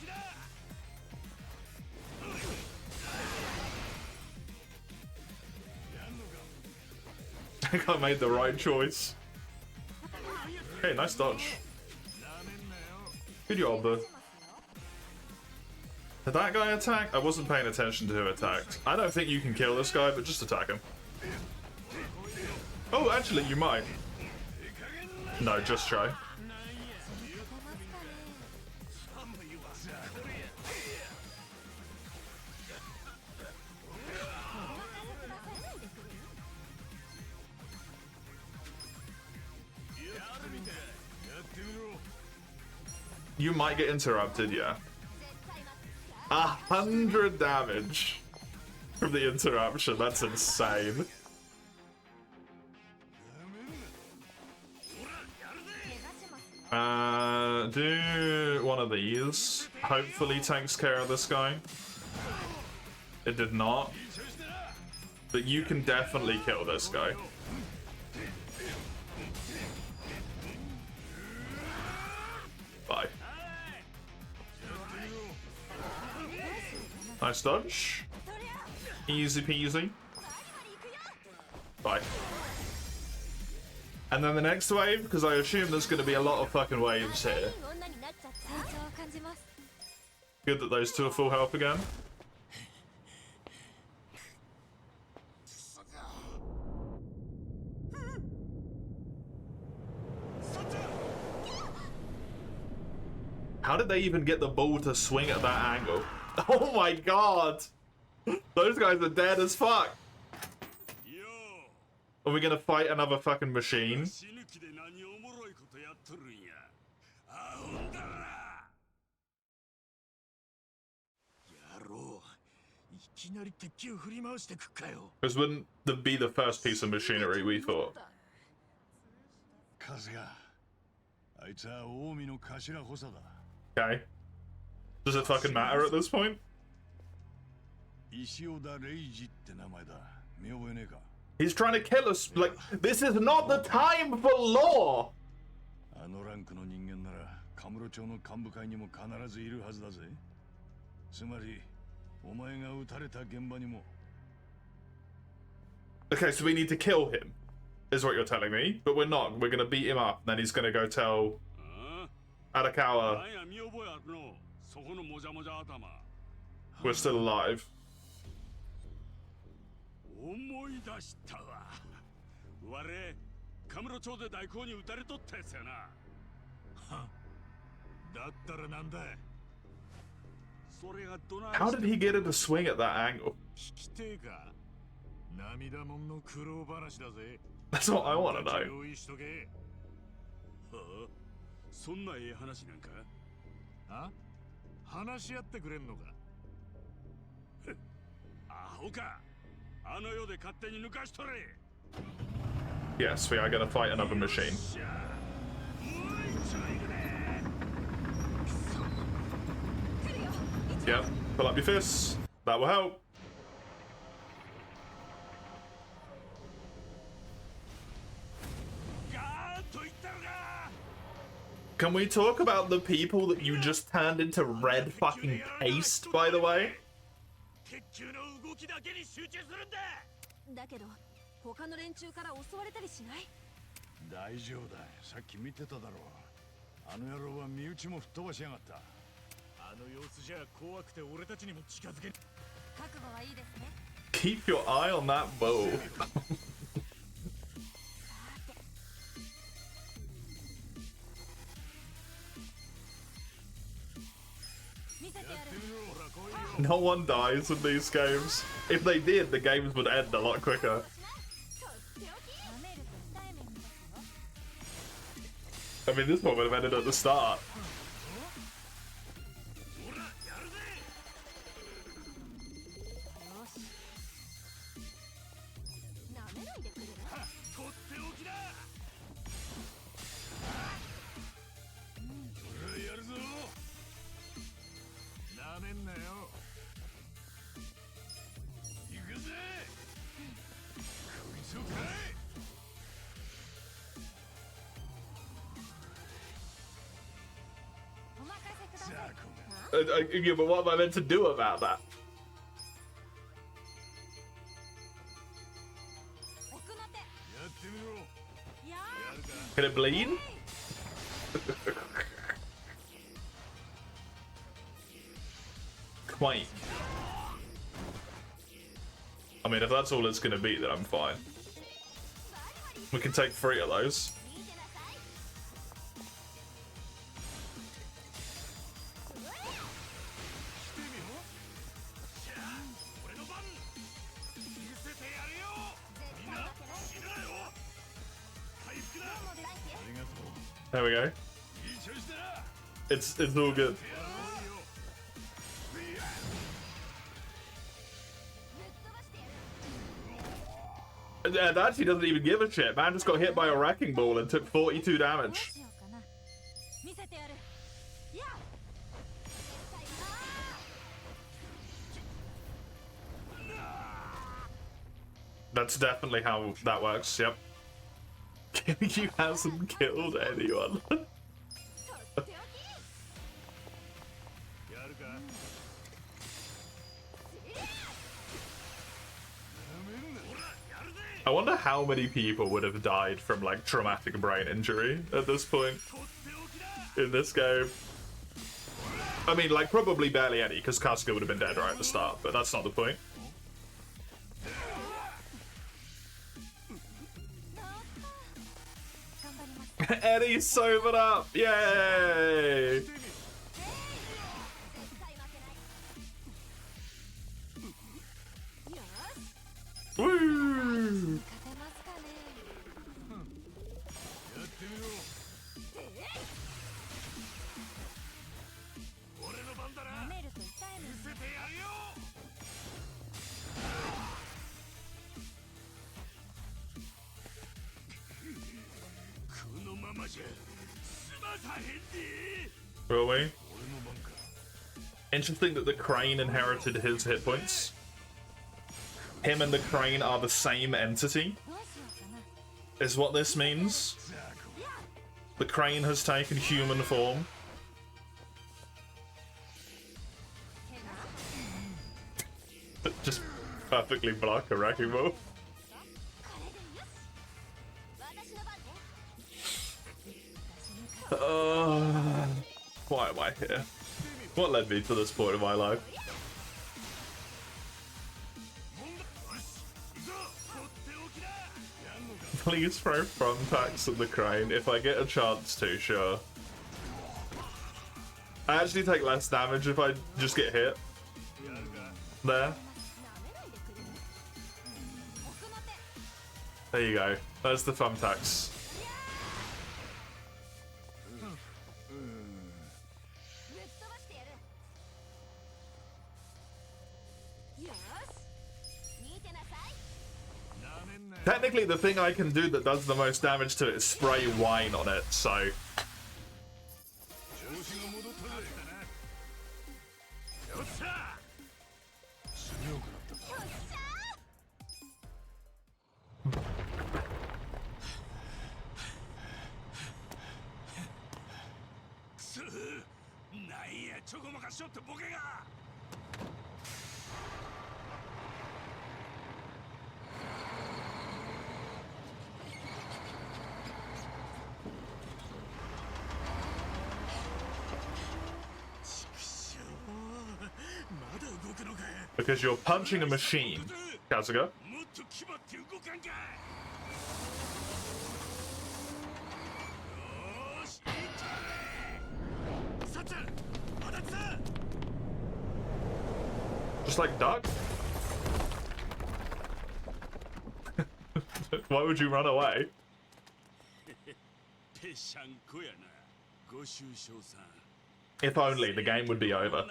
I think I made the right choice. Hey, nice dodge. Good job, though. Did that guy attack? I wasn't paying attention to who attacked. I don't think you can kill this guy, but just attack him. Oh, actually, you might. No, just try. You might get interrupted, yeah. 100 damage from the interruption. That's insane. Do one of these. Hopefully takes care of this guy. It did not. But you can definitely kill this guy. Bye. Nice dodge. Easy peasy. Bye. And then the next wave, because I assume there's going to be a lot of fucking waves here. Good that those two are full health again. How did they even get the ball to swing at that angle? Oh my god! Those guys are dead as fuck! Are we gonna fight another fucking machine? This wouldn't be the first piece of machinery we thought. Okay. Does it fucking matter at this point? He's trying to kill us. Like, this is not the time for law! Okay, so we need to kill him, is what you're telling me. But we're not. We're gonna beat him up, and then he's gonna go tell Arakawa we're still alive. How did he get it to swing at that angle? That's what I want to know. そんなええ話なんか？あ？話し合ってくれんのか？アホか。あの世で勝手に抜かしとれ。Yes, we are gonna fight another machine. Yep, pull up your fists. That will help. Can we talk about the people that you just turned into red fucking paste, by the way? だけど他の連中から襲われたりしない？大丈夫だ。さっき見てただろう。あの野郎は身内も吹っ飛ばしやがった。あの様子じゃ怖くて俺たちにも近づけ。覚悟はいいですね。Keep your eye on that bow. No one dies in these games. If they did, the games would end a lot quicker. I mean, this one would have ended at the start. Yeah, but what am I meant to do about that? Can it bleed? Quite. I mean, if that's all it's gonna be, then I'm fine. We can take 3 of those. There we go. It's all good. And actually doesn't even give a shit. Man just got hit by a wrecking ball and took 42 damage. That's definitely how that works, yep. You hasn't killed anyone. I wonder how many people would have died from like traumatic brain injury at this point in this game. I mean, like probably barely any, because Kasuga would have been dead right at the start, but that's not the point. Eddie's sobered up! Yay! Woo! Will we? Interesting that the crane inherited his hit points. Him and the crane are the same entity, is what this means. The crane has taken human form. Just perfectly block a wrecking ball. Why am I here? What led me to this point in my life? Please throw thumbtacks at the crane if I get a chance to, sure. I actually take less damage if I just get hit. There. There you go. There's the thumbtacks. Technically, the thing I can do that does the most damage to it is spray wine on it, so... Because you're punching a machine. Kazuga. Just like duck? Why would you run away? If only the game would be over.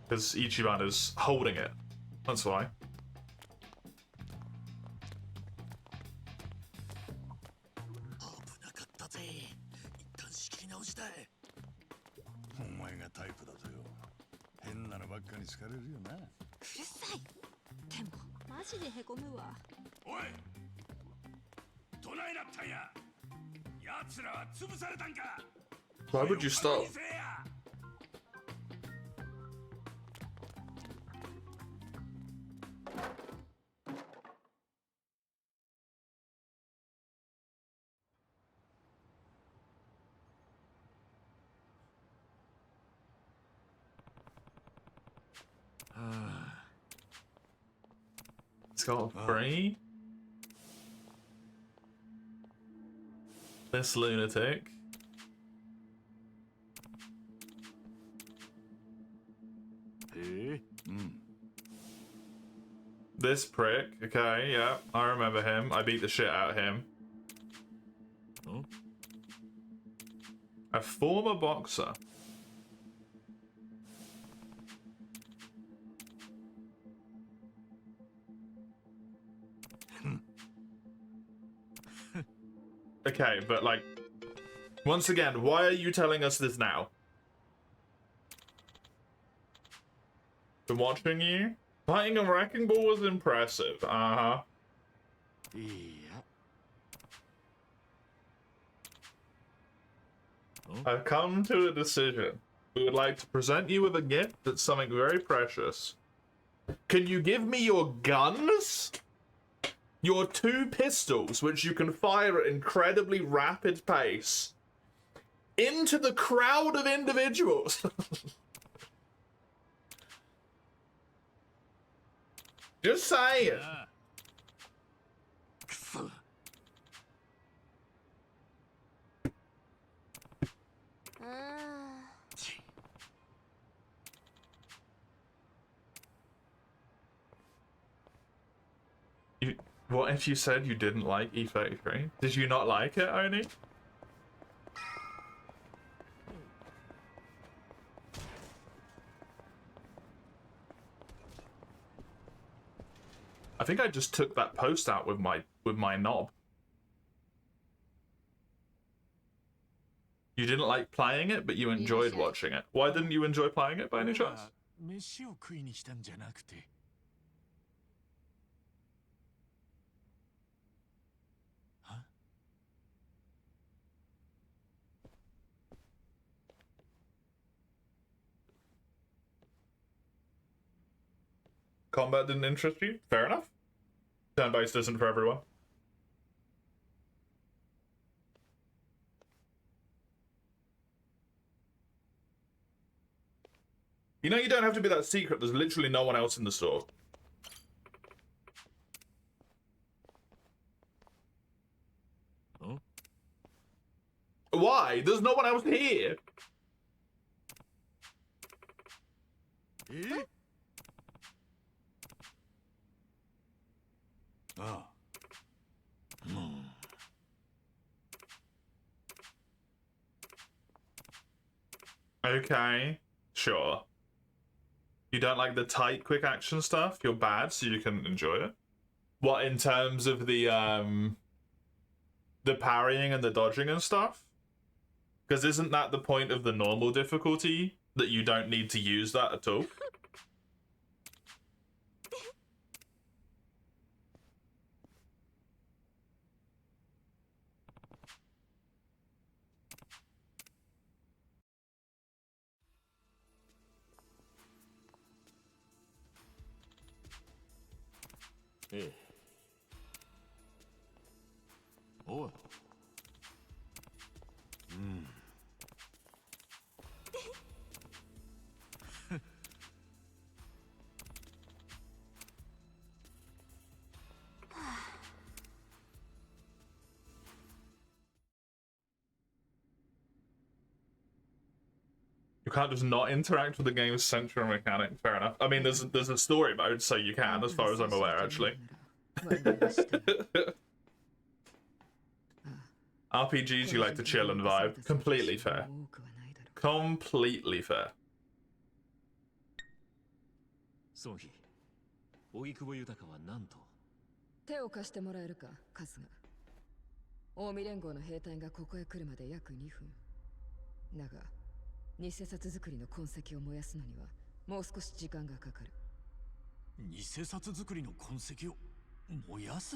'Cause Ichiban is holding it. That's why. お前がタイプだとよ。変なのばっかに好かれるよな。うるさい。でもマジでへこむわ。おい。どないなったんや。奴らは潰されたんか。 Why would you stop? It's got free. This lunatic. This prick. Okay, yeah, I remember him. I beat the shit out of him. Oh. A former boxer. Okay, but like, once again, why are you telling us this now? Been watching you? Fighting a wrecking ball was impressive. Uh-huh. Yeah. I've come to a decision. We would like to present you with a gift that's something very precious. Can you give me your guns? Your 2 pistols, which you can fire at incredibly rapid pace, into the crowd of individuals. Just saying. What if you said you didn't like E33? Did you not like it, Oni? I think I just took that post out with my knob. You didn't like playing it, but you enjoyed watching it. Why didn't you enjoy playing it by any chance? 飯を食いに来たんじゃなくて。Combat didn't interest you? Fair enough. Turn-based isn't for everyone. You know, you don't have to be that secret. There's literally no one else in the store. Oh? Why? There's no one else here. Eh? Ah. Okay, sure. You don't like the tight, quick action stuff? You're bad, so you can enjoy it? What, in terms of the parrying and the dodging and stuff? Because isn't that the point of the normal difficulty? That you don't need to use that at all? ええ。おい。You can't just not interact with the game's central mechanic. Fair enough. I mean, there's a story mode, so you can, as far as I'm aware, actually. RPGs, you like to chill and vibe. Completely fair. Completely fair. ソンヒ、荻窪豊は何と？手を貸してもらえるか、春日。近江連合の兵隊がここへ来るまで約2分。だが、偽札作りの痕跡を燃やすのにはもう少し時間がかかる。偽札作りの痕跡を燃やす？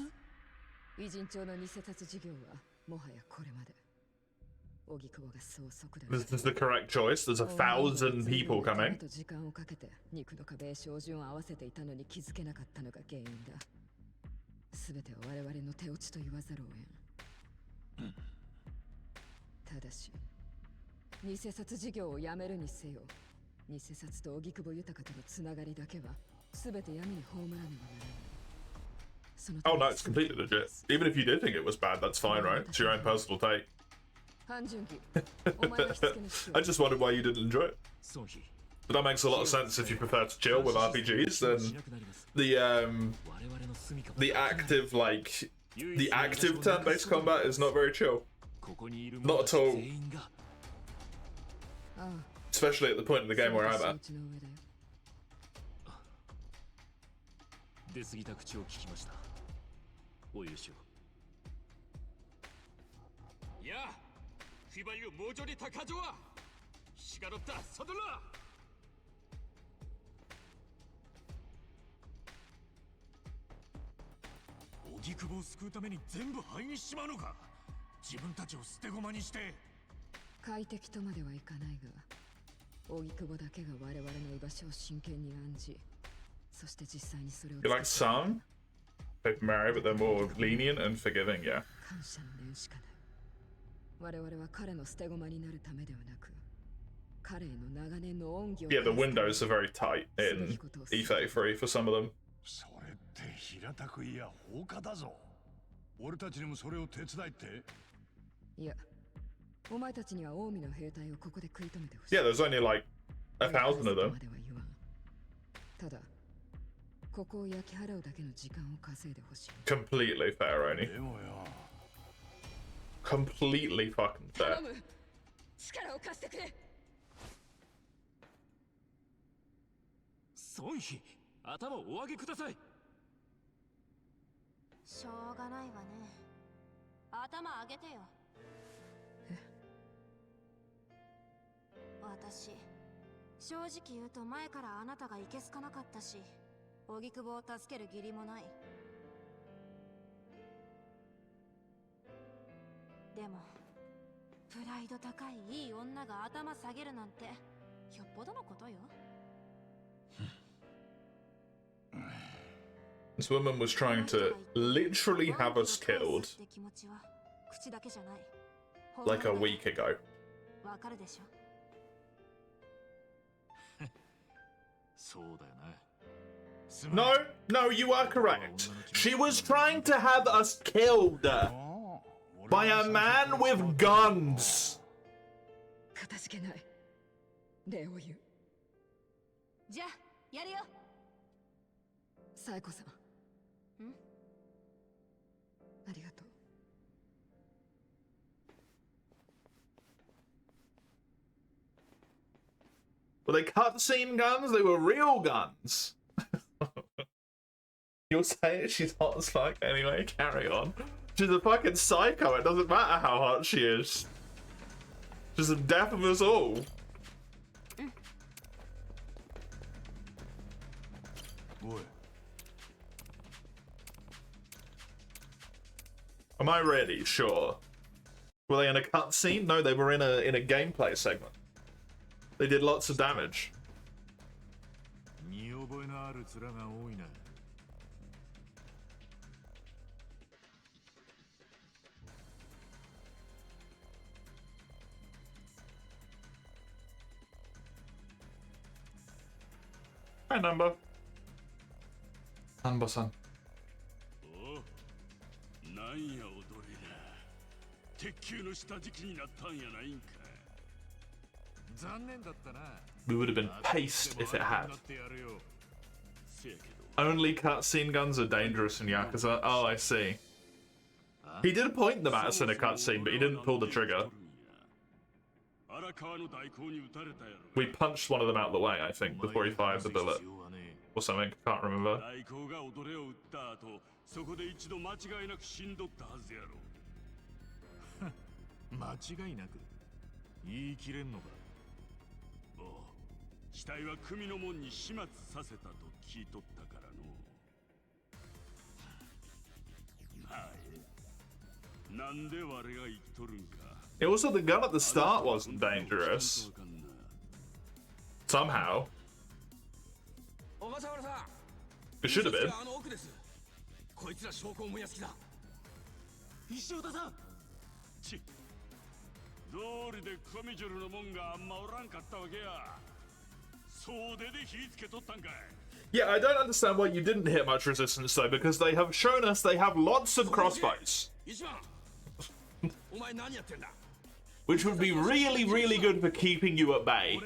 偉人帳の偽札事業はもはやこれまで。荻窪がそう速度。This is the correct choice. There's 1,000 people coming. 時間をかけて肉の壁へ照準を合わせていたのに気づけなかったのが原因だ。すべては我々の手落ちと言わざるを得ん。ただし、偽札事業をやめるにせよ、偽札と荻窪豊とのつながりだけはすべて闇に葬らねばならない。 Oh no, it's completely legit. Even if you did think it was bad, that's fine, right? It's your own personal take. I just wondered why you didn't enjoy it. But that makes a lot of sense if you prefer to chill with RPGs. Then the active turn-based combat is not very chill. Not at all. Especially at the point in the game where I'm at. 出過ぎた口を聞きました。お許しを。いや、フィバユモジョリタカジョア、シガロッタサドラ。荻窪を救うために全部灰にしちまうのか。自分たちを捨て駒にして。快適とまではいかないが、荻窪だけが我々の居場所を真剣に案じ。 You like some Paper Mario, but they're more lenient and forgiving, yeah. Yeah, the windows are very tight in E33 for some of them. それって平たくいや放火だぞ。俺たちにもそれを手伝いって。いや、お前たちには近江の兵隊をここで食い止めてほしい。Yeah, there's only like 1,000 of them. ただ ここを焼き払うだけの時間を稼いでほしい。 Completely fair, Oni. Completely fucking fair. 力を貸してくれ。ソンヒ、頭をお上げください。しょうがないわね。頭上げてよ。私、正直言うと前からあなたがいけすかなかったし。 荻窪を助ける義理もない。でもプライド高いいい女が頭下げるなんてよっぽどのことよ。This woman was trying to literally have us killed like a week ago. わかるでしょ。そうだよな。 No, no, you are correct. She was trying to have us killed by a man with guns. かたじけない。礼を言う。じゃあ、やるよ。サエコさん。ありがとう。 Were they cutscene guns? They were real guns. You'll say it, she's hot as fuck. Anyway, carry on. She's a fucking psycho. It doesn't matter how hot she is. She's the death of us all. Am I ready? Sure. Were they in a cutscene? No, they were in a gameplay segment. They did lots of damage. 見覚えのある面が多いな。Hi, Number. Number-san. なんや踊りだ。鉄球の下敷きになったんやないんか。残念だったな。 We would have been paced if it had. せやけど。 Only cutscene guns are dangerous in Yakuza. Oh, I see. He did point them at us in a cutscene, but he didn't pull the trigger. We punched one of them out of the way, I think, before he fired the bullet. Or something, can't remember. そこで一度間違いなく死んどったはずやろ。間違いなく言い切れんのか。おう、死体は組の門に始末させたと聞いとったからの。まあなんで我が生きとるんか。Also, the gun at the start wasn't dangerous. Somehow. It should have been. こいつら証拠を燃やす気だ。石尾田さん。ち。道理でコミジュルの門があんまおらんかったわけや。総出で火つけとったんかい。Yeah, I don't understand why you didn't hit much resistance though, because they have shown us they have lots of crossbows. Which would be really, really good for keeping you at bay.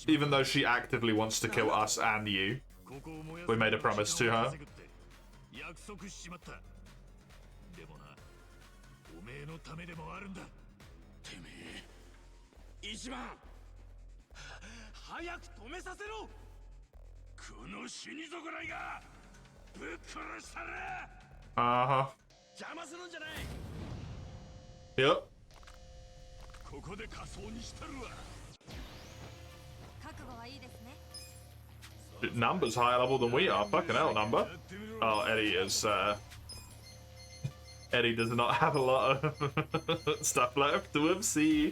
Even though she actively wants to kill us and you. We made a promise to her. Uh-huh. Yep. Number's higher level than we are. Fucking hell, Number. Oh, Eddie is, Eddie does not have a lot of stuff left. Whoopsie.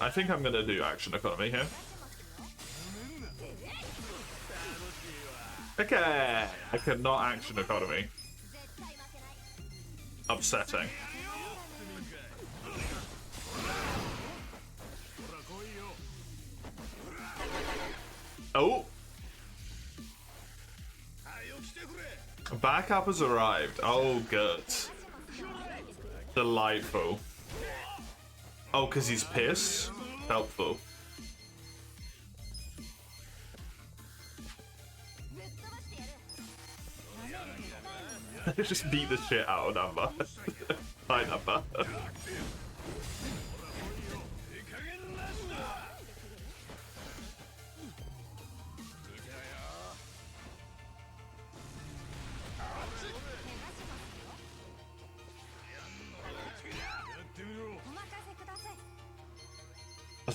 I think I'm gonna do action economy here. Okay, I cannot action economy. Upsetting. Oh! Backup has arrived. Oh, good. Delightful. Oh, because he's pissed? Helpful. Just beat the shit out of Number. Hi, Number.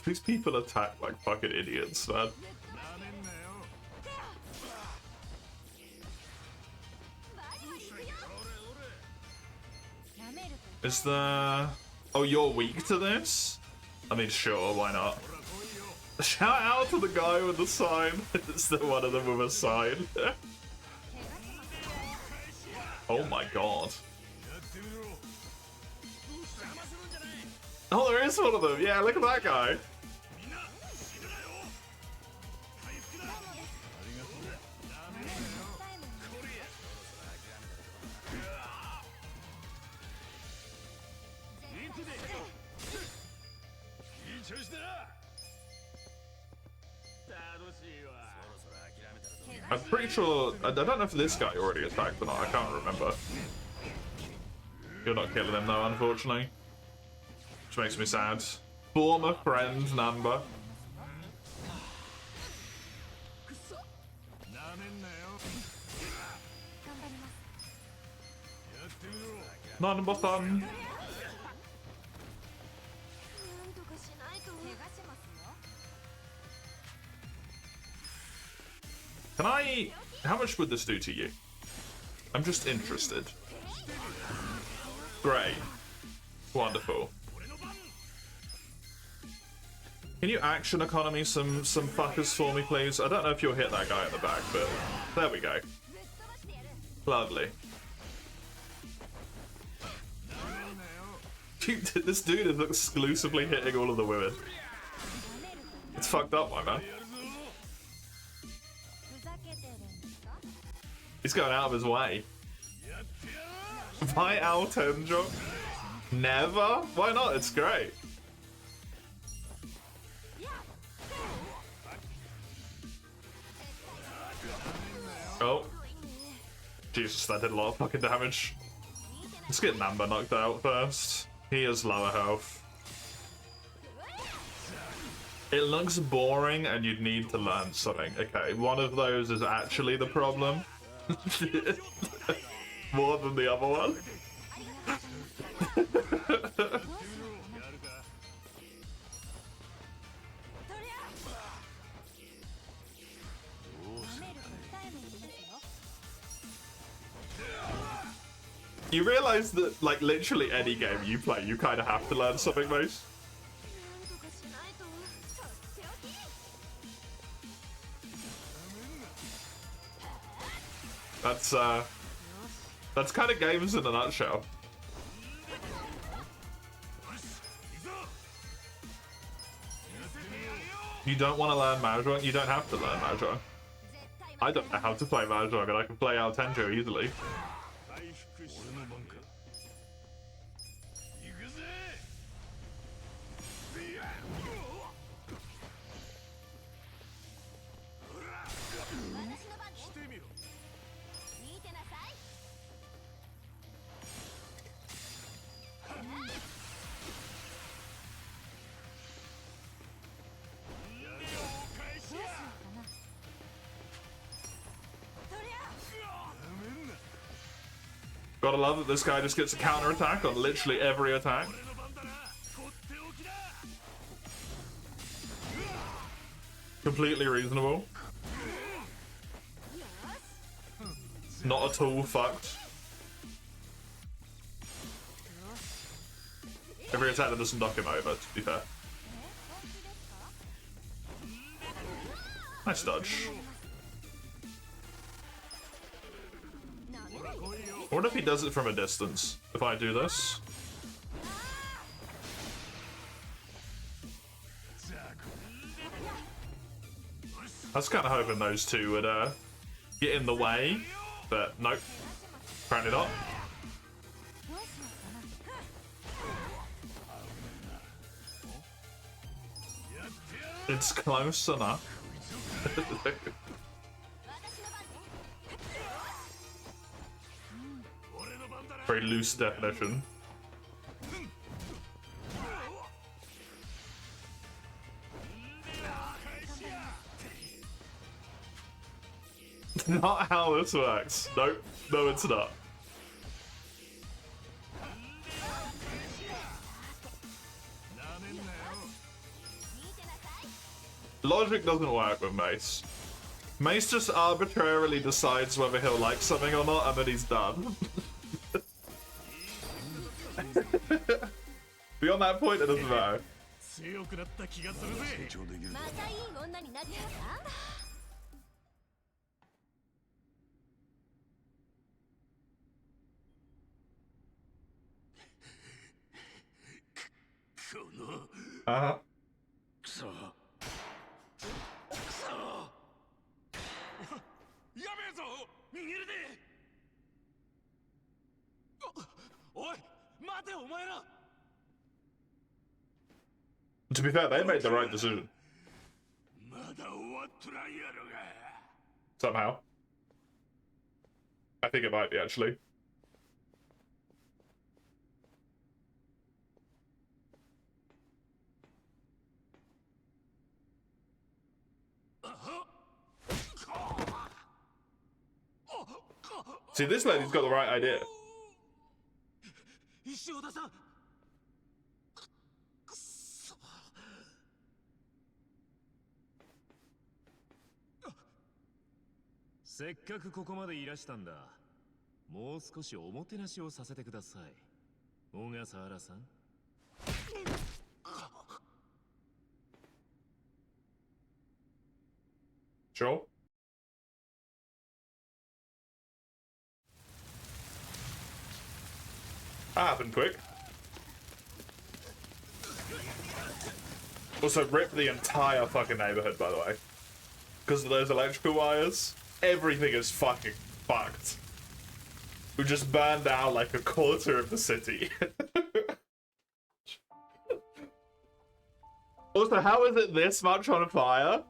These people attack like fucking idiots, man. Is there... Oh, you're weak to this? I mean, sure, why not? Shout out to the guy with the sign. It's the one of them with a sign. Oh my god. Oh, there is one of them. Yeah, look at that guy. I'm pretty sure... I don't know if this guy already attacked or not. I can't remember. You're not killing him though, unfortunately. Which makes me sad. Former friend, Number. Number-san. Can I... How much would this do to you? I'm just interested. Great. Wonderful. Can you action economy some fuckers for me, please? I don't know if you'll hit that guy at the back, but there we go. Lovely. This dude is exclusively hitting all of the women. It's fucked up, my man. He's going out of his way. Why Al Tenjo? Never? Why not? It's great. Oh. Jesus, that did a lot of fucking damage. Let's get Namba knocked out first. He has lower health. It looks boring and you'd need to learn something. Okay, one of those is actually the problem. More than the other one. You realize that, like, literally any game you play, you kind of have to learn something, mate? That's kind of games in a nutshell. You don't want to learn Mahjong? You don't have to learn Mahjong. I don't know how to play Mahjong, and I can play Al Tenjo easily. Gotta love that this guy just gets a counter attack on literally every attack. Completely reasonable. Not at all fucked. Every attack that doesn't knock him over, to be fair. Nice dodge. I wonder if he does it from a distance, if I do this. I was kind of hoping those two would get in the way, but nope. Apparently not. It's close enough. Very loose definition. Not how this works. Nope. No, it's not. Logic doesn't work with Mace. Mace just arbitrarily decides whether he'll like something or not, and then he's done. Beyond that point, it doesn't matter. Uh-huh. やべえぞ逃げるでおい待てお前ら To be fair, they made the right decision. まだ終わっとらんやろが Somehow. I think it might be, actually. See, this lady's got the right idea. 石尾田さんくそせっかくここまでいらしたんだ。もう少しおもてなしをさせてください。小笠原さん。Sure. That happened quick. Also, rip the entire fucking neighborhood, by the way. Because of those electrical wires, everything is fucking fucked. We just burned down like a quarter of the city. Also, how is it this much on fire?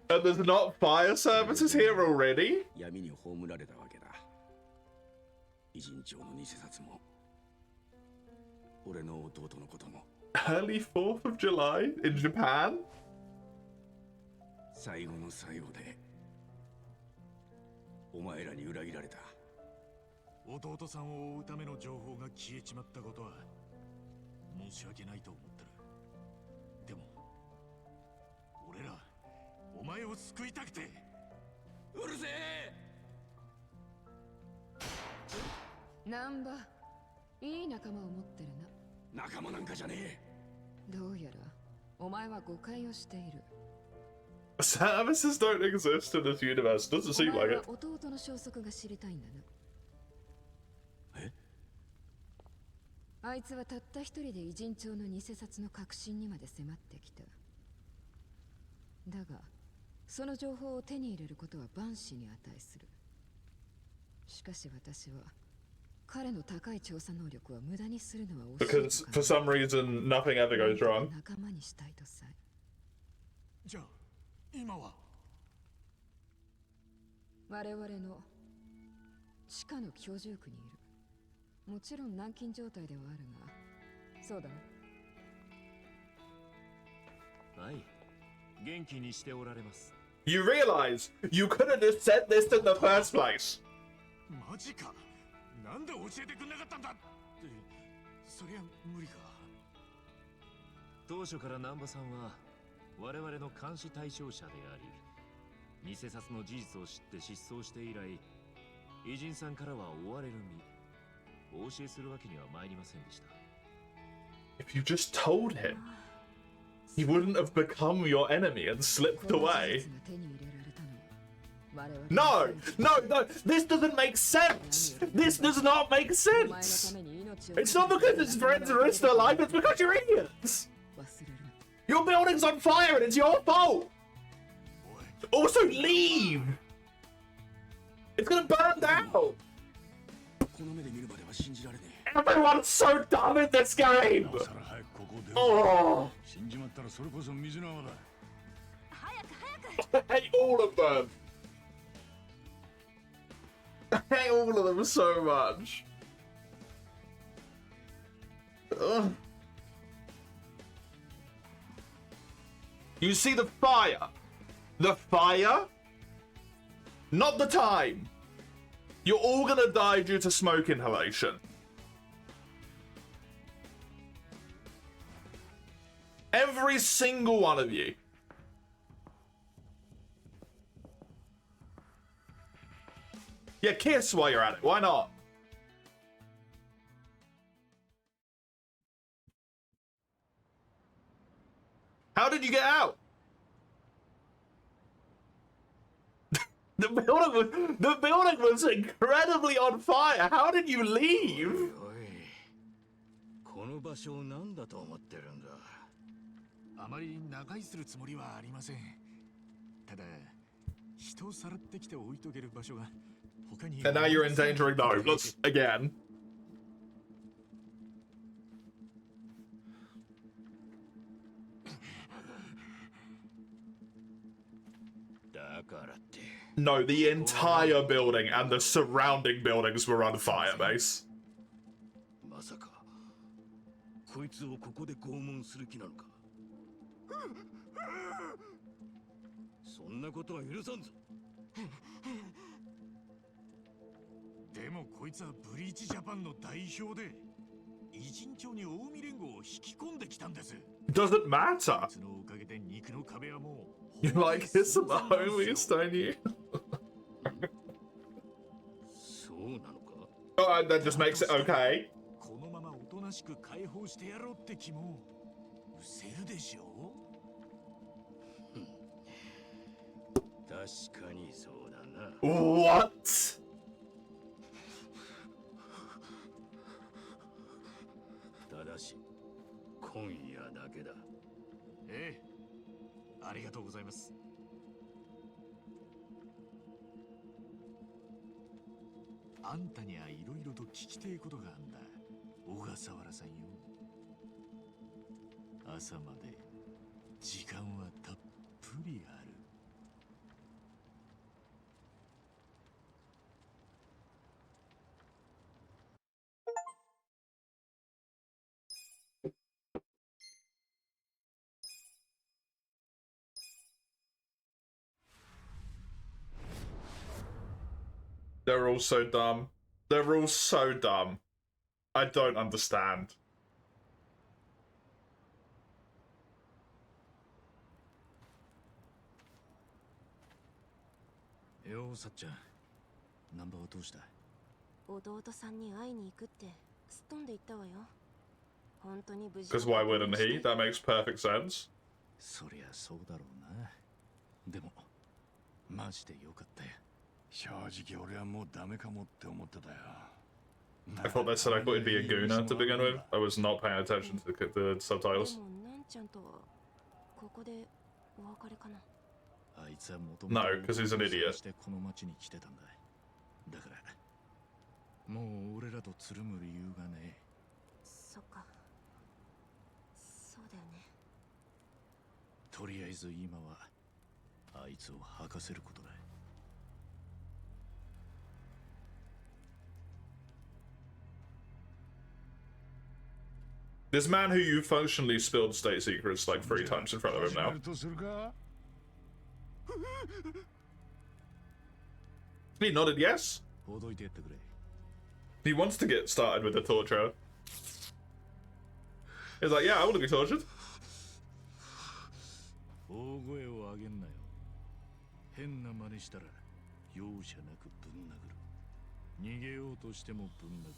And there's not fire services here already? 闇に葬られたわけだ。偉人帳の偽札も、俺の弟のことも。Early 4th of July in Japan? 最後の最後で、お前らに裏切られた。弟さんを追うための情報が消えちまったことは申し訳ないと思ってる。でも俺らお前を救いたくて。うるせえ。ナンバいい仲間を持ってるな。仲間なんかじゃねえ。どうやらお前は誤解をしている。Services don't exist in this universe. Doesn't seem like it. 弟の消息が知りたいんだな。え？あいつはたった一人で偉人帳の偽札の核心にまで迫ってきた。だが、その情報を手に入れることは万死に値する。しかし私は彼の高い調査能力は無駄にするのは惜しいと考え。Because for some reason nothing ever goes wrong. 仲間にしたいとさえ。じゃあ今は我々の地下の居住区にいる。もちろん軟禁状態ではあるが、そうだな。はい、元気にしておられます。You realize you could have just said this in the first place. マジか。なんで教えてくんなかったんだって。そりゃ無理か。当初から南波さんは我々の監視対象者であり、偽札の事実を知って失踪して以来、偉人さんからは追われる身、お教えするわけには参りませんでした。If you just told him, he wouldn't have become your enemy and slipped away. No! No, no! This doesn't make sense! This does not make sense! It's not because his friends risked their life, it's because you're idiots! Your building's on fire and it's your fault! Also, leave! It's gonna burn down! Everyone's so dumb in this game! Oh! I hate all of them! I hate all of them so much. Ugh. You see the fire? The fire? Not the time. You're all gonna die due to smoke inhalation. Every single one of you. Yeah, kiss while you're at it. Why not? How did you get out? The building was incredibly on fire. How did you leave? この場所を何だと思ってるんだ。あまり長居するつもりはありません。ただ、人をさらってきて置いとける場所が他に。And now you're endangering the homeless again. だからって。No, the entire building and the surrounding buildings were on fire, base. まさかこいつをここで拷問する気なのか。そんなことは許さんぞ。でもこいつはブリーチジャパンの代表で偉人帳に近江連合を引き込んできたんです。Doesn't matter. そのおかげで肉の壁はもう。You like kissing the homies, don't you? そうなのか。Oh, that just makes it okay. このままおとなしく解放してやろうって気も失せるでしょう。確かにそうだな。 What? ただし今夜だけだ。ええ、ありがとうございます。あんたにはいろいろと聞きてえことがあんだ、小笠原さんよ。朝まで時間はたっぷりある。They're all so dumb. They're all so dumb. I don't understand. よう、さっちゃん。ナンバーはどうした？弟さんに会いに行くってすっ飛んでいったわよ。本当に無事。 Because why wouldn't he? That makes perfect sense. そりゃそうだろうな。でもマジでよかったよ。正直俺はもうダメかもって思ってたよ。 I thought they said I thought it'd be a gooner to begin with. I was not paying attention to the subtitles. でもなんちゃんとはここでお別れかな。あいつはもとも No, と because he's an idiot. してこの町に来てたんだ。だからもう俺らとつるむ理由がねえ。そっか、そうだよね。とりあえず今はあいつを吐かせることだ。 This man who you functionally spilled state secrets like 3 times in front of him now. He nodded yes. He wants to get started with the torture. He's like, yeah, I want to be tortured. 大声を上げんなよ。変な真似したら容赦なくぶん殴る。逃げようとしてもぶん殴る。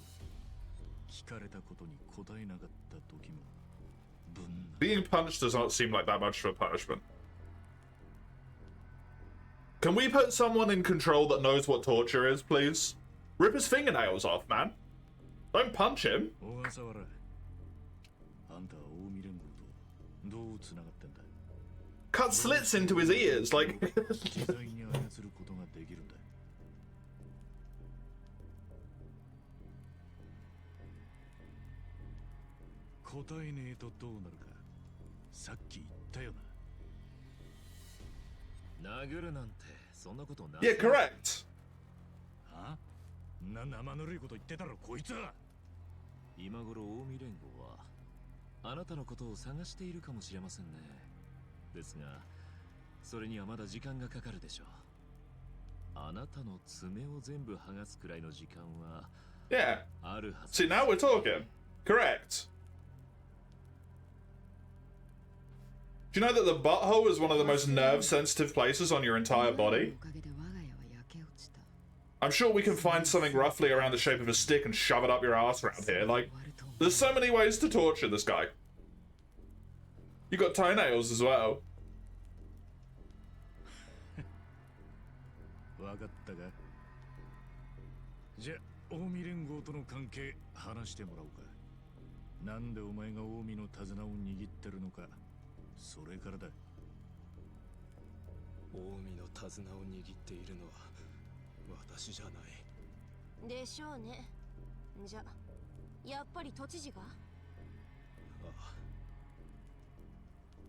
聞かれたことに答えなかった時もぶん殴る。 Being punched does not seem like that much of a punishment. Can we put someone in control that knows what torture is, please? Rip his fingernails off, man. Don't punch him. 小笠原、あんたは近江連合とどうつながってんだ？ Cut slits into his ears, like. 自在に操ることができるんだ。答えねえとどうなるか。さっき言ったよな。殴るなんてそんなことない。Yeah, correct. は？生ぬるいこと言ってたろこいつは。今頃近江連合はあなたのことを探しているかもしれませんね。ですがそれにはまだ時間がかかるでしょう。あなたの爪を全部剥がすくらいの時間は Yeah. あるはず。 See, now we're talking. Correct. Do you know that the butthole is one of the most nerve-sensitive places on your entire body? I'm sure we can find something roughly around the shape of a stick and shove it up your ass around here. Like, there's so many ways to torture this guy. You got toenails as well. わかったか。じゃあ近江連合との関係話してもらおうか。なんでお前が近江の手綱を握ってるのか、それからだ。近江の手綱を握っているのは私じゃない。でしょうね。じゃ、やっぱり都知事が？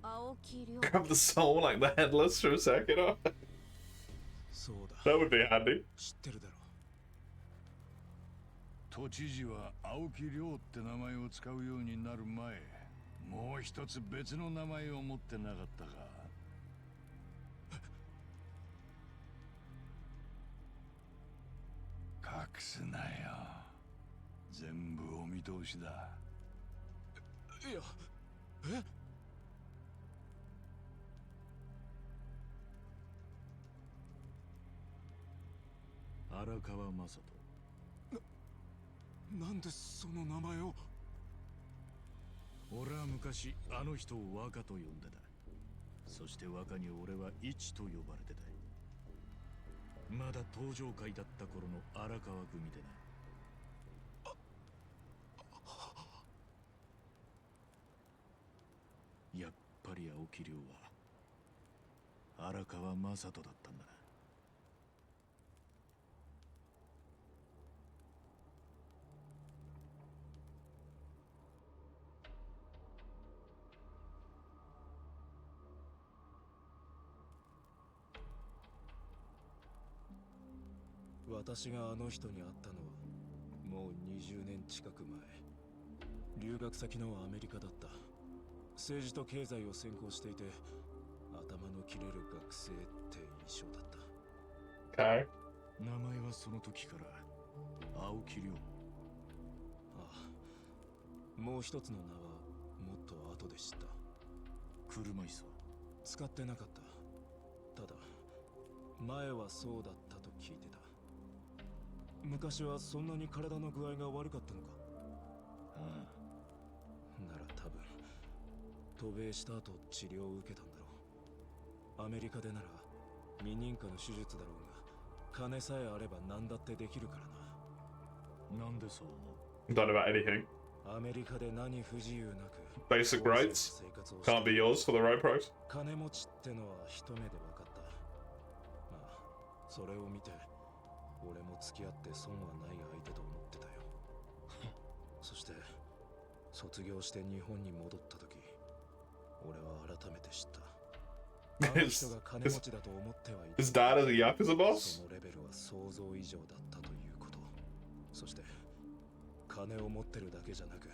青木亮。 Grab the soul like the headless for a second. そうだ。 That would be handy. 知ってるだろ。都知事は青木亮って名前を使うようになる前、もう一つ別の名前を持ってなかったか。隠すなよ。全部お見通しだ。いや、え？荒川雅人。なんでその名前を？俺は昔あの人を若と呼んでた。そして若に俺は一と呼ばれてた。まだ登場会だった頃の荒川組でな。やっぱり青木亮は荒川雅人だったんだな。私があの人に会ったのはもう20年近く前。留学先のアメリカだった。政治と経済を専攻していて頭の切れる学生って印象だった。Okay. 名前はその時から青木亮。ああ、もう一つの名はもっと後で知った。車椅子は使ってなかった。ただ前はそうだったと聞いてた。昔はそんなに体の具合が悪かったのか。ああ。なら多分渡米した後治療を受けたんだろう。アメリカでなら未認可の手術だろうが金さえあれば何だってできるからな。なんでそう思う？ Don't know about anything. アメリカで何不自由なく Basic rights can't be yours for the road pros. 金持ちってのは一目で分かった。まあそれを見て俺も付き合って損はない相手と思ってたよ。そして卒業して日本に戻った時俺は改めて知った。あの人が金持ちだと思ってはいた。 His dad is a Yakuza boss? そのレベルは想像以上だったということ。そして金を持ってるだけじゃなく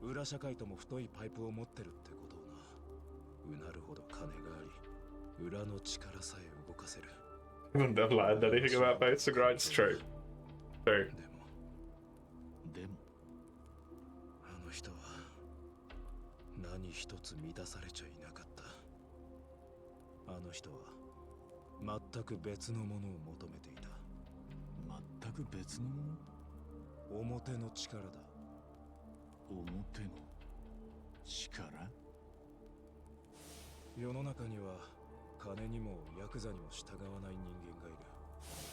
裏社会とも太いパイプを持ってるってことをな。うなるほど金があり裏の力さえ動かせる。 I've never learned anything about basic rights. True. True. でもあの人は何一つ満たされちゃいなかった。あの人は全く別のものを求めていた。全く別のもの？表の力だ。表の力？世の中には金にもヤクザにも従わない人間がいる。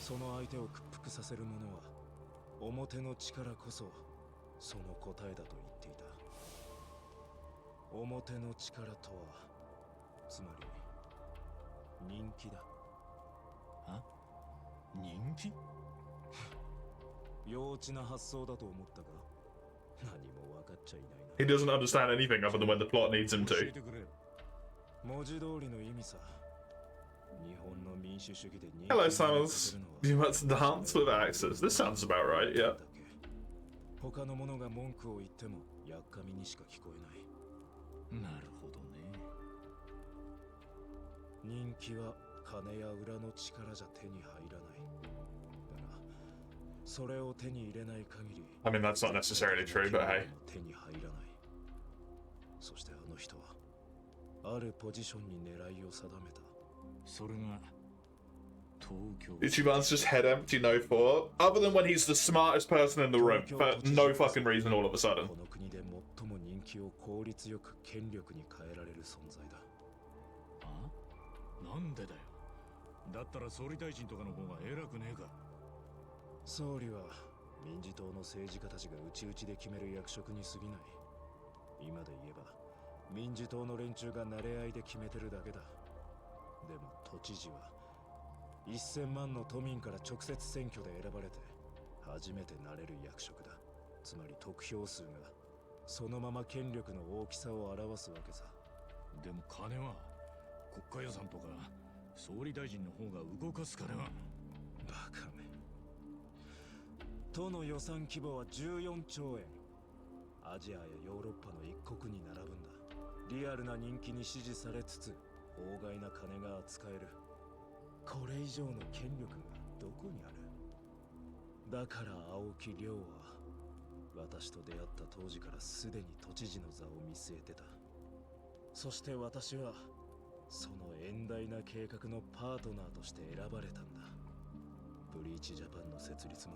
その相手を屈服させる者は表の力こそその答えだと言っていた。表の力とはつまり人気だ。あ？人気？幼稚な発想だと思ったか？何も分かっちゃいないな。 He doesn't understand anything other than when the plot needs him 教え to. てくれよ。文字通りの意味さ。日本の民主主義で人気 Hello, Summers. You must dance with axes. This sounds about right, yeah. 他の者が文句を言ってもやっかみにしか聞こえない。なるほどね。人気は金や裏の力じゃ手に入らない。だがそれを手に入れない限り I mean, that's not necessarily true, but hey. 手に入らない。そしてあの人はあるポジションに狙いを定めた。それが東京。 Ichiban's just head empty, no thought. Other than when he's the smartest person in the room, for no fucking reason all of a sudden. この国で最も人気を効率よく権力に変えられる存在だ。あ？なんでだよ。だったら総理大臣とかの方が偉くねえか。総理は民自党の政治家たちが内々で決める役職に過ぎない。今で言えば民自党の連中が慣れ合いで決めてるだけだ。でも都知事は1000万の都民から直接選挙で選ばれて初めてなれる役職だ。つまり得票数がそのまま権力の大きさを表すわけさ。でも金は国家予算とか総理大臣の方が動かす金は。バカめ。都の予算規模は14兆円。アジアやヨーロッパの一国に並ぶんだ。リアルな人気に支持されつつ法外な金が扱える。これ以上の権力がどこにある？だから青木亮は私と出会った当時からすでに都知事の座を見据えてた。そして私はその遠大な計画のパートナーとして選ばれたんだ。ブリーチジャパンの設立も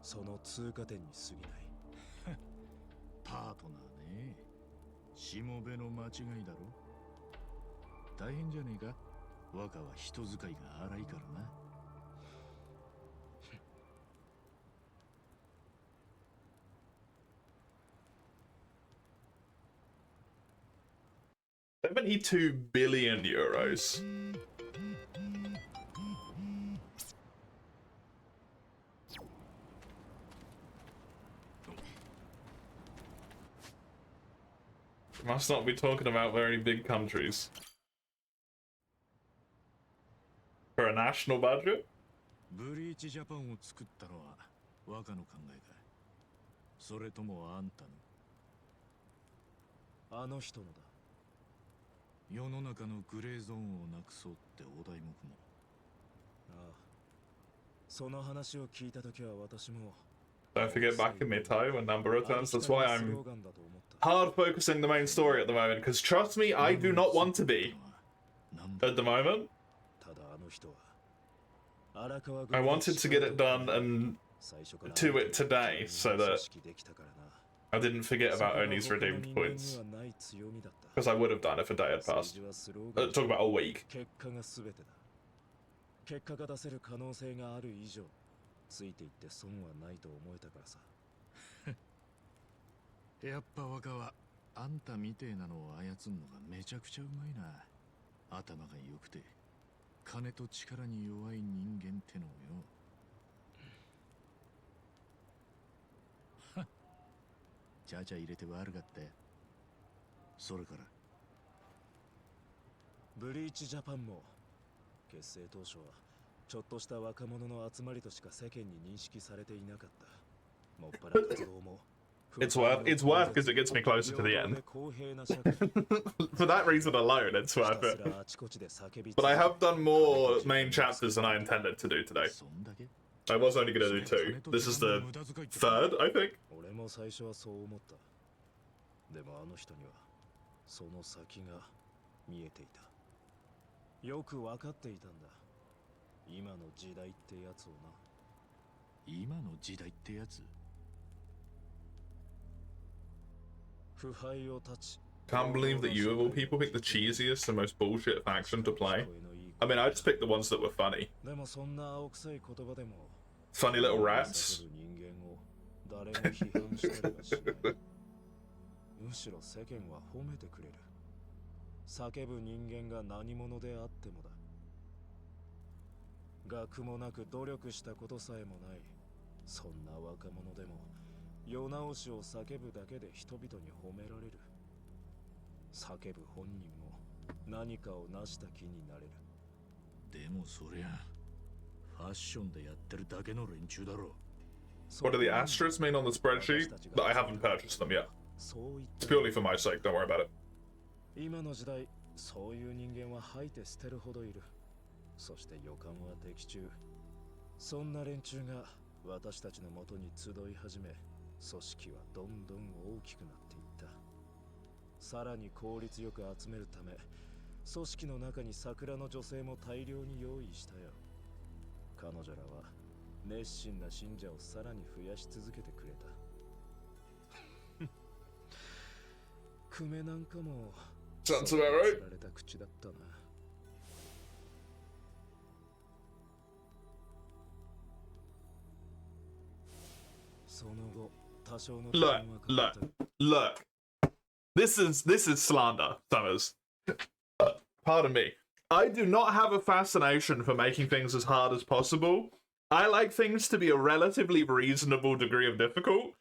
その通過点に過ぎない。パートナーね。しもべの間違いだろ。大変じゃねえか。若は人使いが荒いからな。72 billion euros. Must not be talking about very big countries. For a national budget? ブリーチジャパンを作ったのは若の考えか。それともあんたの？あの人のだ。世の中のグレーゾーンをなくそうってお題目も。ああ。その話を聞いたときは私も。Don't forget back in Mito when number returns. That's why I'm hard focusing the main story at the moment, because trust me, I do not want to be at the moment. I wanted to get it done and to it today so that I didn't forget about Oni's redeemed points, because I would have done if a day had passed. Talk about a week. 結果が出せる可能性がある以上ついていって損はないと思えたからさ。やっぱ若はあんたみてえなのを操るのがめちゃくちゃうまいな。頭が良くて金と力に弱い人間ってのよ。ちゃちゃ入れて悪かった。それからブリーチジャパンも結成当初はちょっとした若者の集まりとしか世間に認識されていなかった。もっぱら活動も It's worth because it gets me closer to the end. For that reason alone, it's worth it. But I have done more main chapters than I intended to do today. I was only going to do 2. This is the 3rd, I think. 俺も最初はそう思った。でもあの人にはその先が見えていた。よく分かっていたんだ。今の時代ってやつをな。今の時代ってやつ？腐敗を断ち。 Can't believe that you of all people picked the cheesiest and most bullshit faction to play. I mean, I just picked the ones that were funny. でもそんな青臭い言葉でも Funny little rats. 人間を誰も批判したりはしない。むしろ世間は褒めてくれる。叫ぶ人間が何者であってもだ。学もなく努力したことさえもない。そんな若者でも世直しを叫ぶだけで人々に褒められる。叫ぶ本人も何かを成した気になれる。でもそりゃファッションでやってるだけの連中だろ。 What do the asterisks mean on the spreadsheet? That I haven't purchased them yet. It's purely for my sake, don't worry about it. 今の時代、そういう人間は吐いて捨てるほどいる。そして予感は的中。そんな連中が私たちの元に集い始め、組織はどんどん大きくなっていった。さらに効率よく集めるため、組織の中に桜の女性も大量に用意したよ。彼女らは熱心な信者をさらに増やし続けてくれた。クメなんかも Sounds about right. 釣られた口だったな。その後、多少の Look. This is slander, Summers. Pardon me. I do not have a fascination for making things as hard as possible. I like things to be a relatively reasonable degree of difficult.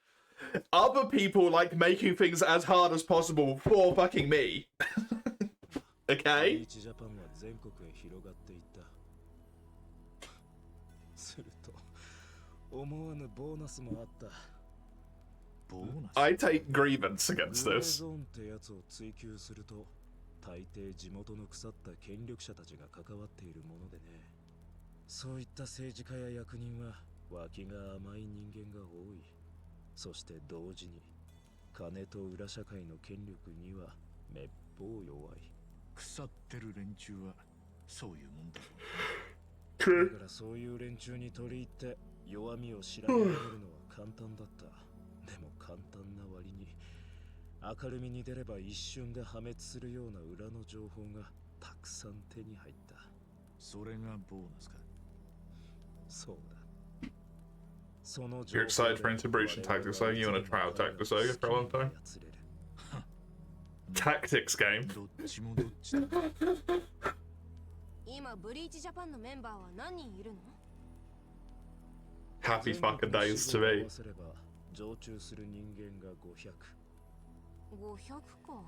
Other people like making things as hard as possible for fucking me. Okay? すると思わぬボーナスもあった。 I take grievance against this. ってやつを追求すると、大抵地元の腐った権力者たちが関わっているものでね。そういった政治家や役人は脇が甘い人間が多い。そして同時に金と裏社会の権力にはめっぽう弱い。腐ってる連中はそういうもんだろ。だからそういう連中に取り入って弱みを調べ上げるのは簡単だった。でも簡単な割に明るみに出れば一瞬で破滅するような裏の情報がたくさん手に入った。それがボーナスか。そうだ。 You're excited for integration tactics, like you want to try out tactics, like for a long time. tactics game. どっちもどっちだ。今ブリーチジャパンのメンバーは何人いるの？ Happy fucking days to me. 常駐する人間が500。500か。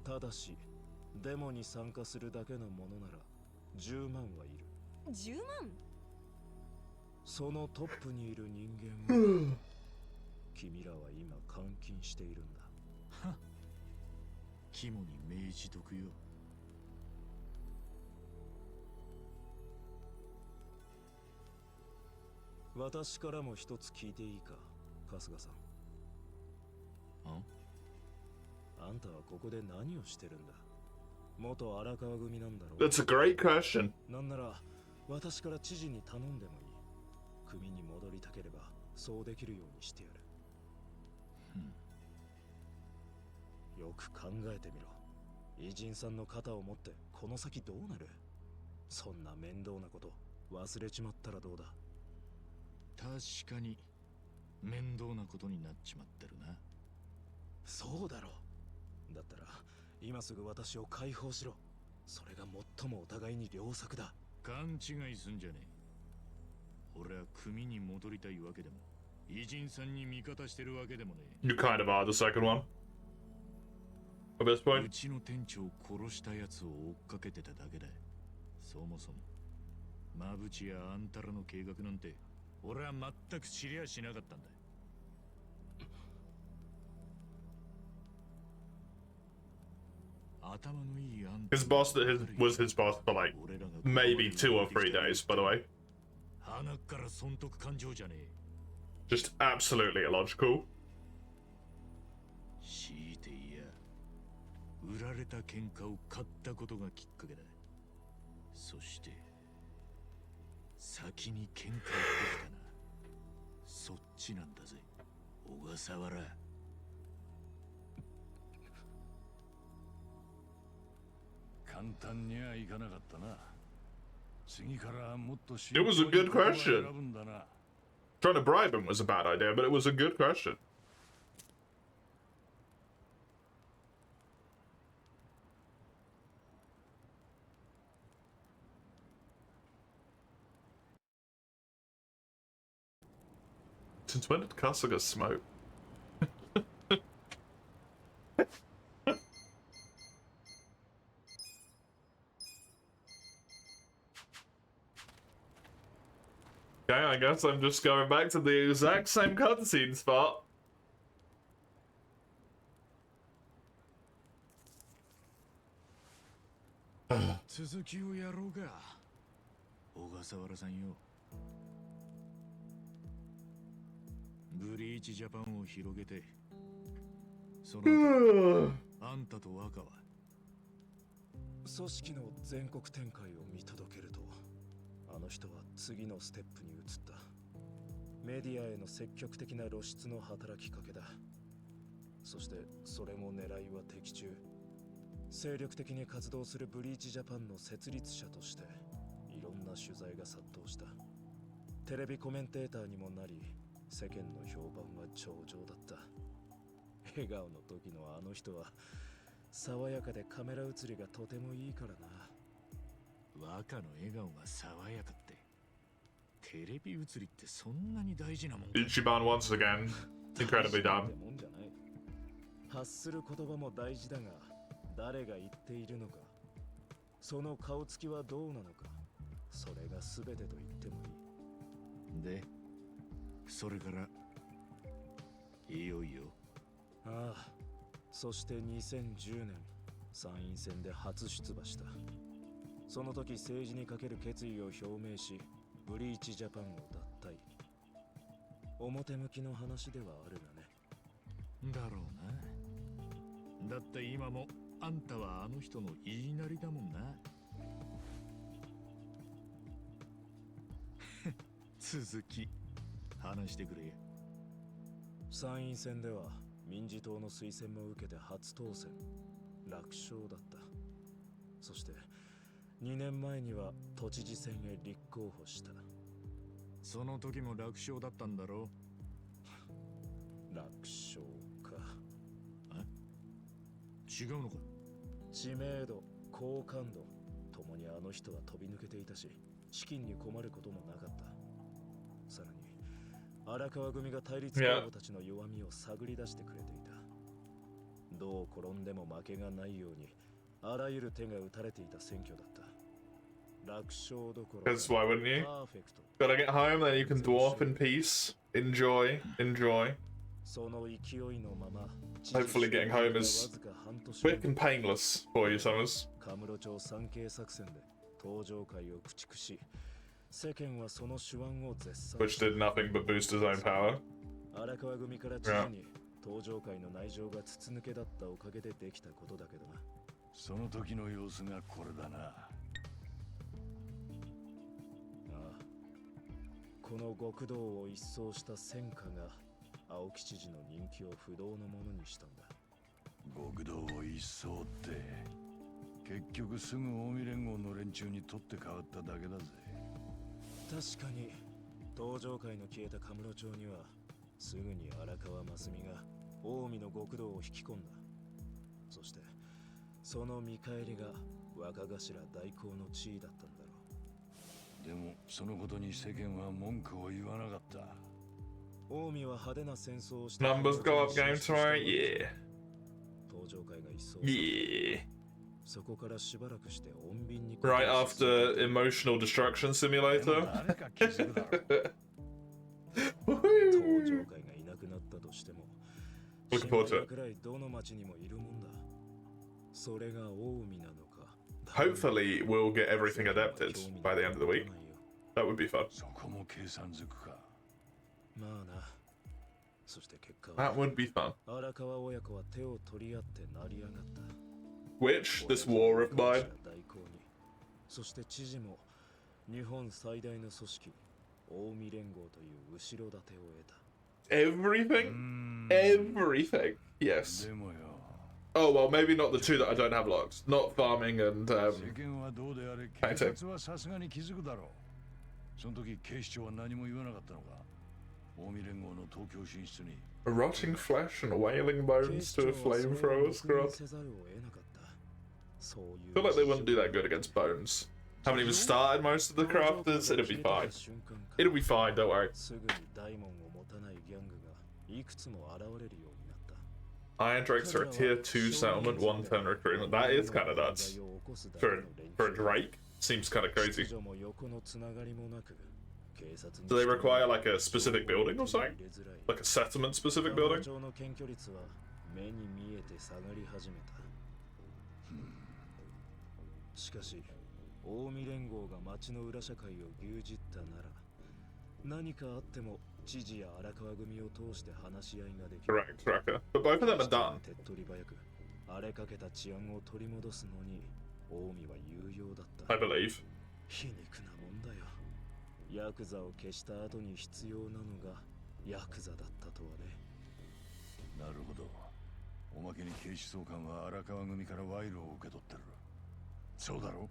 ただしデモに参加するだけのものなら10万はいる。10万？そのトップにいる人間を君らは今監禁しているんだ。は肝に銘じとくよ。私からも一つ聞いていいか、春日さん。あんたはここで何をしてるんだ？元荒川組なんだろう。 That's a great question. なんなら私から知事に頼んでもいい。組に戻りたければそうできるようにしてやる。よく考えてみろ。偉人さんの肩を持ってこの先どうなる？そんな面倒なこと忘れちまったらどうだ？確かに面倒なことになっちまってるな。そうだろう。だったら今すぐ私を解放しろ。それが最もお互いに良作だ。勘違いすんじゃねえ。俺は組に戻りたいわけでも偉人さんに味方してるわけでもねえ。 You kind of are the second one. At this う point. ちの店長を殺したやつを追っかけてただけだ。そもそもマブチやあんたらの計画なんて俺は全く知りゃしなかったんだ。頭のいいあんた His boss was his boss for like maybe 2 or 3 days, by the way. 鼻から損得感情じゃねえ。 Just absolutely illogical. 強いていや売られた喧嘩を買ったことがきっかけだ。そして先に喧嘩をできたな。そっちなんだぜ小笠原。簡単にはいかなかったな。次からもっと It was a good question. 選ぶんだな。 Trying to bribe him was a bad idea, but it was a good question. Since when did Kasuga smoke? Okay, I guess I'm just going back to the exact same cutscene spot. 続きをやろうか小笠原さんよ。ブリーチジャパンを広げてその後あんたと若は組織の全国展開を見届けると、あの人は次のステップに移った。メディアへの積極的な露出の働きかけだ。そしてそれも狙いは的中。精力的に活動するブリーチジャパンの設立者としていろんな取材が殺到した。テレビコメンテーターにもなり、世間の評判は上々だった。笑顔の時のあの人は爽やかでカメラ映りがとてもいいからな。若の笑顔が爽やかってテレビ映りってそんなに大事なもんか。 Ichiban once again. Incredibly dumb. もんじゃない。発する言葉も大事だが、誰が言っているのか、その顔つきはどうなのか、それが全てと言ってもいい。で、それからいよいよ。ああ、そして2010年参院選で初出馬した。その時政治にかける決意を表明し、ブリーチジャパンを脱退。表向きの話ではあるがね。だろうな。だって今もあんたはあの人の言いなりだもんな。続き話してくれ。参院選では民自党の推薦も受けて初当選。楽勝だった。そして2年前には都知事選へ立候補した。その時も楽勝だったんだろう。楽勝か。違うのか。知名度、好感度ともにあの人は飛び抜けていたし、資金に困ることもなかった。さらに荒川組が対立候補たちの弱みを探り出してくれていた。どう転んでも負けがないようにあらゆる手が打たれていた選挙だった。楽勝どころか Because why wouldn't you? パーフェクト。 Gotta get home, then you can dwarf in peace. Enjoy, enjoy. その勢いのまま Hopefully getting home is quick and painless for you, Summers. カムロ町三景作戦で登場会を駆逐し、世間はその手腕を絶賛。 Which did nothing but boost his own power. 荒川組から知事に登場会の内情が筒抜けだったおかげでできたことだけどな。その時の様子がこれだな。ああ、この極道を一掃した戦果が青木知事の人気を不動のものにしたんだ。極道を一掃って結局すぐ近江連合の連中に取って代わっただけだぜ。確かに登場会の消えたカムロ町にはすぐに荒川真澄が近江の極道を引き込んだ。そしてその見返りが若頭代行の地位だったんだろう。でもそのことに世間は文句を言わなかった。近江は派手な戦争をして Numbers go up game tomorrow? Yeah. 登場会が一掃 Yeah. そこからしばらくして穏便に Right after Emotional Destruction Simulator. 登場会がいなくなったとしても Looking forward to it. くらいどの町にもいるもんだ。それが近江なのか。 Hopefully we'll get everything adapted by the end of the week. That would be fun. そこも計算づくか。まあな。そして結果は That would be fun. 荒川親子は手を取り合って成り上がった。 Which, this war of mine. 代行にそして知事も日本最大の組織近江連合という後ろ盾を得た。 Everything? Everything. Yes. でもよ。 Oh, well, maybe not the two that I don't have locked. Not farming and 世間はどうであれ警察はさすがに気づくだろう。その時警視庁は何も言わなかったのか。近江連合の東京進出に。 rotting flesh and wailing bones to a flamethrower squad. I feel like they wouldn't do that good against bones. Haven't even started most of the crafters. It'll be fine. It'll be fine, don't worry. Iron Drakes are a tier 2 settlement, 1 turn recruitment. That is kind of nuts. For a Drake, seems kind of crazy. Do they require like a specific building or something? Like a settlement specific building? しかし、近江連合が町の裏社会を牛耳ったなら、何かあっても知事や荒川組を通して話し合いができる。Correct, Tracker. But both of them are done. 手っ取り早く荒れかけた治安を取り戻すのに、近江は有用だった。I believe. 皮肉なもんだよ。ヤクザを消した後に必要なのがヤクザだったとはね。なるほど。おまけに警視総監は荒川組から賄賂を受け取ってる。そうだろう。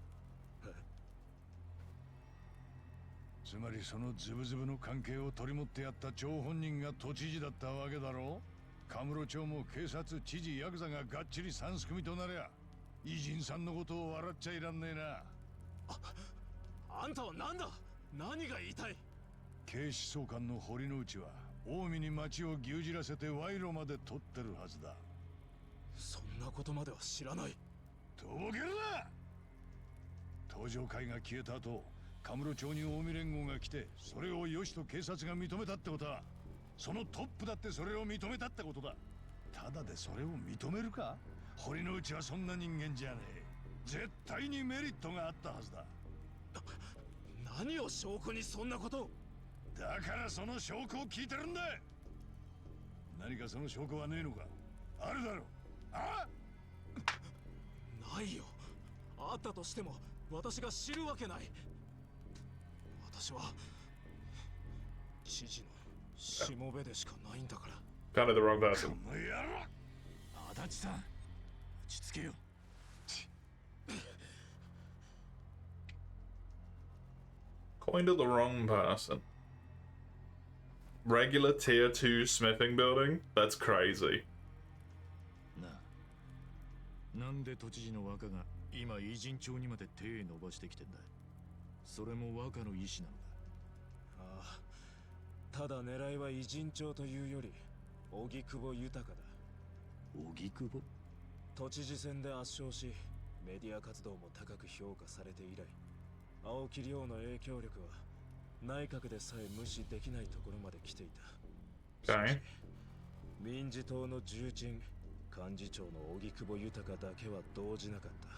つまりそのズブズブの関係を取り持ってやった張本人が都知事だったわけだろう。カムロ町も警察、知事、ヤクザががっちり三すくみとなりゃ、偉人さんのことを笑っちゃいらんねえな。あんたは何だ？何が言いたい？警視総監の堀之内は近江に町を牛耳らせて賄賂まで取ってるはずだ。そんなことまでは知らない。とぼけるな！登場会が消えた後、カムロ町に近江連合が来て、それをよしと警察が認めたってことは、そのトップだってそれを認めたってことだ。ただでそれを認めるか？堀之内はそんな人間じゃねえ。絶対にメリットがあったはずだ。何を証拠にそんなことを？だからその証拠を聞いてるんだ。何かその証拠はねえのか？あるだろう。あ？ないよ。あったとしても私が知るわけない。私は知事のしもべでしかないんだから。Kind of the wrong person. 足立さん、落ち着けよ。Coined at the wrong person. Regular tier 2 smithing building? That's crazy. なあ、なんで都知事の若が今偉人町にまで手伸ばしてきてんだ。それも若の意志なのか。ああ、ただ狙いは偉人町というより荻窪豊だ。荻窪？都知事選で圧勝し、メディア活動も高く評価されて以来、青木亮の影響力は内閣でさえ無視できないところまで来ていた。Okay. 民事党の重鎮幹事長の荻窪豊だけは動じなかった。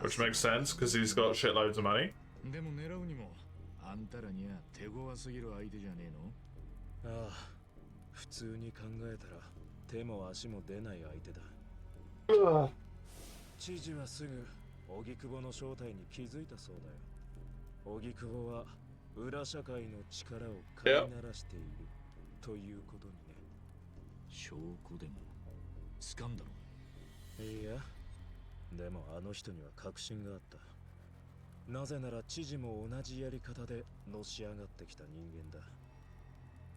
Which makes sense, because he's got shitloads of money. でも狙うにもあんたらには手強すぎる相手じゃねえの？ああ、普通に考えたら手も足も出ない相手だ。知事はすぐ荻窪の正体に気づいたそうだよ。荻窪は裏社会の力を飼いならしているということにね。証拠でも掴んだの？いや、でもあの人には確信があった。なぜなら知事も同じやり方でのし上がってきた人間だ。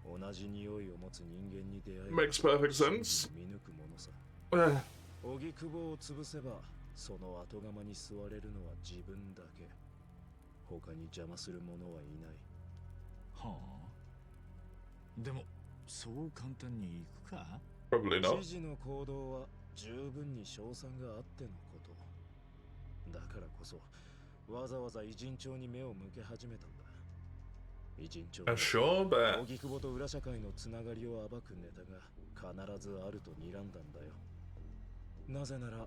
同じ匂いを持つ人間に出会い、 Makes perfect sense. 見抜くものさ。 Uh, 荻窪を潰せばその後釜に座れるのは自分だけ。他に邪魔する者はいない。はあ。でもそう簡単にいくか？ probably not. 知事の行動は十分に賞賛があってのこと。だからこそわざわざ偉人町に目を向け始めたんだ。偉人町は Sure, but 荻窪と裏社会のつながりを暴くネタが必ずあると睨んだんだよ。なぜなら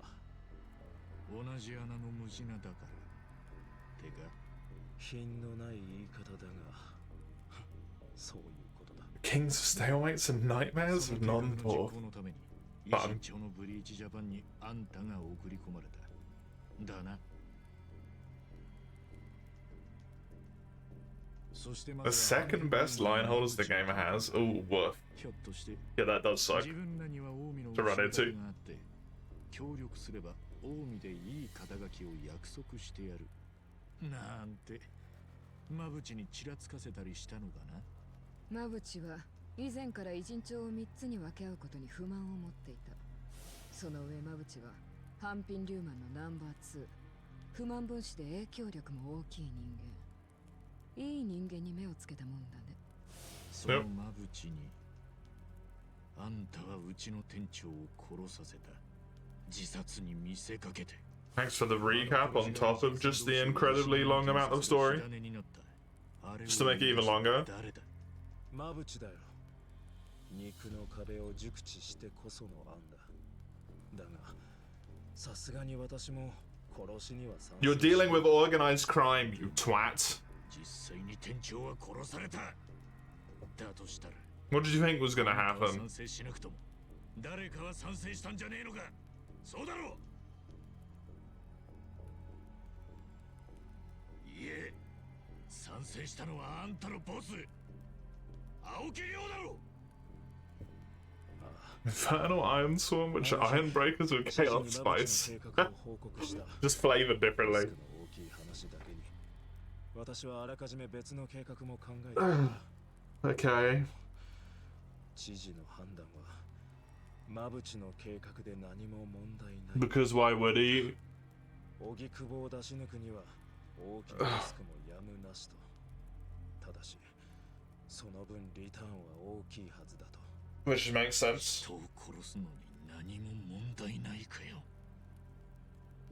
同じ穴の無地なだから。てか品のない言い方だがそういうことだ。 Kings of Stalemates and Nightmares of その計画の Non-Thor. 実行のために偉 Fun. 人町のブリーチジャパンにあんたが送り込まれた。だな。そしてま The ずは second best line holders the gamer has. Oh, woof. ひょっとして Yeah, that does suck. 自分らには近江の To run 後ろ into. 盾があって協力すれば近江でいい肩書きを約束してやるなんて馬淵にちらつかせたりしたのかな。馬淵は以前から偉人帳を3つに分け合うことに不満を持っていた。その上馬淵は半品リューマンのナンバー2、不満分子で影響力も大きい人間。いい人間に目をつけたもんだね。その馬淵にあんたはうちの店長を殺させた。自殺に見せかけて。 Thanks for the recap on top of just the incredibly long amount of story. Just to make it even longer. 馬淵だよ。肉の壁を熟知してこその案だ。だが、さすがに私も殺しには賛成。 You're dealing with organized crime, you twat. 実際に店長は殺された。だとしたら What did you think was gonna 賛 happen? 成しなくとも誰かは賛成したんじゃねえのか。そうだろう。いえ、賛成したのはあんたのボス青木亮だろ。 Infernal Iron Swarm, which are Iron Breakers with Chaos Spice. Just flavored differently. 大きい話だけに私はあらかじめ別の計画も考えていた。 Okay. 知事の判断は馬淵の計画で何も問題ない。 Because why would he? 荻窪を出し抜くには大きなリスクもやむなしと。ただしその分リターンは大きいはずだと。 Which makes sense. 人を殺すのに何も問題ないかよ。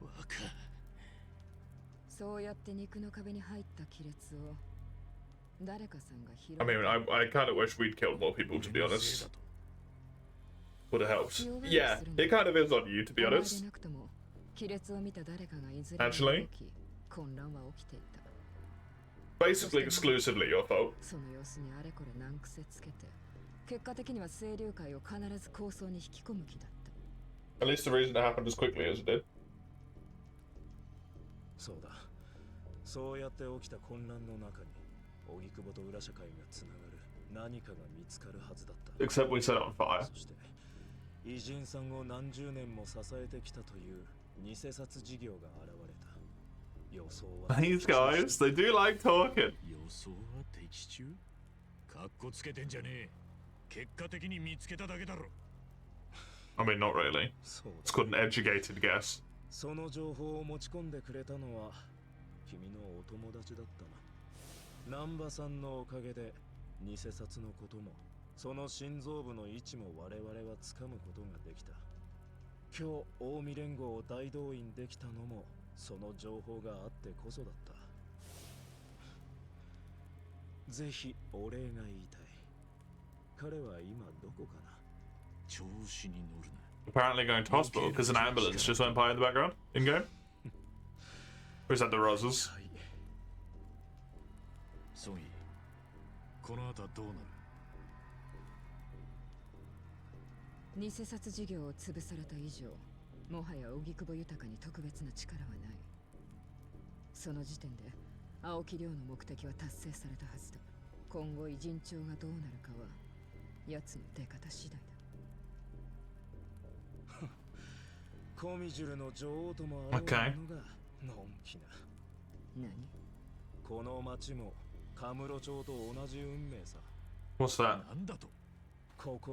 若。そうやって肉の壁に入った亀裂を誰かさんが拾 I mean, I kind of wish we'd killed more people, to be honest. Would have helped. Yeah, it kind of is on you, to be honest. 亀裂を見た誰かがいずれ Actually, 混乱は起きていた。 basically exclusively your fault. その様子にあれこれ難癖つけて、結果的には清流会を必ず構想に引き込む気だった。 At least the reason it happened as quickly as it did. そうだ。そうやって起きた混乱の中に荻窪と裏社会がつながる何かが見つかるはずだった。 Except we set it on fire. そして偉人さんを何十年も支えてきたという偽札事業が現れた。予想は These guys, they do like talking. 予想は的中？かっこつけてんじゃねえ。結果的に見つけただけだろ。I mean, not really. It's called an educated guess. その情報を持ち込んでくれたのは君のお友達だったな。南波さんのおかげで偽札のこともその心臓部の位置も我々はつかむことができた。今日近江連合を大動員できたのもその情報があってこそだった。ぜひお礼が言いたい。彼は今どこかな。調子に乗るな。 Apparently going to hospital because an ambulance just went by in the background. In game? Or is that the Roses? ソギ、この後はどうなる？偽札事業を潰された以上、もはや荻窪豊に特別な力はない。その時点で青木亮の目的は達成されたはずだ。今後偉人帳がどうなるかは奴の出方次第だ。コミジュルの女王ともあろうのがのんきな。何？この町もカムロ町と同じ運命さ。 What's that? なんだと？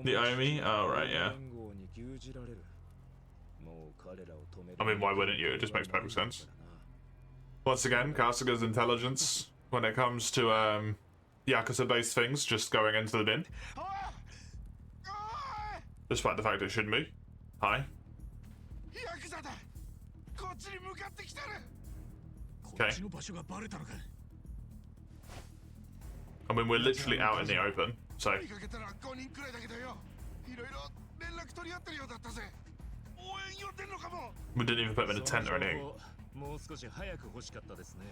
The Omi? Oh, right, yeah. I mean, why wouldn't you? It just makes perfect sense. Once again, Kasuga's intelligence when it comes to Yakuza-based things just going into the bin. Despite the fact it shouldn't be. Hi. Okay. I mean, we're literally out in the open, so... We didn't even put him in a tent or anything. もう少し早く欲しかったですね。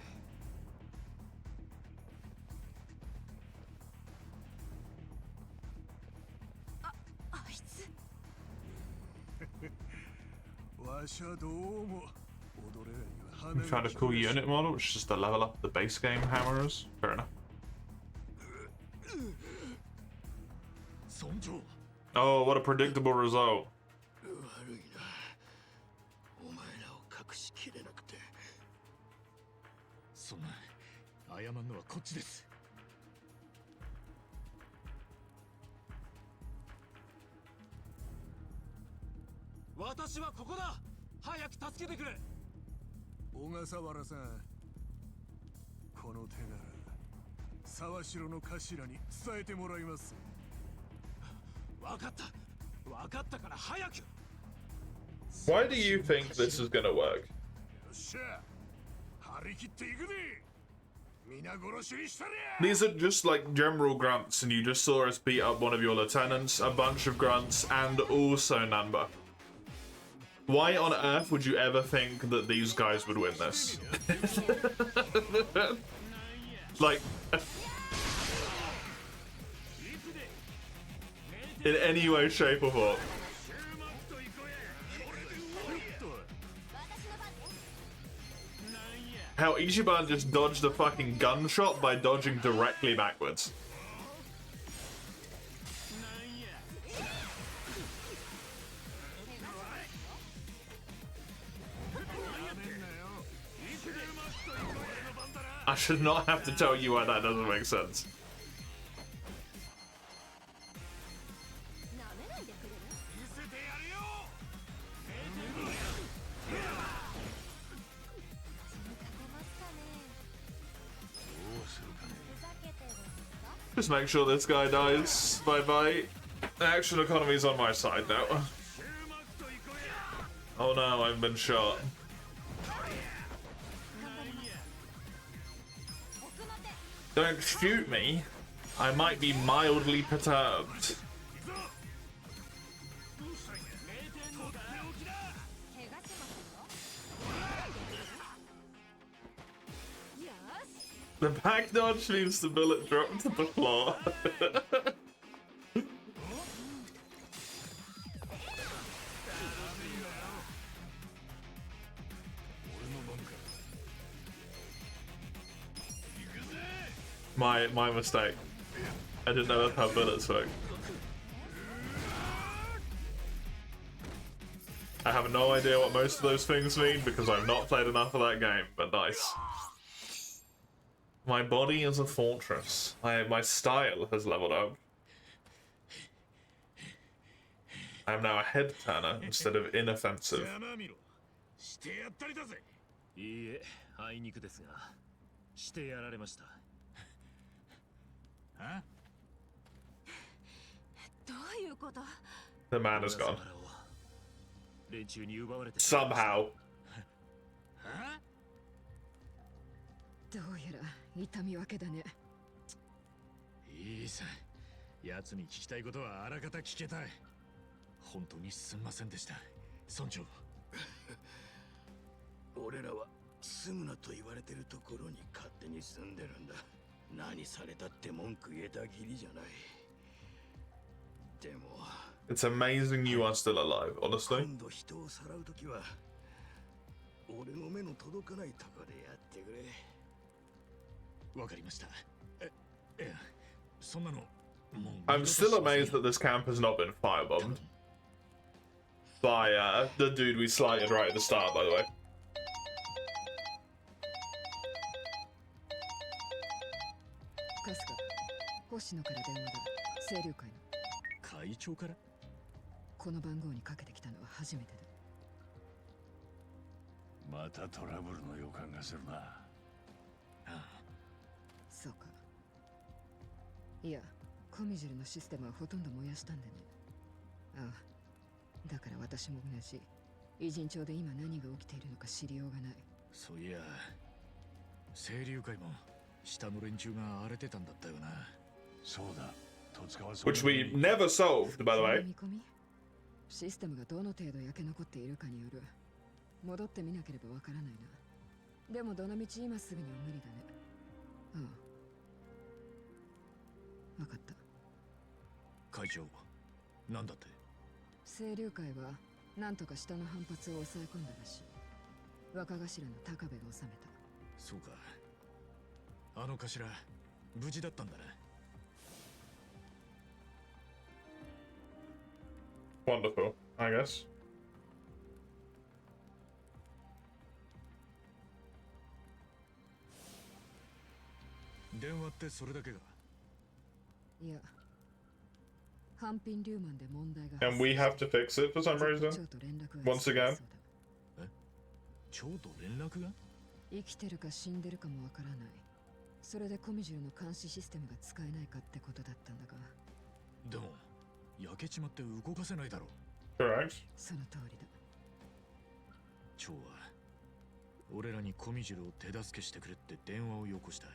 あいつ。わしはどうも踊れないには We found a cool unit model, which is just to level up the base game hammers. Fair enough. Oh, what a predictable result. 悪いな。お前らを隠しきれなくて。そんな謝るのはこっちです。私はここだ。早く助けてくれ。小笠原さん、この手柄沢城の頭に伝えてもらいます。わかった。わかったから早く。 Why do you think this is gonna work? よっしゃ、張り切っていくで。皆殺しにしたりゃ。 These are just like general grunts, and you just saw us beat up one of your lieutenants, a bunch of grunts, and also Nanba. Why on earth would you ever think that these guys would win this? Like, in any way, shape, or form. How Ichiban just dodged a fucking gunshot by dodging directly backwards. I should not have to tell you why that doesn't make sense. Just make sure this guy dies. Bye-bye. Action economy's on my side now. Oh no, I've been shot. Don't shoot me. I might be mildly perturbed. The back dodge means the bullet dropped to the floor. My mistake. I didn't know that's how bullets work. I have no idea what most of those things mean because I've not played enough of that game, but nice. My body is a fortress. My style has leveled up. I am now a head turner instead of inoffensive. ざまみろしてやったりだぜ。いいえ、あいにくですが、してやられました。あ？どういうこと？ The man is gone. 連中に奪われて Somehow. あ？どうやら痛み分けだね。いいさ。奴に聞きたいことはあらかた聞けたい。本当にすんませんでした。村長。俺らは住むなと言われてるところに勝手に住んでるんだ。何されたって文句言えたぎりじゃない。でも It's amazing you are still alive, honestly. 今度人をさらうときは俺の目の届かないとこでやってくれ。わかりました。そんなのもう I'm still amazed that this camp has not been firebombed. By the dude we slighted right at the start, by the way. カスカ、星野から電話だ。清流会の会長から。この番号にかけてきたのは初めてだ。またトラブルの予感がするな。ああ、そうか。いや、コミジュルのシステムはほとんど燃やしたんでね。ああ、だから私も同じ。偉人町で今何が起きているのか知りようがない。そういや、清流会も下の連中が荒れてたんだったよな。そうだ。Which we never solved, by the way. 見込み？システムがどの程度焼け残っているかによる。戻ってみなければわからないな。でもどのみち今すぐには無理だね。ああ。わかった。会長、なんだって？清流会はなんとか下の反発を抑え込んだらしい。若頭の高部が収めた。そうか。あの頭、無事だったんだな。Wonderful, I guess. 電話ってそれだけが？いや、反品リューマンで問題が。 And we have to fix it for some reason. Once again. 蝶と連絡が？生きてるか死んでるかもわからない。それでコミジュルの監視システムが使えないかってことだったんだが。でも焼けちまって動かせないだろう。Correct. その通りだ。蝶は俺らにコミジュルを手助けしてくれって電話をよこした。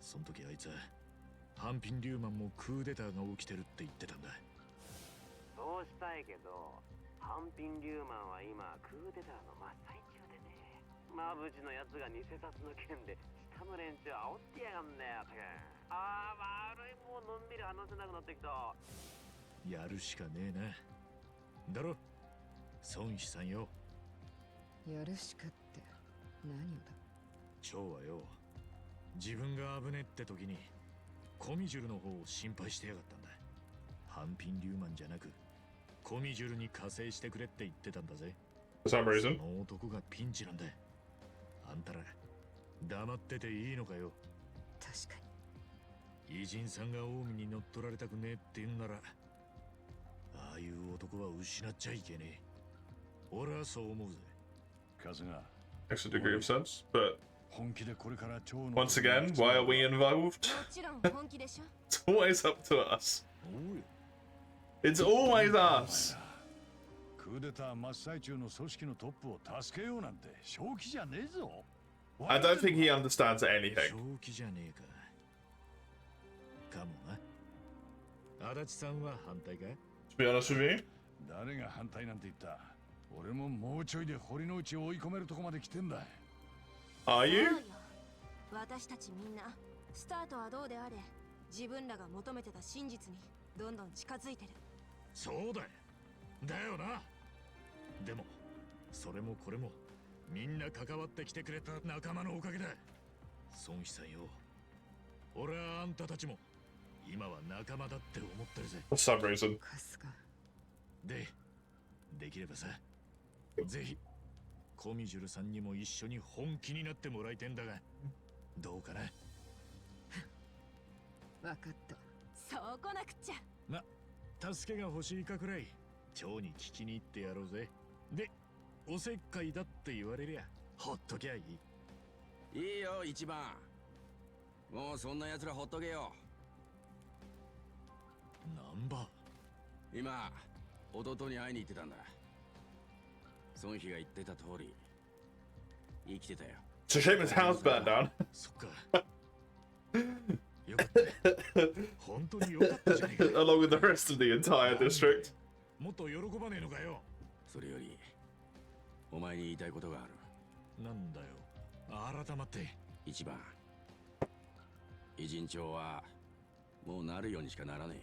その時あいつは反品リューマンもクーデターが起きてるって言ってたんだ。そうしたいけど、反品リューマンは今クーデターの真っ最中でね。マブジのやつが偽札の件で下の連中煽ってやがんだよ。ああ、悪い、もうのんびり話せなくなってきた。やるしかねえな。だろ、孫子さんよ。やるしかって何をだ？蝶はよ、自分が危ねって時にコミジュルの方を心配してやがったんだ。反品リューマンじゃなくコミジュルに加勢してくれって言ってたんだぜ。For some reason. その男がピンチなんだ。あんたら黙ってていいのかよ。確かに偉人さんが近江に乗っ取られたくねえって言うんなら、ああいう男は失っちゃいけねえ。俺はそう思うぜ。カズが Makes a degree of sense, but 本気でこれから蝶の once again, why are we involved? もちろん本気でしょ。 It's always up to us. おい、 It's always us. クーデター真っ最中の組織のトップを助けようなんて正気じゃねえぞ。 I don't think he understands anything. 正気じゃねえか。かもな。足立さんは反対か？ To be honest with you, 誰が反対なんて言った？俺ももうちょいで堀之内を追い込めるとこまで来てんだ。 are you? そうよ。私たちみんなスタートはどうであれ自分らが求めてた真実にどんどん近づいてる。そうだよ。だよな。でもそれもこれもみんな関わってきてくれた仲間のおかげだ。孫子さんよ、俺はあんたたちも今は仲間だって思ってるぜ。 For some reason. カスカ。できればさ、ぜひコミジュルさんにも一緒に本気になってもらいてんだが、どうかな。わかった。そうこなくっちゃ。助けが欲しいかくらい蝶に聞きに行ってやろうぜ。で、おせっかいだって言われりゃほっときゃいい。いいよ一番。もうそんな奴らほっとけよ。ナンバー。今弟に会いに行ってたんだ。孫妃が言ってた通り生きてたよ。 It's a shame his house burned down. そっか。よかった。本当によかったじゃねえか。 Along with the rest of the entire district. もっと喜ばねえのかよ。それよりお前に言いたいことがある。なんだよ。改まって。一番、偉人帳はもうなるようにしかならねえ。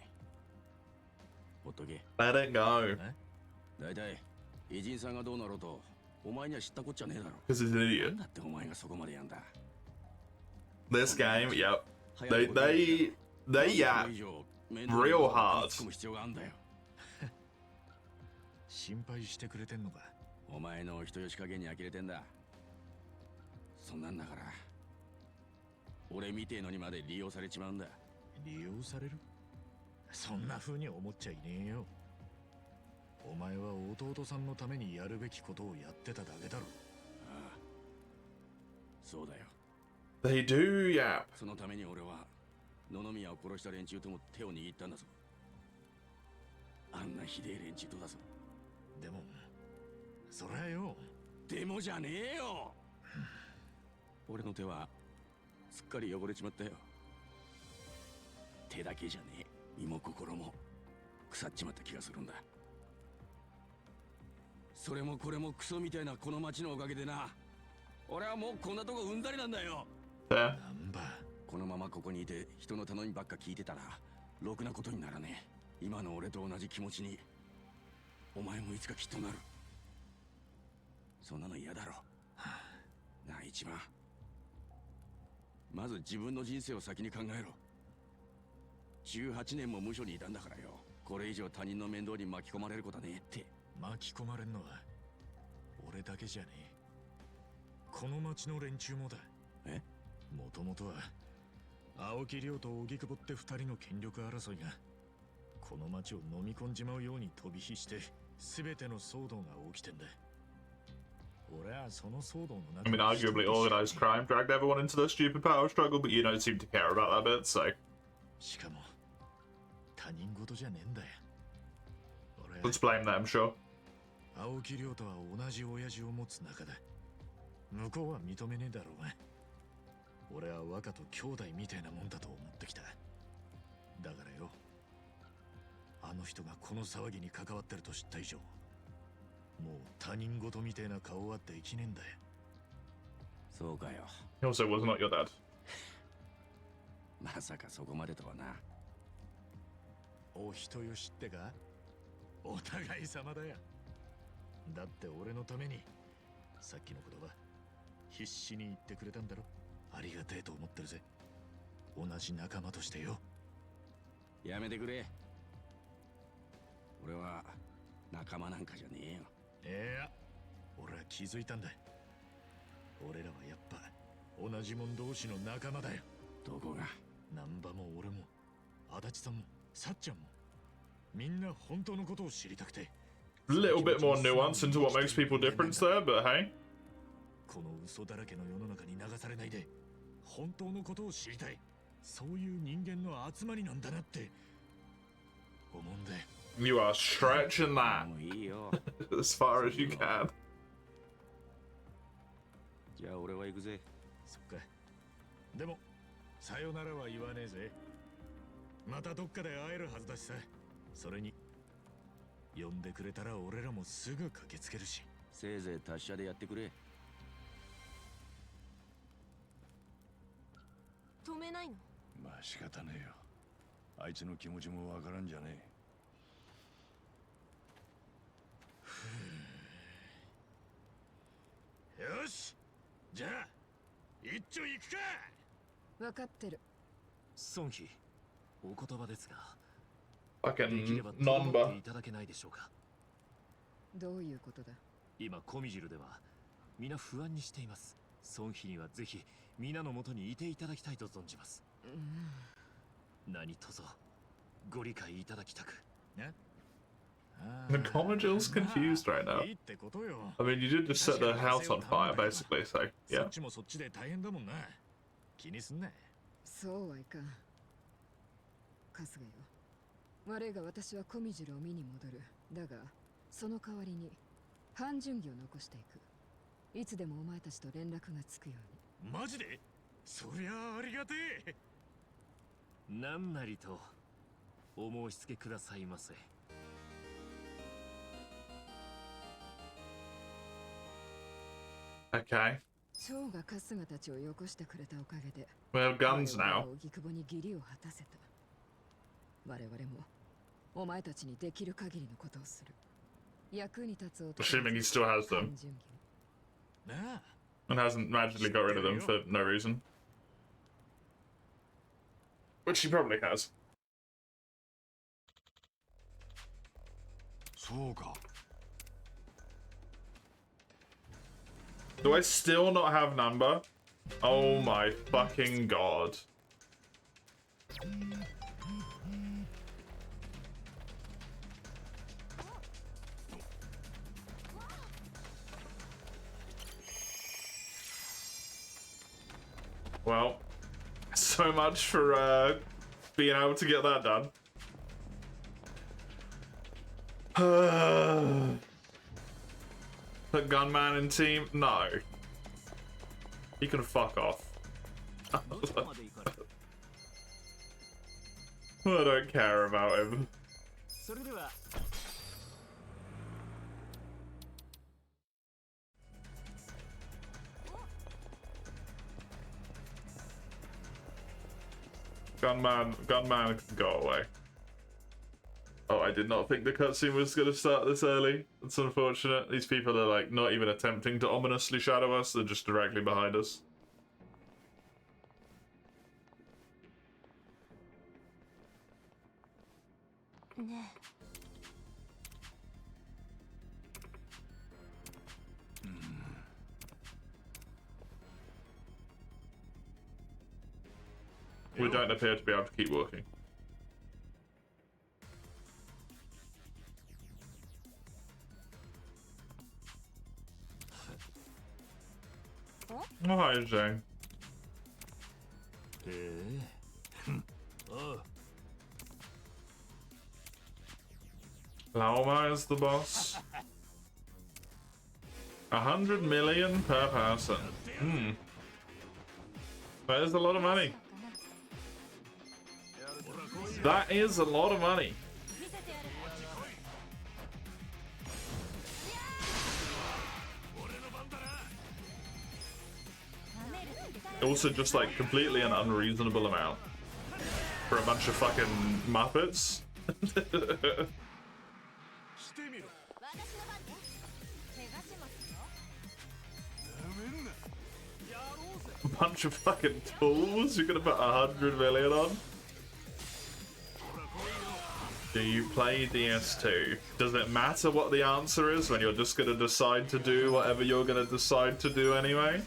ほっとけ。 Let it go. だいたい偉人さんがどうなろうとお前には知ったこっちゃねえだろ。 Because he's an な idiot. んだってお前がそこまでやんだ。 This game, yep. They yap real hard. 突っ込む必要があんだよ。心配してくれてんのか。お前の人よし加減に呆れてんだ。そんなんだから俺みてえのにまで利用されちまうんだ。利用される？そんな風に思っちゃいねえよ。お前は弟さんのためにやるべきことをやってただけだろ。ああ、そうだよ。 They do yap. そのために俺は野々宮を殺した連中とも手を握ったんだぞ。あんなひでえ連中とだぞ。でもそりゃよ。でもじゃねえよ。俺の手はすっかり汚れちまったよ。手だけじゃねえ、身も心も腐っちまった気がするんだ。それもこれもクソみたいなこの町のおかげでな。俺はもうこんなとこうんざりなんだよ。 Fair. なんば。このままここにいて人の頼みばっか聞いてたらろくなことにならねえ。今の俺と同じ気持ちにお前もいつかきっとなる。そんなの嫌だろ。なあ一番、まず自分の人生を先に考えろ。18年も無所にいたんだからよ。これ以上他人の面倒に巻き込まれることはねえって。巻き込まれんのは俺だけじゃねえ。この町の連中もだ。え？もともとは青木亮と荻窪って二人の権力争いがこの町を飲み込んじまうように飛び火して全ての騒動が起きてんだ。俺はその騒動の中 I mean, arguably organized crime dragged everyone into the stupid power struggle, but you don't seem to care about that bit, so. しかも他人事じゃねえんだよ。俺は Let's blame them, sure. 青木亮とは同じ親父を持つ仲だ。向こうは認めねえだろうが、俺は若と兄弟みたいなもんだと思ってきた。だからよ、あの人がこの騒ぎに関わってると知った以上、もう他人事みたいな顔はできねえんだよ。そうかよ。 He also was not your dad. まさかそこまでとはな。お人よしってか？お互い様だよ。だって俺のためにさっきの言葉必死に言ってくれたんだろ。ありがてえと思ってるぜ。同じ仲間としてよ。やめてくれ。俺は仲間なんかじゃねえよ。いや、俺は気づいたんだ。俺らはやっぱ同じ者同士の仲間だよ。どこが？難波も俺も足立さんもさっちゃんもみんな本当のことを知りたくて。 A little bit more nuance into what makes people different there, but hey. この嘘だらけの世の中に流されないで本当のことを知りたい。そういう人間の集まりなんだなって思うんだよ。 You are stretching that もういいよ。 as far as you can. じゃあ俺は行くぜ。そっか。でもさよならは言わねえぜ。またどっかで会えるはずだしさ。それに呼んでくれたら俺らもすぐ駆けつけるし。せいぜい達者でやってくれ。止めないの？まあ仕方ねえよ。あいつの気持ちもわからんじゃねえ。よし、じゃあ一丁行くか。分かってる。孫妃、お言葉ですが、できれ Fucking ばとどまって number. いただけないでしょうか。どういうことだ？今コミジルでは皆不安にしています。孫妃にはぜひ皆のもとにいていただきたいと存じます。何卒ご理解いただきたく。The Commodille's confused right now. I mean, you did just set the house on fire, basically, so, yeah. そうはいかん。春日よ。悪いが私は小見次郎を見に戻る。だが、その代わりに半純義を残していく。いつでもお前たちと連絡がつくように。マジで？そりゃありがてえ。なんなりとお申し付けくださいませ。Okay. 蝶が春日たちをよこしてくれたおかげで、 We have guns now. 荻窪に義理を果たせた。我々もお前たちにできる限りのことをする。役に立つ男。 Assuming he still has them. And hasn't magically got rid of them for no reason. Which he probably has. そうか。 Do I still not have number? Oh my fucking god. Well, so much for being able to get that done. Put gunman in team? No. He can fuck off. I don't care about him. Gunman can go away. Oh, I did not think the cutscene was going to start this early. It's unfortunate. These people are like not even attempting to ominously shadow us. They're just directly behind us. We don't appear to be able to keep walking. Oh, hi, Zhang. Laoma is the boss. 100 million per person. That is a lot of money. That is a lot of money. Also just like completely an unreasonable amount for a bunch of fucking Muppets. A bunch of fucking tools you're gonna put 100 million on? Do you play DS2? Does it matter what the answer is when you're just gonna decide to do whatever you're gonna decide to do anyway?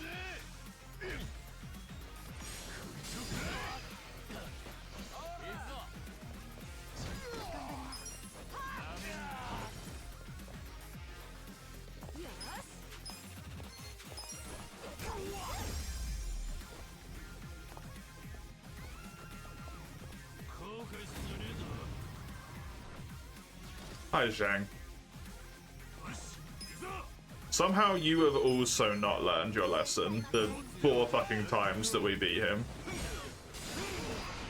Hi, Zhang. Somehow you have also not learned your lesson the 4 fucking times that we beat him.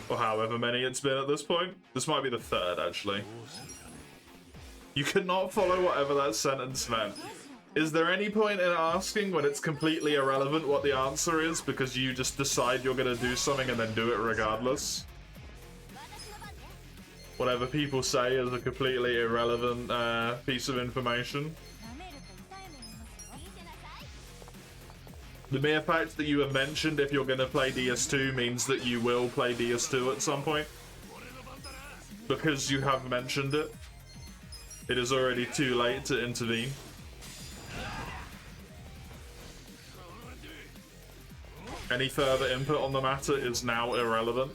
Or however many it's been at this point. This might be the 3rd, actually. You could not follow whatever that sentence meant. Is there any point in asking when it's completely irrelevant what the answer is because you just decide you're gonna do something and then do it regardless? Whatever people say is a completely irrelevant piece of information. The mere fact that you have mentioned if you're going to play DS2 means that you will play DS2 at some point. Because you have mentioned it. It is already too late to intervene. Any further input on the matter is now irrelevant.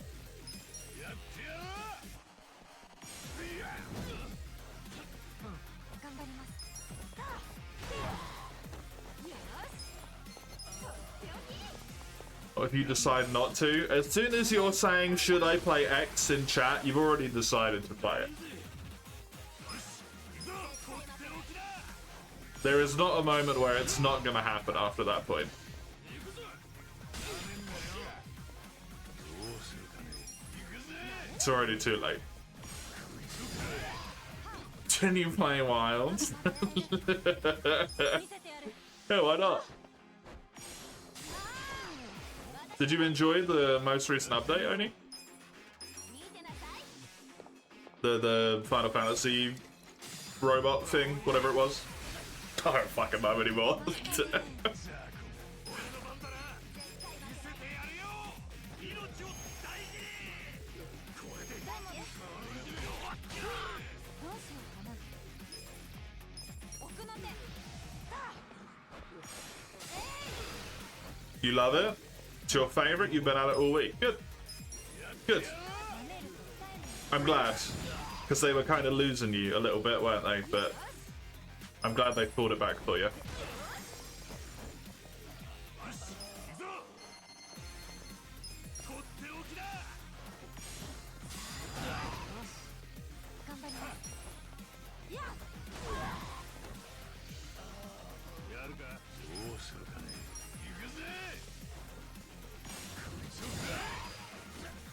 if you decide not to. As soon as you're saying, should I play X in chat, you've already decided to play it. There is not a moment where it's not going to happen after that point. It's already too late. Continue playing Wilds. Yeah, why not? Did you enjoy the most recent update, Oni? The Final Fantasy robot thing, whatever it was? I don't fucking know anymore. You love it? It's your favorite? You've been at it all week. Good. Good. I'm glad. Because they were kind of losing you a little bit, weren't they? But I'm glad they pulled it back for you.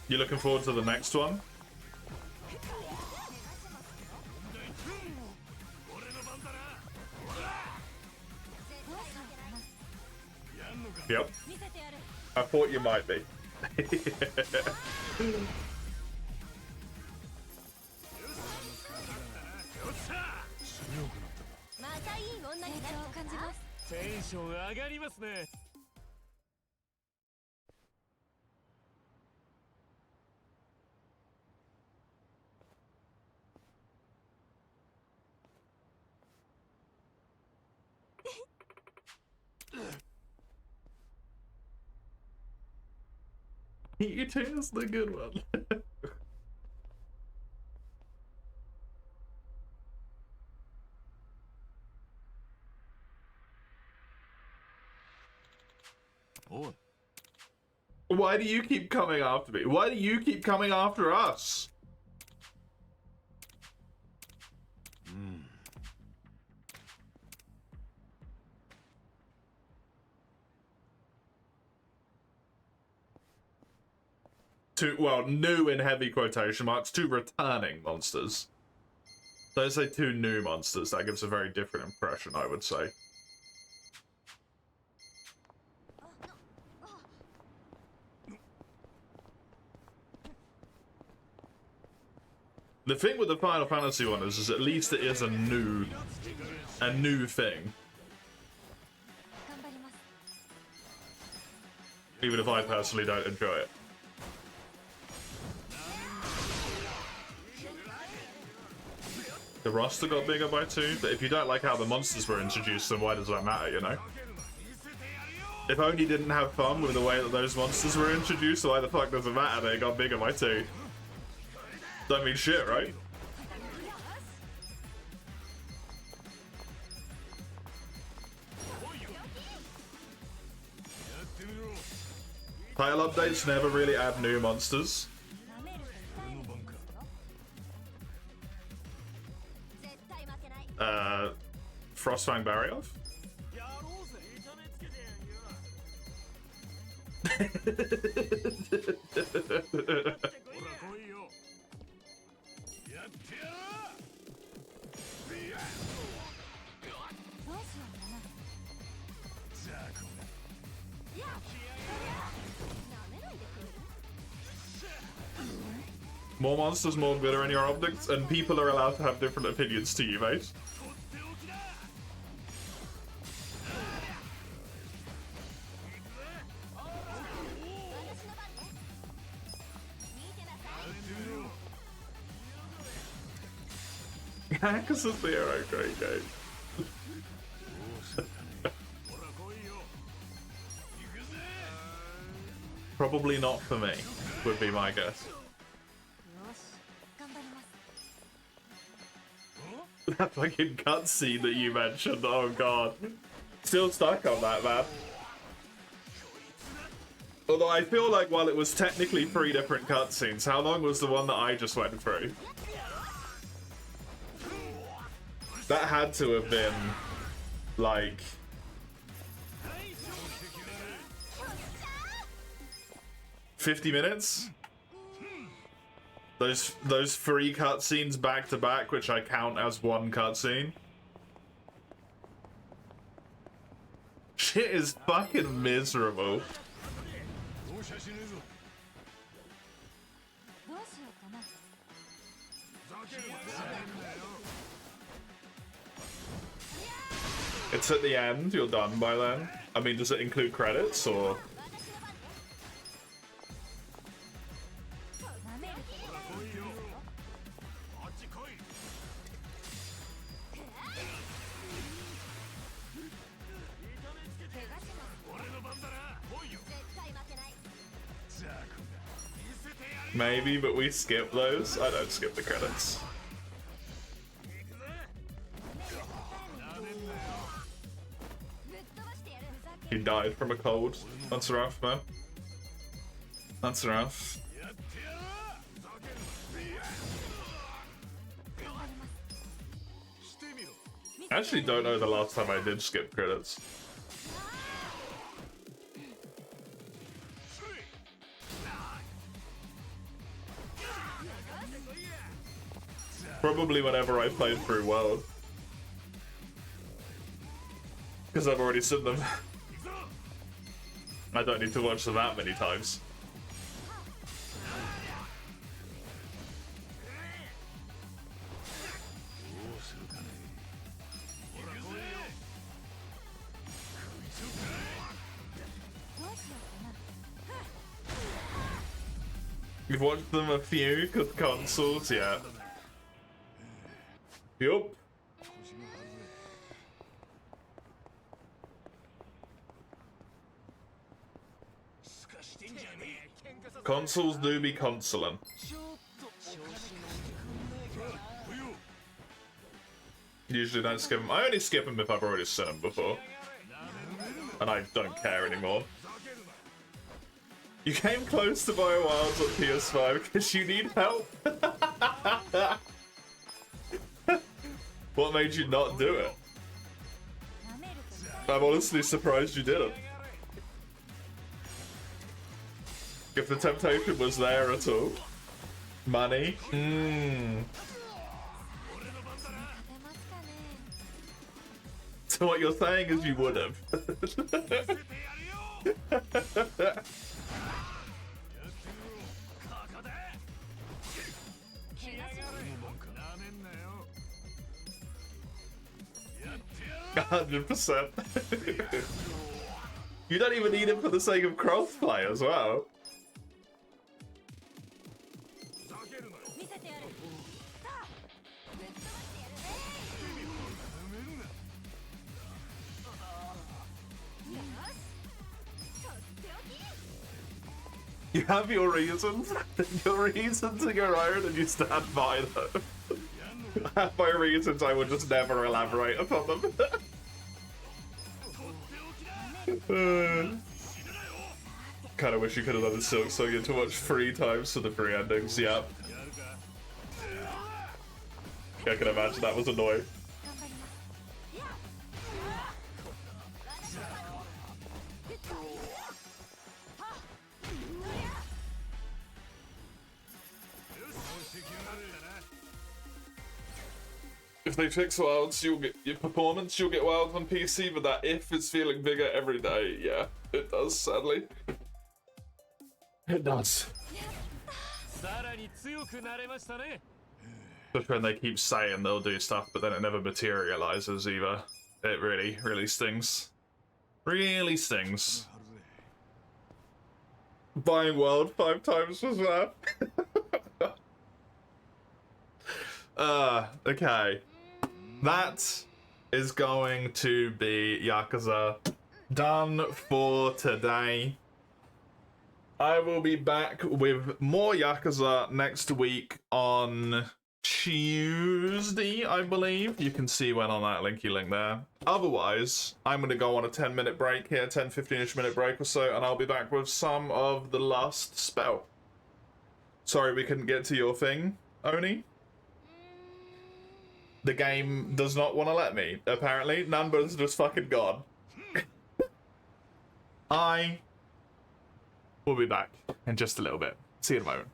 You looking forward to the next one? Yep. I thought you might be. You choose the good one. Oh. Why do you keep coming after me? Why do you keep coming after us? To, well, new in heavy quotation marks, two returning monsters. Don't say two new monsters, that gives a very different impression, I would say. The thing with the Final Fantasy one is at least it is a new thing. Even if I personally don't enjoy it. The roster got bigger by 2, but if you don't like how the monsters were introduced, then why does that matter, you know? If Oni didn't have fun with the way that those monsters were introduced, why the fuck does it matter they got bigger by 2? Don't mean shit, right? Title updates never really add new monsters. Frostfang Barrier? More monsters, more glitter in your optics, and people are allowed to have different opinions to you, mate. Yakuza 0, great game. Probably not for me, would be my guess. That fucking cutscene that you mentioned, oh god. Still stuck on that, man. Although I feel like while it was technically 3 different cutscenes, how long was the one that I just went through? That had to have been like 50 minutes? Those 3 cutscenes back to back, which I count as one cutscene. Shit is fucking miserable. It's at the end, you're done by then? I mean, does it include credits, or...? Maybe, but we skip those. I don't skip the credits. He died from a cold. That's rough, man. That's rough. I actually don't know the last time I did skip credits. Probably whenever I played through World. Because I've already seen them. I don't need to watch them that many times. You've watched them a few with consoles, yeah. Yup. Consoles do be consoling. Usually don't skip them. I only skip them if I've already seen them before. And I don't care anymore. You came close to buy Wilds on PS5 because you need help? What made you not do it? I'm honestly surprised you didn't. If the temptation was there at all. Money? So what you're saying is you would have. %. You don't even need him for the sake of crossplay as well. You have your reasons. Your reasons are your own and you stand by them. I have my reasons, I would just never elaborate upon them. Kinda wish you could have done the Silk Song. You had to watch 3 times for the 3 endings, yeah. I can imagine that was annoying. If they fix Wilds, you'll get your performance, you'll get Wilds on PC, but that if is feeling bigger every day. Yeah, it does, sadly. It does. Especially when they keep saying they'll do stuff, but then it never materializes either. It really, really stings. Really stings. Buying World 5 times was that. Okay. That is going to be Yakuza done for today. I will be back with more Yakuza next week on Tuesday, I believe. You can see when on that linky link there. Otherwise, I'm going to go on a 10-minute break here, 10-15ish minute break or so, and I'll be back with some of the last spell. Sorry we couldn't get to your thing, Oni. The game does not want to let me, apparently. None but it's just fucking gone. I will be back in just a little bit. See you in a moment.